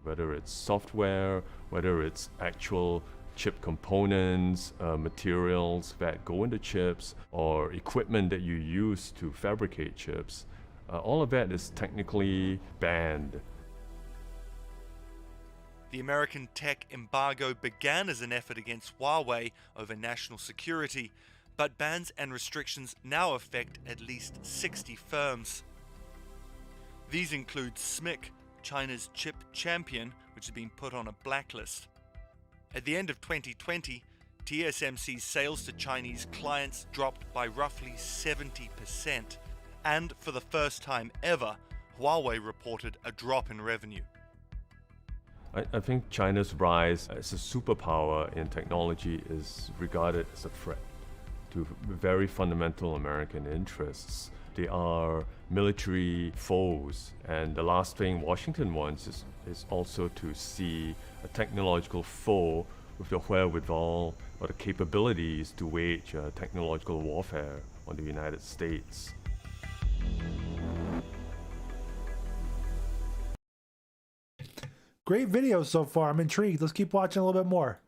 Whether it's software, whether it's actual chip components, materials that go into chips, or equipment that you use to fabricate chips, all of that is technically banned. The American tech embargo began as an effort against Huawei over national security, but bans and restrictions now affect at least 60 firms. These include SMIC, China's chip champion, which has been put on a blacklist. At the end of 2020, TSMC's sales to Chinese clients dropped by roughly 70%, and for the first time ever, Huawei reported a drop in revenue. I think China's rise as a superpower in technology is regarded as a threat to very fundamental American interests. They are military foes, and the last thing Washington wants is also to see a technological foe with the wherewithal or the capabilities to wage technological warfare on the United States. Great video so far. I'm intrigued. Let's keep watching a little bit more.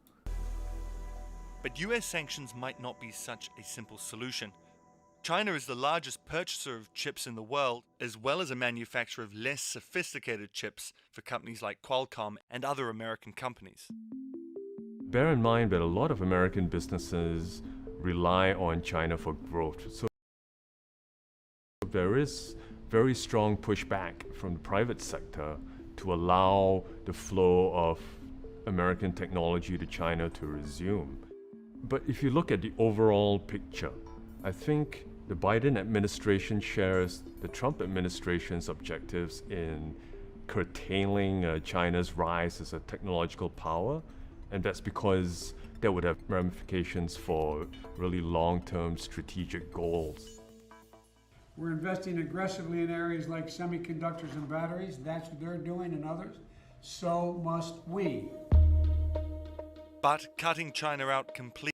But US sanctions might not be such a simple solution. China is the largest purchaser of chips in the world, as well as a manufacturer of less sophisticated chips for companies like Qualcomm and other American companies. Bear in mind that a lot of American businesses rely on China for growth. So there is very strong pushback from the private sector to allow the flow of American technology to China to resume. But if you look at the overall picture, I think the Biden administration shares the Trump administration's objectives in curtailing China's rise as a technological power, and that's because that would have ramifications for really long-term strategic goals. We're investing aggressively in areas like semiconductors and batteries. That's what they're doing and others. So must we. But cutting China out completely.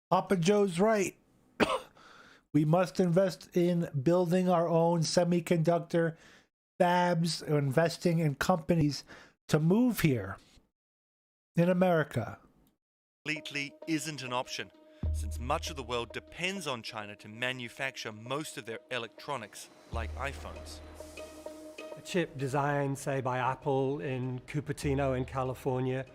Papa Joe's right. We must invest in building our own semiconductor fabs, or investing in companies to move here in America. Completely isn't an option, since much of the world depends on China to manufacture most of their electronics, like iPhones. A chip designed, say, by Apple in Cupertino in California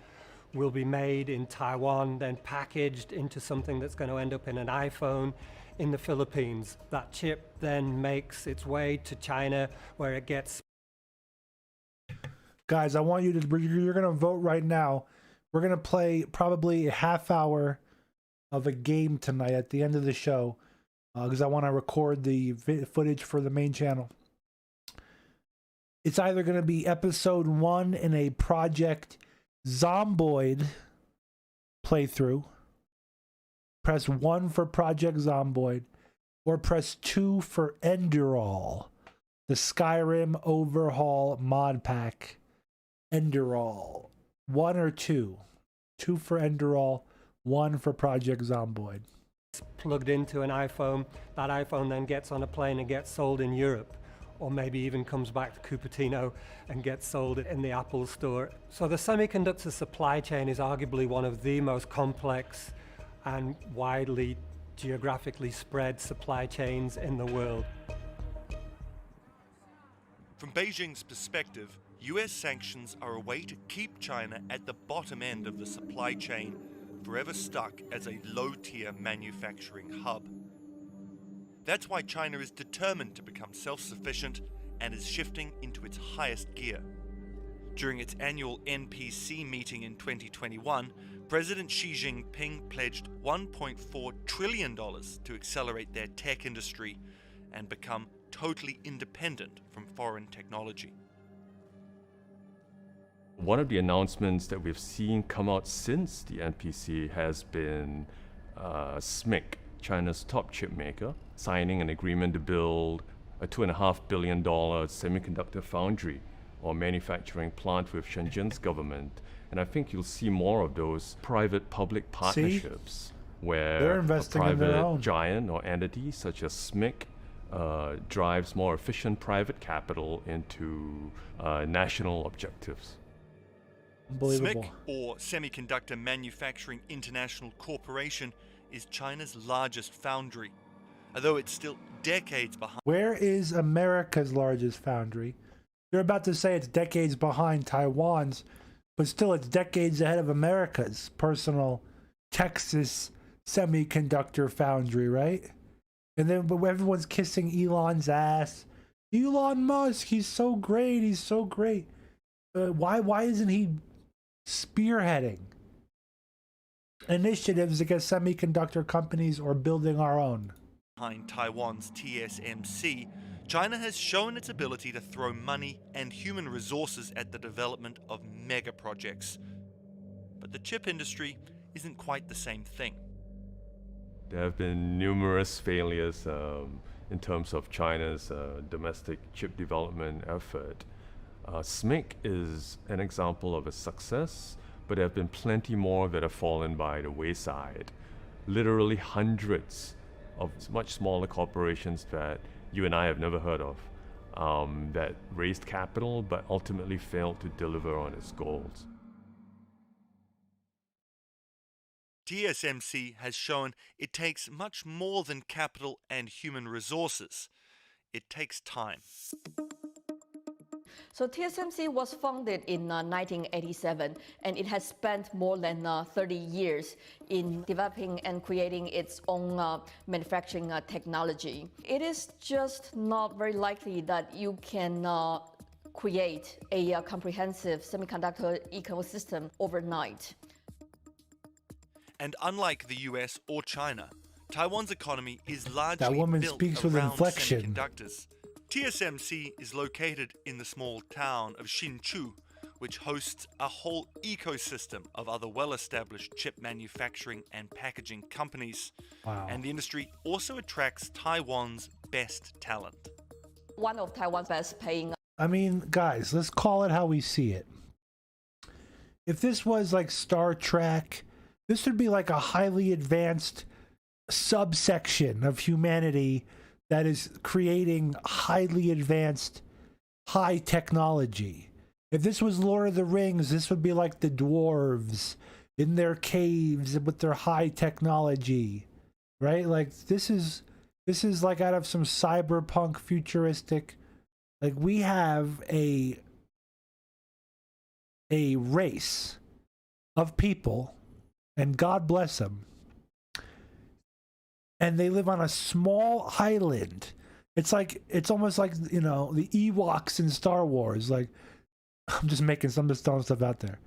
will be made in Taiwan, then packaged into something that's going to end up in an iPhone in the Philippines. That chip then makes its way to China, where it gets... Guys, I want you to, you're going to vote right now. We're going to play probably a half hour of a game tonight at the end of the show, because I want to record the footage for the main channel. It's either going to be episode 1 in a Project Zomboid playthrough. Press 1 for Project Zomboid, or press 2 for Enderall, the Skyrim overhaul mod pack. Enderall. 1 or 2. 2 for Enderall, 1 for Project Zomboid. It's plugged into an iPhone. That iPhone then gets on a plane and gets sold in Europe, or maybe even comes back to Cupertino and gets sold in the Apple store. So the semiconductor supply chain is arguably one of the most complex and widely geographically spread supply chains in the world. From Beijing's perspective, US sanctions are a way to keep China at the bottom end of the supply chain, forever stuck as a low-tier manufacturing hub. That's why China is determined to become self-sufficient and is shifting into its highest gear. During its annual NPC meeting in 2021, President Xi Jinping pledged $1.4 trillion to accelerate their tech industry and become totally independent from foreign technology. One of the announcements that we've seen come out since the NPC has been SMIC, China's top chip maker, signing an agreement to build a $2.5 billion semiconductor foundry or manufacturing plant with Shenzhen's government. And I think you'll see more of those private-public partnerships where a private giant or entity such as SMIC drives more efficient private capital into national objectives. Unbelievable. SMIC, or Semiconductor Manufacturing International Corporation, is China's largest foundry, although it's still decades behind. Where is America's largest foundry? You're about to say it's decades behind Taiwan's, but still it's decades ahead of America's personal Texas semiconductor foundry, right? And then but everyone's kissing Elon's ass. Elon Musk, he's so great, he's so great. Why isn't he spearheading initiatives against semiconductor companies or building our own? Behind Taiwan's TSMC, China has shown its ability to throw money and human resources at the development of mega projects. But the chip industry isn't quite the same thing. There have been numerous failures in terms of China's domestic chip development effort. SMIC is an example of a success, but there have been plenty more that have fallen by the wayside. Literally hundreds of much smaller corporations that you and I have never heard of, that raised capital but ultimately failed to deliver on its goals. TSMC has shown it takes much more than capital and human resources. It takes time. So TSMC was founded in 1987, and it has spent more than 30 years in developing and creating its own manufacturing technology. It is just not very likely that you can create a comprehensive semiconductor ecosystem overnight. And unlike the US or China, Taiwan's economy is largely That woman built speaks with around inflection. semiconductors. TSMC is located in the small town of Hsinchu, which hosts a whole ecosystem of other well-established chip manufacturing and packaging companies. Wow. And the industry also attracts Taiwan's best talent. One of Taiwan's best paying. I mean, guys, let's call it how we see it. If this was like Star Trek, this would be like a highly advanced subsection of humanity that is creating highly advanced, high technology. If this was Lord of the Rings, this would be like the dwarves in their caves with their high technology, right? Like this is like out of some cyberpunk futuristic. Like we have a race of people, and God bless them, and they live on a small island. It's almost like, you know, the Ewoks in Star Wars. Like, I'm just making some of the stuff out there,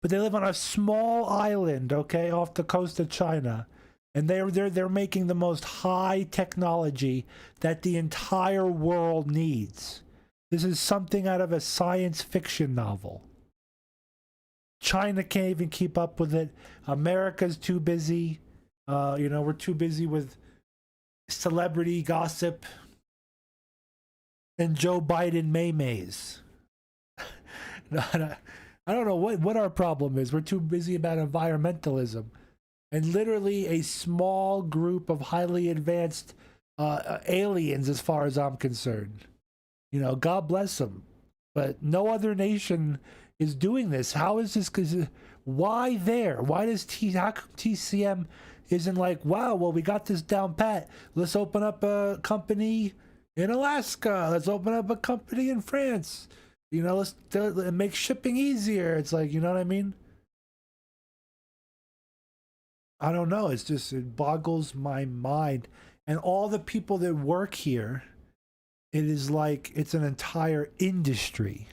but they live on a small island, okay, off the coast of China, and they're making the most high technology that the entire world needs. This is something out of a science fiction novel. China can't even keep up with it. America's too busy. You know, we're too busy with celebrity gossip and Joe Biden maymays. I don't know what our problem is. We're too busy about environmentalism. And literally a small group of highly advanced aliens, as far as I'm concerned. You know, God bless them. But no other nation is doing this. How is this? Why there? Why does TCM isn't like, wow, well, we got this down pat. Let's open up a company in Alaska. Let's open up a company in France. You know, let's make shipping easier. It's like, you know what I mean? I don't know. It's just, it boggles my mind. And all the people that work here, it is like it's an entire industry.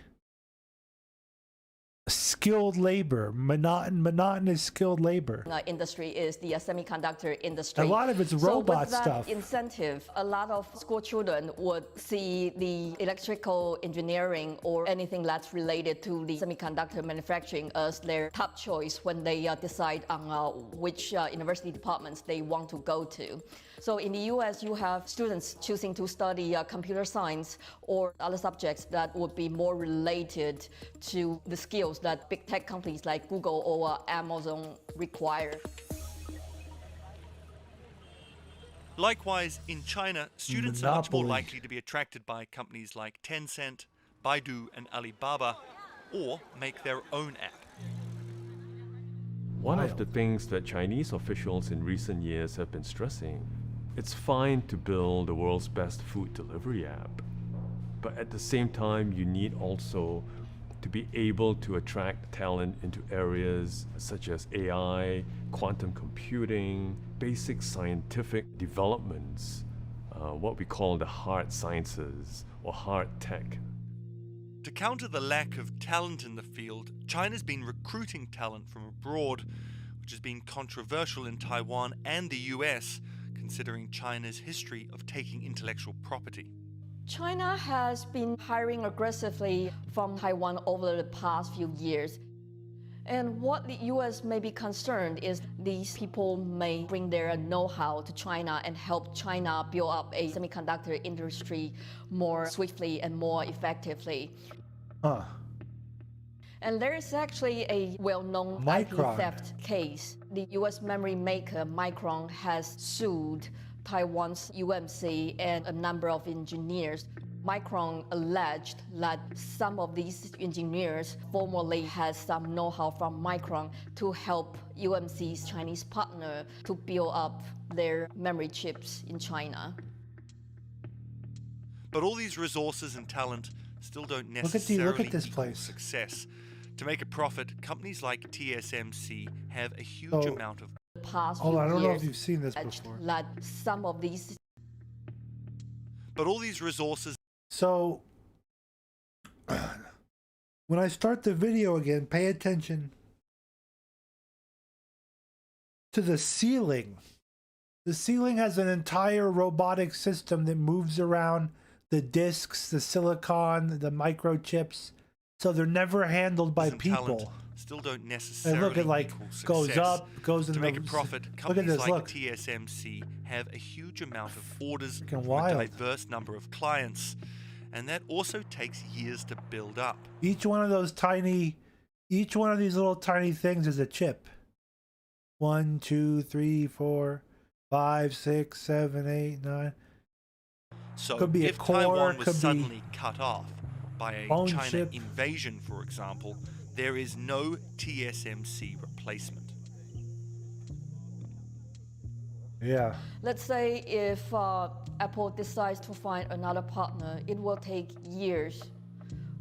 Skilled labor, monotonous skilled labor. Industry is the semiconductor industry. A lot of it's robot so with stuff. That incentive, a lot of school children would see the electrical engineering or anything that's related to the semiconductor manufacturing as their top choice when they decide on which university departments they want to go to. So in the US, you have students choosing to study computer science or other subjects that would be more related to the skills that big tech companies like Google or Amazon require. Likewise, in China, students are much more likely to be attracted by companies like Tencent, Baidu, and Alibaba, or make their own app. One of the things that Chinese officials in recent years have been stressing, it's fine to build the world's best food delivery app, but at the same time, you need also to be able to attract talent into areas such as AI, quantum computing, basic scientific developments, what we call the hard sciences or hard tech. To counter the lack of talent in the field, China's been recruiting talent from abroad, which has been controversial in Taiwan and the US, considering China's history of taking intellectual property. China has been hiring aggressively from Taiwan over the past few years. And what the US may be concerned is these people may bring their know-how to China and help China build up a semiconductor industry more swiftly and more effectively. Huh. And there is actually a well-known IP theft case. The US memory maker Micron has sued Taiwan's UMC and a number of engineers. Micron alleged that some of these engineers formerly had some know-how from Micron to help UMC's Chinese partner to build up their memory chips in China. But all these resources and talent still don't necessarily look at this equal place. success. To make a profit, companies like TSMC have a huge amount of Oh, I don't know if you've seen this before. That some of these. But all these resources. So, when I start the video again, pay attention to the ceiling. The ceiling has an entire robotic system that moves around the discs, the silicon, the microchips. So they're never handled by people. Still don't necessarily and look, it like equal goes success. up, goes in to the make a profit. Look at Companies this, like look. TSMC have a huge amount of orders from wild. a diverse number of clients, and that also takes years to build up. Each one of these little tiny things is a chip. 1, 2, 3, 4, 5, 6, 7, 8, 9. So could be if a core, Taiwan was could suddenly cut off by a phone China chip. invasion, for example, there is no TSMC replacement. Yeah. Let's say if Apple decides to find another partner, it will take years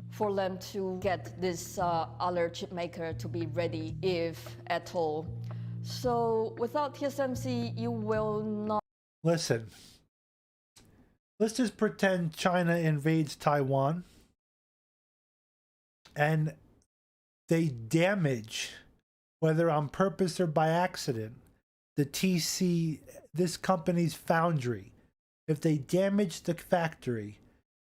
for them to get this other chip maker to be ready, if at all. So without TSMC, you will not. Listen. Let's just pretend China invades Taiwan and they damage, whether on purpose or by accident, this company's foundry. If they damage the factory,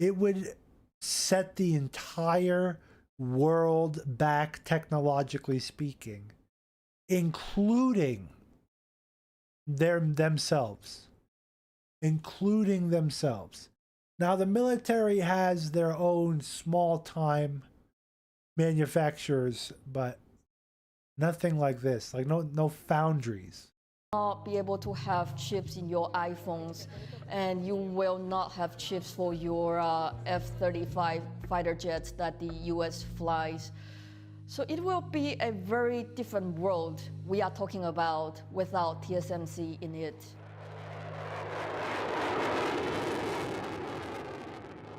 it would set the entire world back, technologically speaking, including themselves. Now, the military has their own small-time manufacturers, but nothing like this. Like no foundries. Not be able to have chips in your iPhones, and you will not have chips for your F-35 fighter jets that the US flies. So it will be a very different world we are talking about without TSMC in it.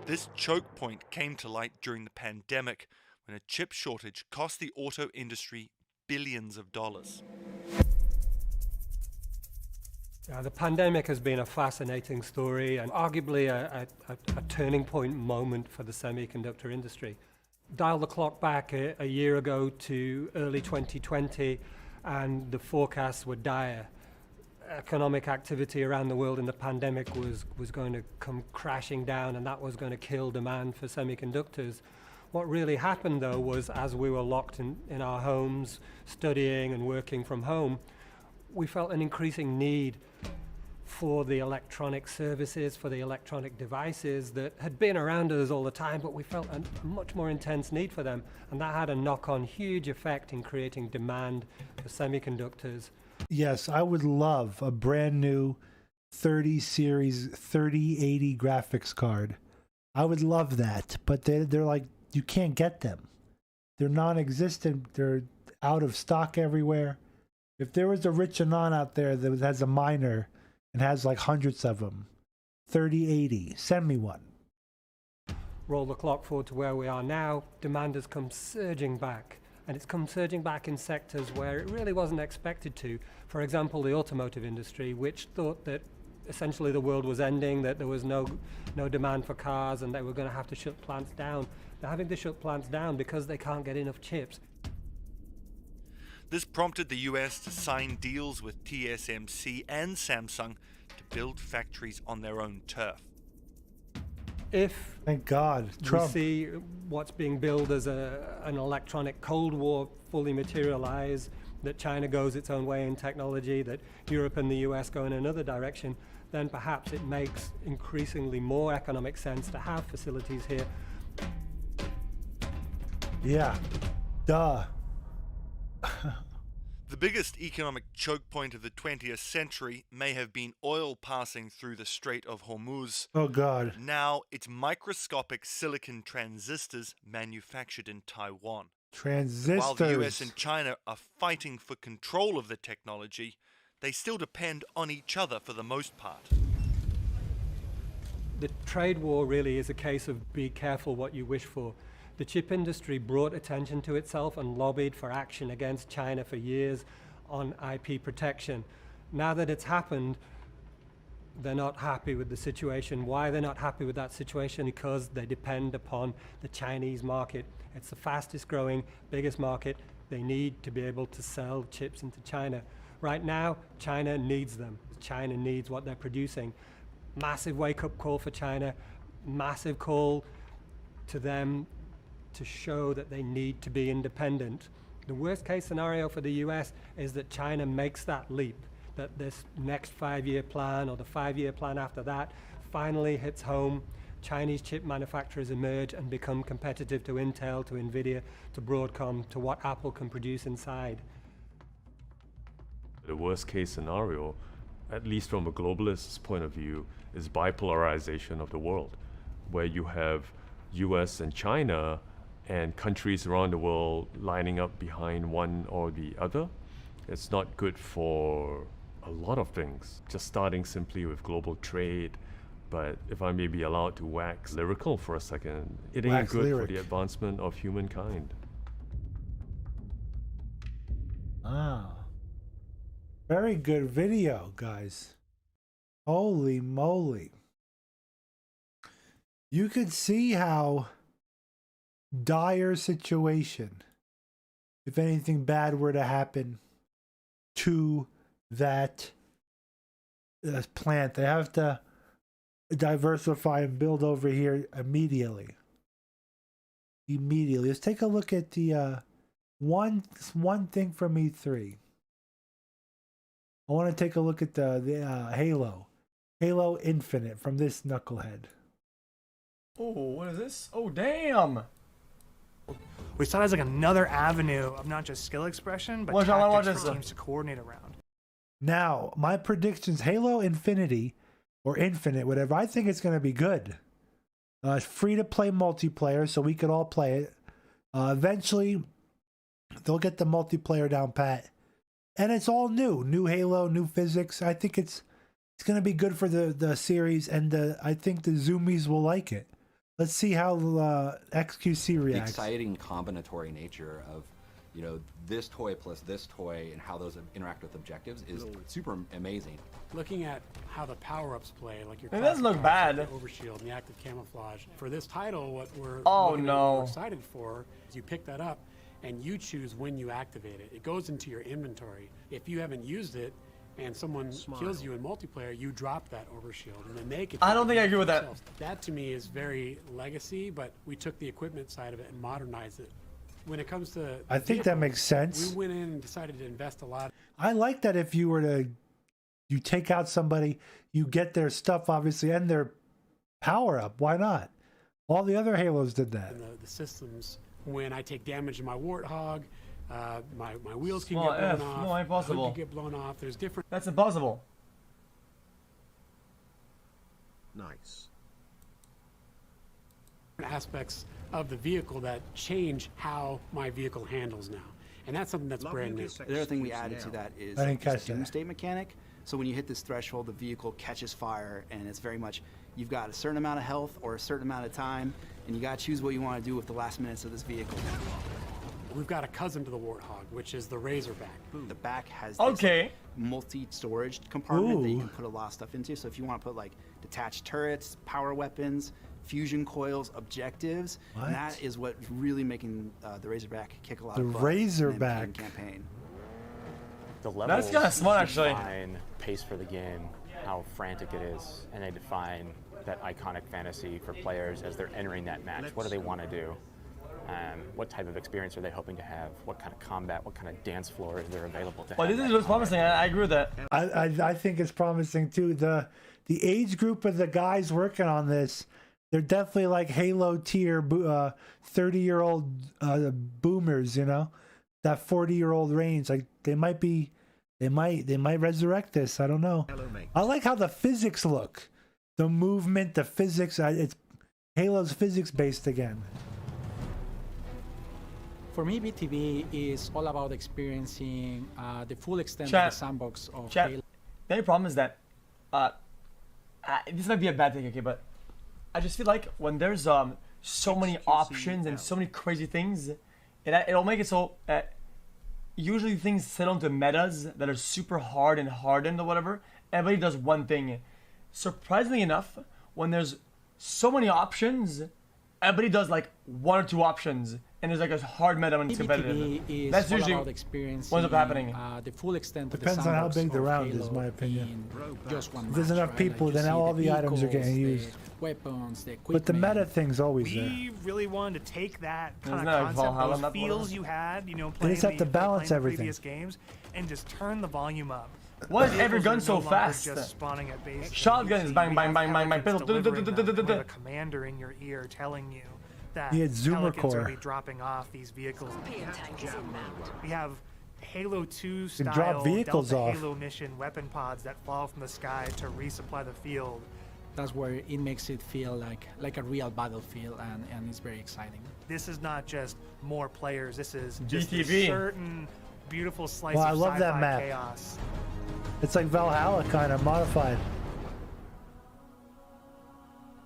This choke point came to light during the pandemic, when a chip shortage cost the auto industry billions of dollars. The pandemic has been a fascinating story and arguably a turning point moment for the semiconductor industry. Dial the clock back a year ago to early 2020 and the forecasts were dire. Economic activity around the world in the pandemic was going to come crashing down, and that was going to kill demand for semiconductors. What really happened, though, was as we were locked in our homes, studying and working from home, we felt an increasing need for the electronic services, for the electronic devices that had been around us all the time, but we felt a much more intense need for them. And that had a knock-on huge effect in creating demand for semiconductors. Yes, I would love a brand new 30 series 3080 graphics card. I would love that, but they're like, you can't get them. They're non-existent. They're out of stock everywhere. If there was a rich anon out there that has a miner and has like hundreds of them, 3080, send me one. Roll the clock forward to where we are now, demand has come surging back. And it's come surging back in sectors where it really wasn't expected to. For example, the automotive industry, which thought that essentially the world was ending, that there was no demand for cars and they were going to have to shut plants down. They're having to shut plants down because they can't get enough chips. This prompted the US to sign deals with TSMC and Samsung to build factories on their own turf. If thank God, Trump. we see what's being billed as an electronic Cold War fully materialize, that China goes its own way in technology, that Europe and the US go in another direction, then perhaps it makes increasingly more economic sense to have facilities here. Yeah, duh. The biggest economic choke point of the 20th century may have been oil passing through the Strait of Hormuz. Oh, God. Now it's microscopic silicon transistors manufactured in Taiwan. Transistors. While the US and China are fighting for control of the technology, they still depend on each other for the most part. The trade war really is a case of be careful what you wish for. The chip industry brought attention to itself and lobbied for action against China for years on IP protection. Now that it's happened, they're not happy with the situation. Why they're not happy with that situation? Because they depend upon the Chinese market. It's the fastest growing, biggest market. They need to be able to sell chips into China. Right now, China needs them. China needs what they're producing. Massive wake-up call for China, massive call to them to show that they need to be independent. The worst case scenario for the US is that China makes that leap, that this next 5-year plan or the 5-year plan after that finally hits home. Chinese chip manufacturers emerge and become competitive to Intel, to Nvidia, to Broadcom, to what Apple can produce inside. The worst case scenario, at least from a globalist's point of view, is bipolarization of the world, where you have US and China and countries around the world lining up behind one or the other. It's not good for a lot of things, just starting simply with global trade. But if I may be allowed to wax lyrical for a second, it ain't good for the advancement of humankind. Ah. Very good video, guys. Holy moly. You could see how dire situation, if anything bad were to happen to that plant. They have to diversify and build over here immediately. Let's take a look at the one thing from E3. I want to take a look at the Halo Infinite from this knucklehead. Oh, what is this? Oh, damn! We saw it as like another avenue of not just skill expression, but tactics for teams to coordinate around. Now, my predictions, Halo Infinity, or Infinite, whatever, I think it's going to be good. Free-to-play multiplayer, so we could all play it. Eventually, they'll get the multiplayer down pat. And it's all new. New Halo, new physics. I think it's going to be good for the series, and I think the Zoomies will like it. Let's see how XQC reacts. The exciting combinatory nature of, this toy plus this toy and how those interact with objectives is super amazing. Looking at how the power-ups play, like your it doesn't look bad. The overshield and the active camouflage. For this title, what we're excited for is you pick that up and you choose when you activate it. It goes into your inventory. If you haven't used it and someone kills you in multiplayer, you drop that overshield and then they can. I don't think I agree with that. That to me is very legacy, but we took the equipment side of it and modernized it. When it comes to I think that makes sense. We went in and decided to invest a lot. I like that if you were to take out somebody, you get their stuff obviously and their power up. Why not? All the other Halos did that. And the systems, when I take damage in my Warthog, my wheels can get blown off. No, impossible. Can get blown off. There's different. That's impossible. Nice. Aspects of the vehicle that change how my vehicle handles now, and that's something that's brand new. The other thing we added to that is this doomsday mechanic. So when you hit this threshold, the vehicle catches fire, and it's very much you've got a certain amount of health or a certain amount of time, and you got to choose what you want to do with the last minutes of this vehicle. We've got a cousin to the Warthog, which is the Razorback. The back has this multi-storage compartment that you can put a lot of stuff into. So if you want to put like detached turrets, power weapons, fusion coils, objectives, and that is what's really making the Razorback kick a lot of butt. The Razorback in the campaign. The levels That's kind of smart, actually. Define pace for the game, how frantic it is, and they define that iconic fantasy for players as they're entering that match. What do they want to do? What type of experience are they hoping to have? What kind of combat, what kind of dance floor is there available to Well, have? this is what's promising. I agree with that. I think it's promising too. The age group of the guys working on this, they're definitely like Halo tier 30-year-old boomers, you know, that 40-year-old range. Like they might resurrect this. I don't know. I like how the physics look, the movement, the physics. It's Halo's physics based again. For me, BTB is all about experiencing the full extent of the sandbox of Halo. The only problem is that this might be a bad thing, okay, but I just feel like when there's so many options and so many crazy things, it'll make it so usually things settle into metas that are super hard and hardened or whatever. Everybody does one thing. Surprisingly enough, when there's so many options, everybody does like one or two options. And there's like a hard meta when it's competitive. That's usually what ends up happening. The full extent Depends on how big the round is, my opinion. If there's enough people, then all the items are getting used. Weapons, the but the meta thing's always there. We really wanted to take that kind Isn't of that concept, those Valhalla feels you had, you know, They playing just have to balance playing the everything. previous games, and just turn the volume up. Why is Vehicles every gun are so no longer fast? Just spawning at base. Shotguns, bang, bang, bang, bang, bang, Pelicans pistol, delivering them with a commander in your ear telling you that He had Zoomer Pelicans are core. be dropping off these vehicles. We have Halo 2 can drop style vehicles Delta off. Halo mission weapon pods that fall from the sky to resupply the field. That's where it makes it feel like a real battlefield, and it's very exciting. This is not just more players. This is just a GTV. certain beautiful slice Well, I of love that sci-fi map. chaos. It's like Valhalla kind of modified.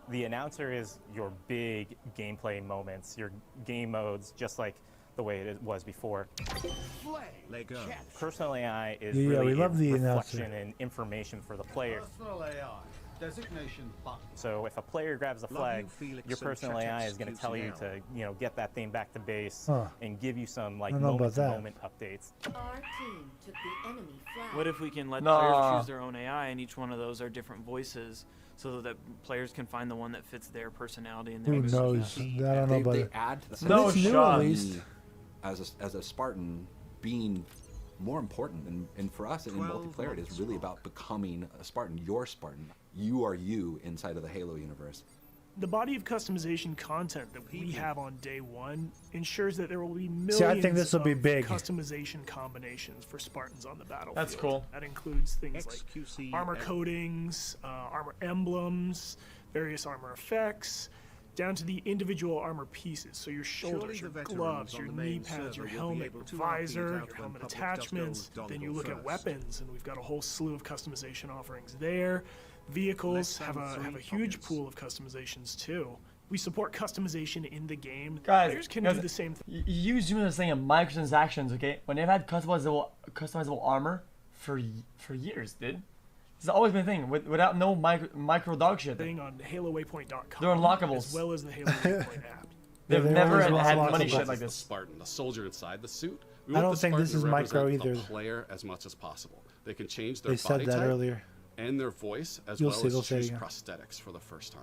The announcer is your big gameplay moments, your game modes, just like the way it was before. Personal AI is Yeah, really we love the reflection announcer. and information for the player. Personal AI. Designation button. So if a player grabs a flag, your personal AI is going to tell you to, get that thing back to base Huh. and give you some like I don't know about that. moment updates. Our team took the enemy flag. What if we can let Nah. players choose their own AI, and each one of those are different voices, so that players can find the one that fits their personality and their Who knows? I don't know about They it. add to the No sense of shot. At me least. as a Spartan being more important, and for us in multiplayer, it is really about becoming a Spartan. You're Spartan. You are you inside of the Halo universe. The body of customization content that we have on day one ensures that there will be millions See, I think this will be of big. customization combinations for Spartans on the battlefield. That's cool. That includes things like armor coatings, armor emblems, various armor effects, down to the individual armor pieces. So your shoulders, your gloves, your knee pads, your helmet, your visor, your helmet attachments. Then you look at weapons, and we've got a whole slew of customization offerings there. Vehicles have a huge pool of customizations too. We support customization in the game. Guys, Players can do the same thing. You use this thing in microtransactions, okay? When they've had customizable armor for years, dude. It's always been a thing without no micro dog shit. Thing on HaloWaypoint.com. They're unlockables. As well as the Halo Waypoint app. They've never had money This shit is like the this. Spartan, the soldier inside the suit. We I want don't the think this Spartan is to micro represent either. the player as much as possible. They can change their They said body that type earlier. and their voice, as You'll well see, they'll as say it choose again. prosthetics for the first time.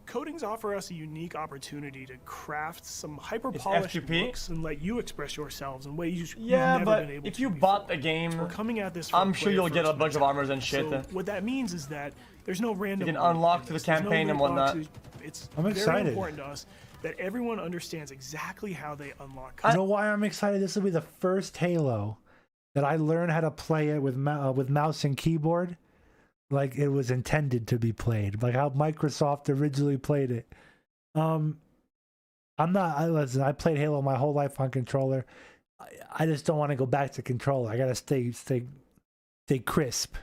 Coatings offer us a unique opportunity to craft some hyper-polished FQP? looks and let you express yourselves in ways you've Yeah, never but been able if to you before. bought the game, We're coming at this from I'm sure you'll get a bunch of armors and shit. So what that means is that there's no random. You can loot unlock in to the this. There's no campaign and loot whatnot. boxes. It's I'm very excited. important to us that everyone understands exactly how they unlock. You know why I'm excited? This will be the first Halo that I learn how to play it with mouse and keyboard, like it was intended to be played, like how Microsoft originally played it. Listen, I played Halo my whole life on controller. I just don't want to go back to controller. I gotta stay crisp.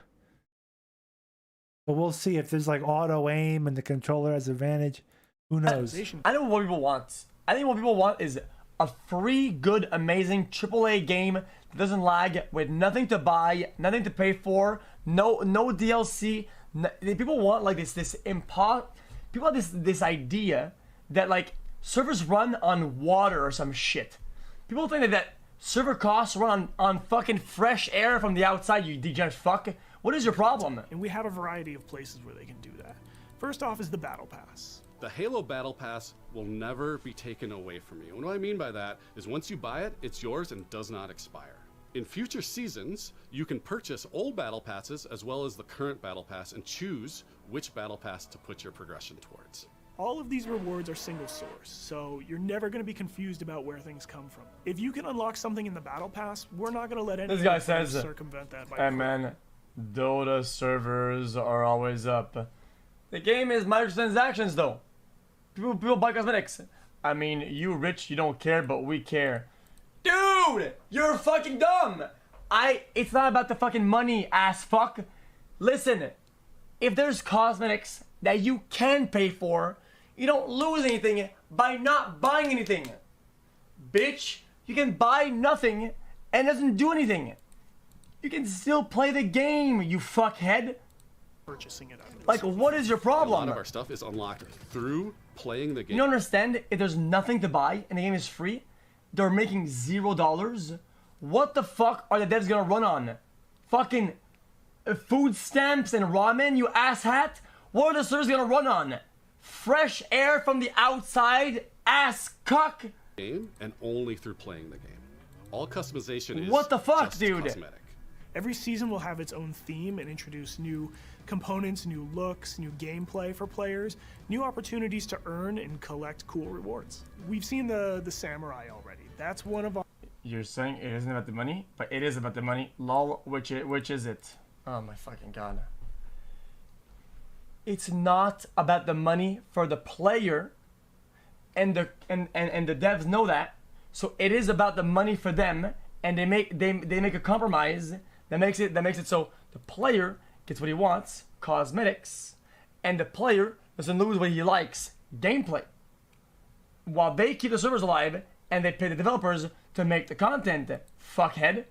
But we'll see if there's like auto aim and the controller has advantage. Who knows? I know what people want. I think what people want is a free, good, amazing AAA game that doesn't lag, with nothing to buy, nothing to pay for, no DLC. People want like people have this idea that like servers run on water or some shit. People think that server costs run on fucking fresh air from the outside, you degenerate fuck. What is your problem? And we have a variety of places where they can do that. First off is the Battle Pass. The Halo Battle Pass will never be taken away from you. And what I mean by that is once you buy it, it's yours and does not expire. In future seasons, you can purchase old Battle Passes as well as the current Battle Pass and choose which Battle Pass to put your progression towards. All of these rewards are single source, so you're never going to be confused about where things come from. If you can unlock something in the Battle Pass, we're not going to let anyone circumvent that. Hey man, Dota servers are always up. The game is microtransactions though. People buy cosmetics. I mean, you rich, you don't care, but we care. Dude, you're fucking dumb. It's not about the fucking money, ass fuck. Listen, if there's cosmetics that you can pay for, you don't lose anything by not buying anything. Bitch, you can buy nothing and it doesn't do anything. You can still play the game, you fuckhead. Purchasing it. Like, what is your problem? A lot of our stuff is unlocked through playing the game. You don't understand? If there's nothing to buy and the game is free, they're making $0. What the fuck are the devs gonna run on? Fucking food stamps and ramen, you asshat? What are the servers gonna run on? Fresh air from the outside, ass cuck? Game and only through playing the game. All customization is what the fuck, just dude? Cosmetic. Every season will have its own theme and introduce new components, new looks, new gameplay for players, new opportunities to earn and collect cool rewards. We've seen the samurai already. That's one of our... You're saying it isn't about the money, but it is about the money. Lol, which is it? Oh my fucking god. It's not about the money for the player, and the devs know that. So it is about the money for them, and they make a compromise that makes it so the player gets what he wants, cosmetics, and the player doesn't lose what he likes, gameplay. While they keep the servers alive and they pay the developers to make the content, fuckhead.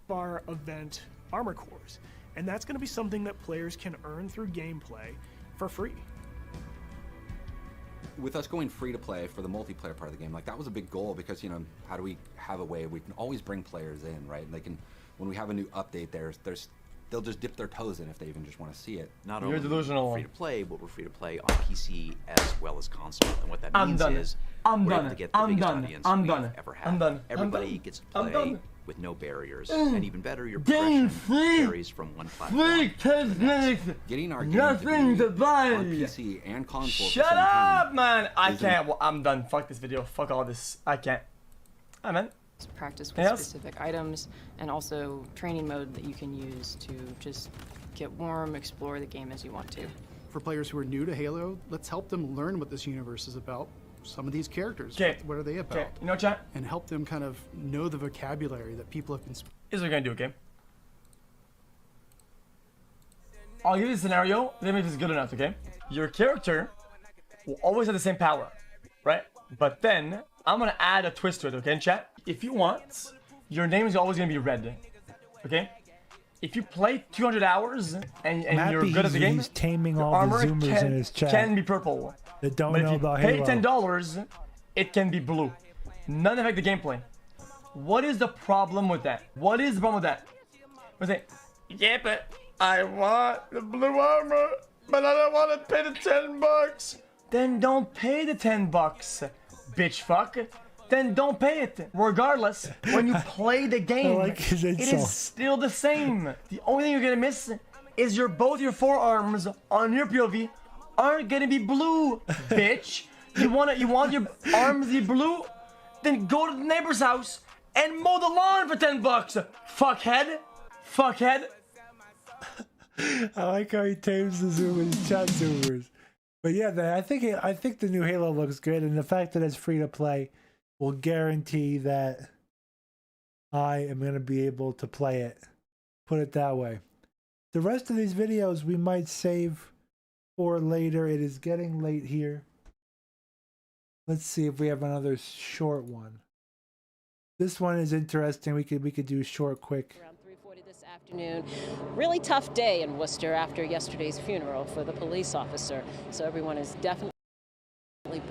Our event armor cores, and that's going to be something that players can earn through gameplay for free. With us going free to play for the multiplayer part of the game, like that was a big goal because, you know, how do we have a way we can always bring players in, right? And they can, when we have a new update, they'll just dip their toes in if they even just want to see it. Not You're only delusional. free to play, but we're free to play on PC as well as console. And what that means is we're able to get the biggest audience we've ever had. Everybody gets to play with no barriers, and even better, your progression varies from one platform to the next. Getting our game to buy on PC and console. Shut up, man! I can't. Well, I'm done. Fuck this video. Fuck all this. I can't. Amen. Practice with specific items, and also training mode that you can use to just get warm, explore the game as you want to. For players who are new to Halo, let's help them learn what this universe is about. Some of these characters, what are they about? You know, chat? And help them kind of know the vocabulary that people have been speaking. Here's what we're gonna do, okay? I'll give you a scenario, let me know if it's good enough, okay? Your character will always have the same power, right? But then, I'm gonna add a twist to it, okay, in chat? If you want, your name is always gonna be red, okay? If you play 200 hours and you're good at the game, he's taming your all armor the zoomers in his chat can be purple. that don't But know about if you pay Halo. $10, it can be blue. None affect the gameplay. What is the problem with that? What is the problem with that? I say, yeah, but I want the blue armor, but I don't want to pay the $10. Then don't pay the $10, bitch fuck. Then don't pay it. Regardless, when you play the game, it is still the same. The only thing you're gonna miss is both your forearms on your POV aren't gonna be blue, bitch. You want your arms to be blue? Then go to the neighbor's house and mow the lawn for $10, fuckhead. Fuckhead. I like how he tames the zoomers, chat zoomers. But yeah, I think the new Halo looks good, and the fact that it's free to play will guarantee that I am going to be able to play it. Put it that way. The rest of these videos we might save for later. It is getting late here. Let's see if we have another short one. This one is interesting. We could do short, quick. Around 3:40 this afternoon. Really tough day in Worcester after yesterday's funeral for the police officer. So everyone is definitely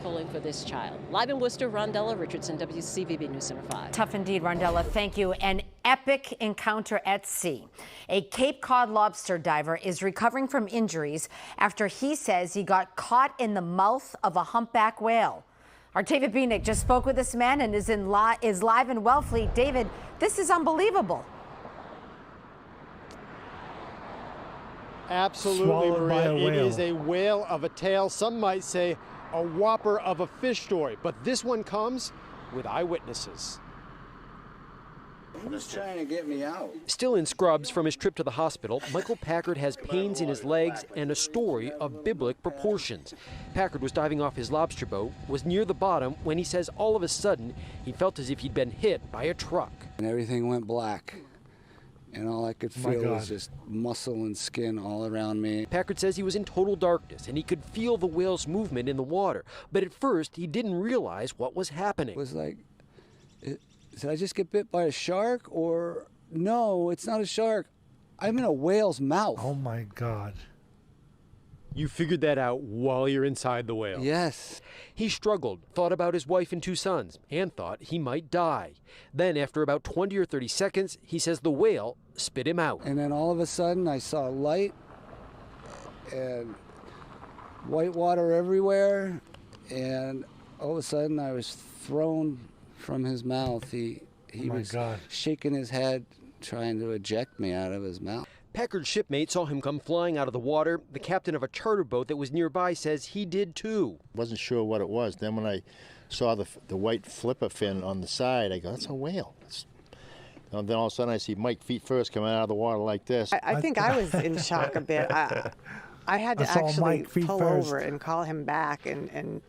pulling for this child. Live in Worcester, Rondella Richardson, WCVB News Center 5. Tough indeed, Rondella. Thank you. And epic encounter at sea. A Cape Cod lobster diver is recovering from injuries after he says he got caught in the mouth of a humpback whale. Our David Bieniek just spoke with this man and is live in Wellfleet. David, this is unbelievable. Absolutely, Maria. It is a whale of a tale. Some might say a whopper of a fish story. But this one comes with eyewitnesses. Who's trying to get me out? Still in scrubs from his trip to the hospital, Michael Packard has pains in his legs and a story of biblical proportions. Packard was diving off his lobster boat, was near the bottom when he says all of a sudden he felt as if he'd been hit by a truck. And everything went black. And all I could feel was just muscle and skin all around me. Packard says he was in total darkness and he could feel the whale's movement in the water. But at first, he didn't realize what was happening. It was like, did I just get bit by a shark? Or no, it's not a shark. I'm in a whale's mouth. Oh my God. You figured that out while you're inside the whale? Yes. He struggled, thought about his wife and 2 sons, and thought he might die. Then after about 20 or 30 seconds, he says the whale spit him out. And then all of a sudden I saw light and white water everywhere. And all of a sudden I was thrown from his mouth. He was shaking his head, trying to eject me out of his mouth. Packard's shipmate saw him come flying out of the water. The captain of a charter boat that was nearby says he did too. Wasn't sure what it was. Then when I saw the white flipper fin on the side, I go, that's a whale. And then all of a sudden I see Mike feet first coming out of the water like this. I think I was in shock a bit. I had to actually pull over and call him back and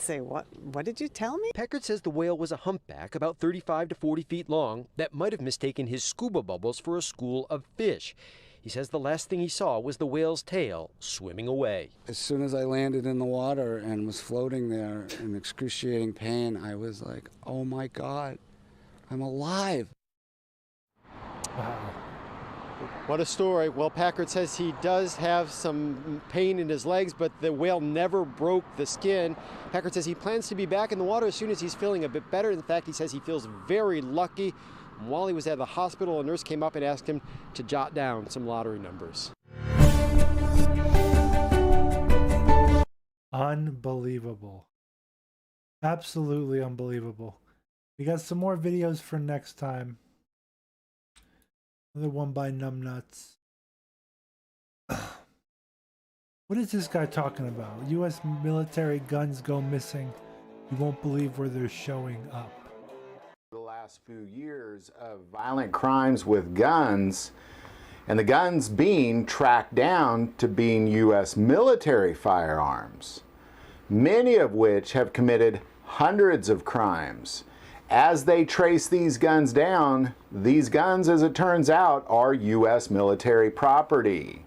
say, what did you tell me? Packard says the whale was a humpback about 35 to 40 feet long that might have mistaken his scuba bubbles for a school of fish. He says the last thing he saw was the whale's tail swimming away. As soon as I landed in the water and was floating there in excruciating pain, I was like, oh my God, I'm alive. Wow. What a story. Well, Packard says he does have some pain in his legs, but the whale never broke the skin. Packard says he plans to be back in the water as soon as he's feeling a bit better. In fact, he says he feels very lucky. And while he was at the hospital, a nurse came up and asked him to jot down some lottery numbers. Unbelievable. Absolutely unbelievable. We got some more videos for next time. Another one by Numbnuts. What is this guy talking about? U.S. military guns go missing. You won't believe where they're showing up. The last few years of violent crimes with guns, and the guns being tracked down to being U.S. military firearms, many of which have committed hundreds of crimes. As they trace these guns down, these guns, as it turns out, are U.S. military property.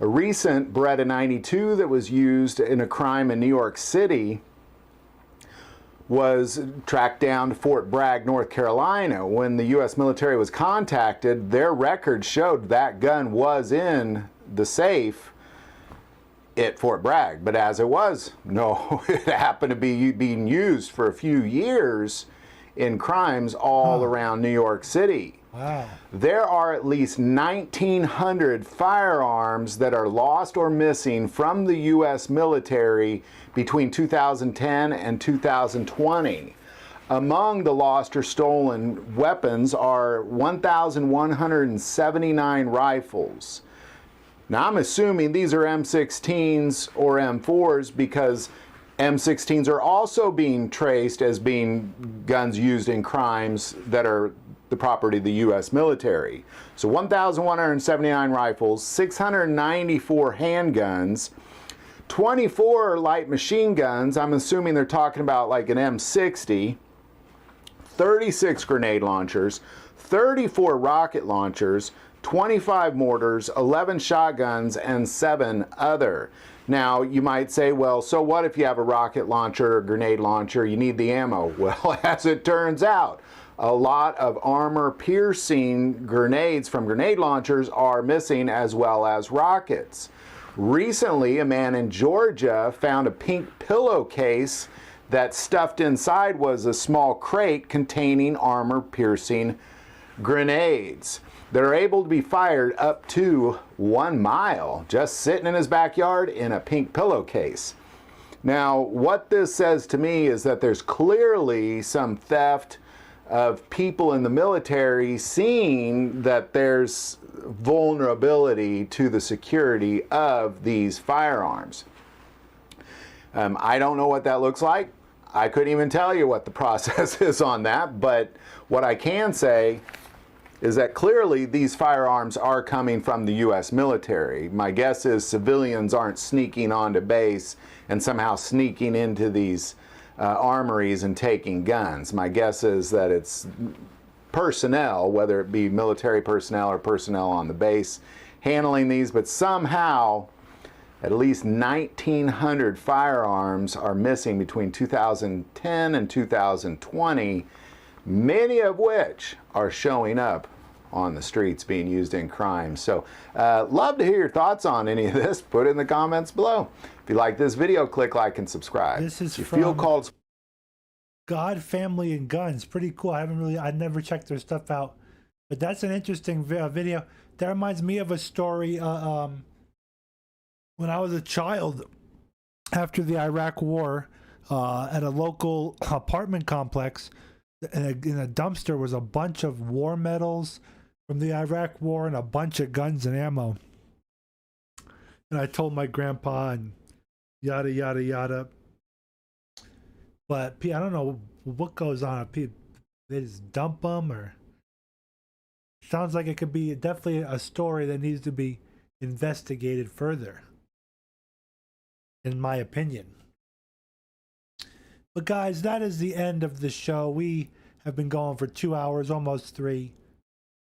A recent Beretta 92 that was used in a crime in New York City was tracked down to Fort Bragg, North Carolina. When the U.S. military was contacted, their records showed that gun was in the safe at Fort Bragg. But as it was, no, it happened to be being used for a few years in crimes all around New York City. Wow. There are at least 1,900 firearms that are lost or missing from the U.S. military between 2010 and 2020. Among the lost or stolen weapons are 1,179 rifles. Now I'm assuming these are M16s or M4s because M16s are also being traced as being guns used in crimes that are the property of the U.S. military. So 1,179 rifles, 694 handguns, 24 light machine guns, I'm assuming they're talking about like an M60, 36 grenade launchers, 34 rocket launchers, 25 mortars, 11 shotguns, and 7 other. Now, you might say, well, so what if you have a rocket launcher or grenade launcher? You need the ammo. Well, as it turns out, a lot of armor-piercing grenades from grenade launchers are missing, as well as rockets. Recently, a man in Georgia found a pink pillowcase that stuffed inside was a small crate containing armor-piercing grenades that are able to be fired up to 1 mile, just sitting in his backyard in a pink pillowcase. Now, what this says to me is that there's clearly some theft of people in the military seeing that there's vulnerability to the security of these firearms. I don't know what that looks like. I couldn't even tell you what the process is on that, but what I can say is that clearly these firearms are coming from the U.S. military. My guess is civilians aren't sneaking onto base and somehow sneaking into these armories and taking guns. My guess is that it's personnel, whether it be military personnel or personnel on the base, handling these, but somehow at least 1,900 firearms are missing between 2010 and 2020, many of which are showing up on the streets being used in crime. So love to hear your thoughts on any of this. Put it in the comments below. If you like this video, click like and subscribe. This is if you from feel called God, Family, and Guns. Pretty cool. I never checked their stuff out, but that's an interesting video. That reminds me of a story when I was a child after the Iraq War at a local apartment complex. In a dumpster was a bunch of war medals from the Iraq War and a bunch of guns and ammo. And I told my grandpa and yada, yada, yada. But I don't know what goes on. They just dump them, or sounds like it could be definitely a story that needs to be investigated further, in my opinion. But guys, that is the end of the show. We have been going for 2 hours, almost 3.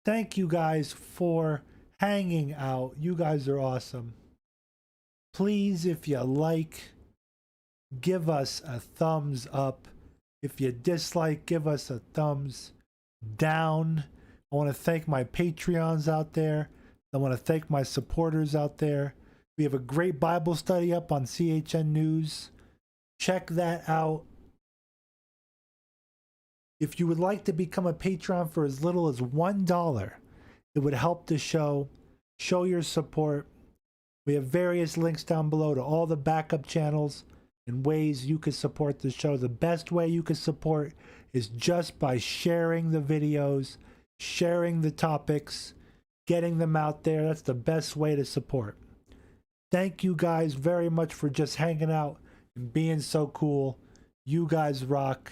Thank you guys for hanging out. You guys are awesome. Please, if you like, give us a thumbs up. If you dislike, give us a thumbs down. I want to thank my Patreons out there. I want to thank my supporters out there. We have a great Bible study up on CHN News. Check that out. If you would like to become a Patreon for as little as $1, it would help the show. Show your support. We have various links down below to all the backup channels and ways you can support the show. The best way you can support is just by sharing the videos, sharing the topics, getting them out there. That's the best way to support. Thank you guys very much for just hanging out and being so cool. You guys rock.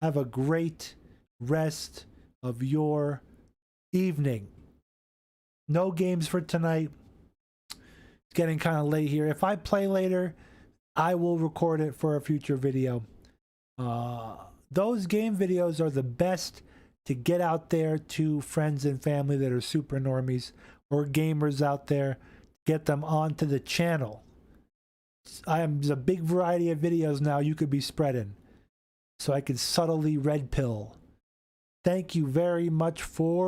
Have a great rest of your evening. No games for tonight. It's getting kind of late here. If I play later, I will record it for a future video. Those game videos are the best to get out there to friends and family that are super normies or gamers out there. Get them onto the channel. There's a big variety of videos now you could be spreading, so I can subtly red pill. Thank you very much for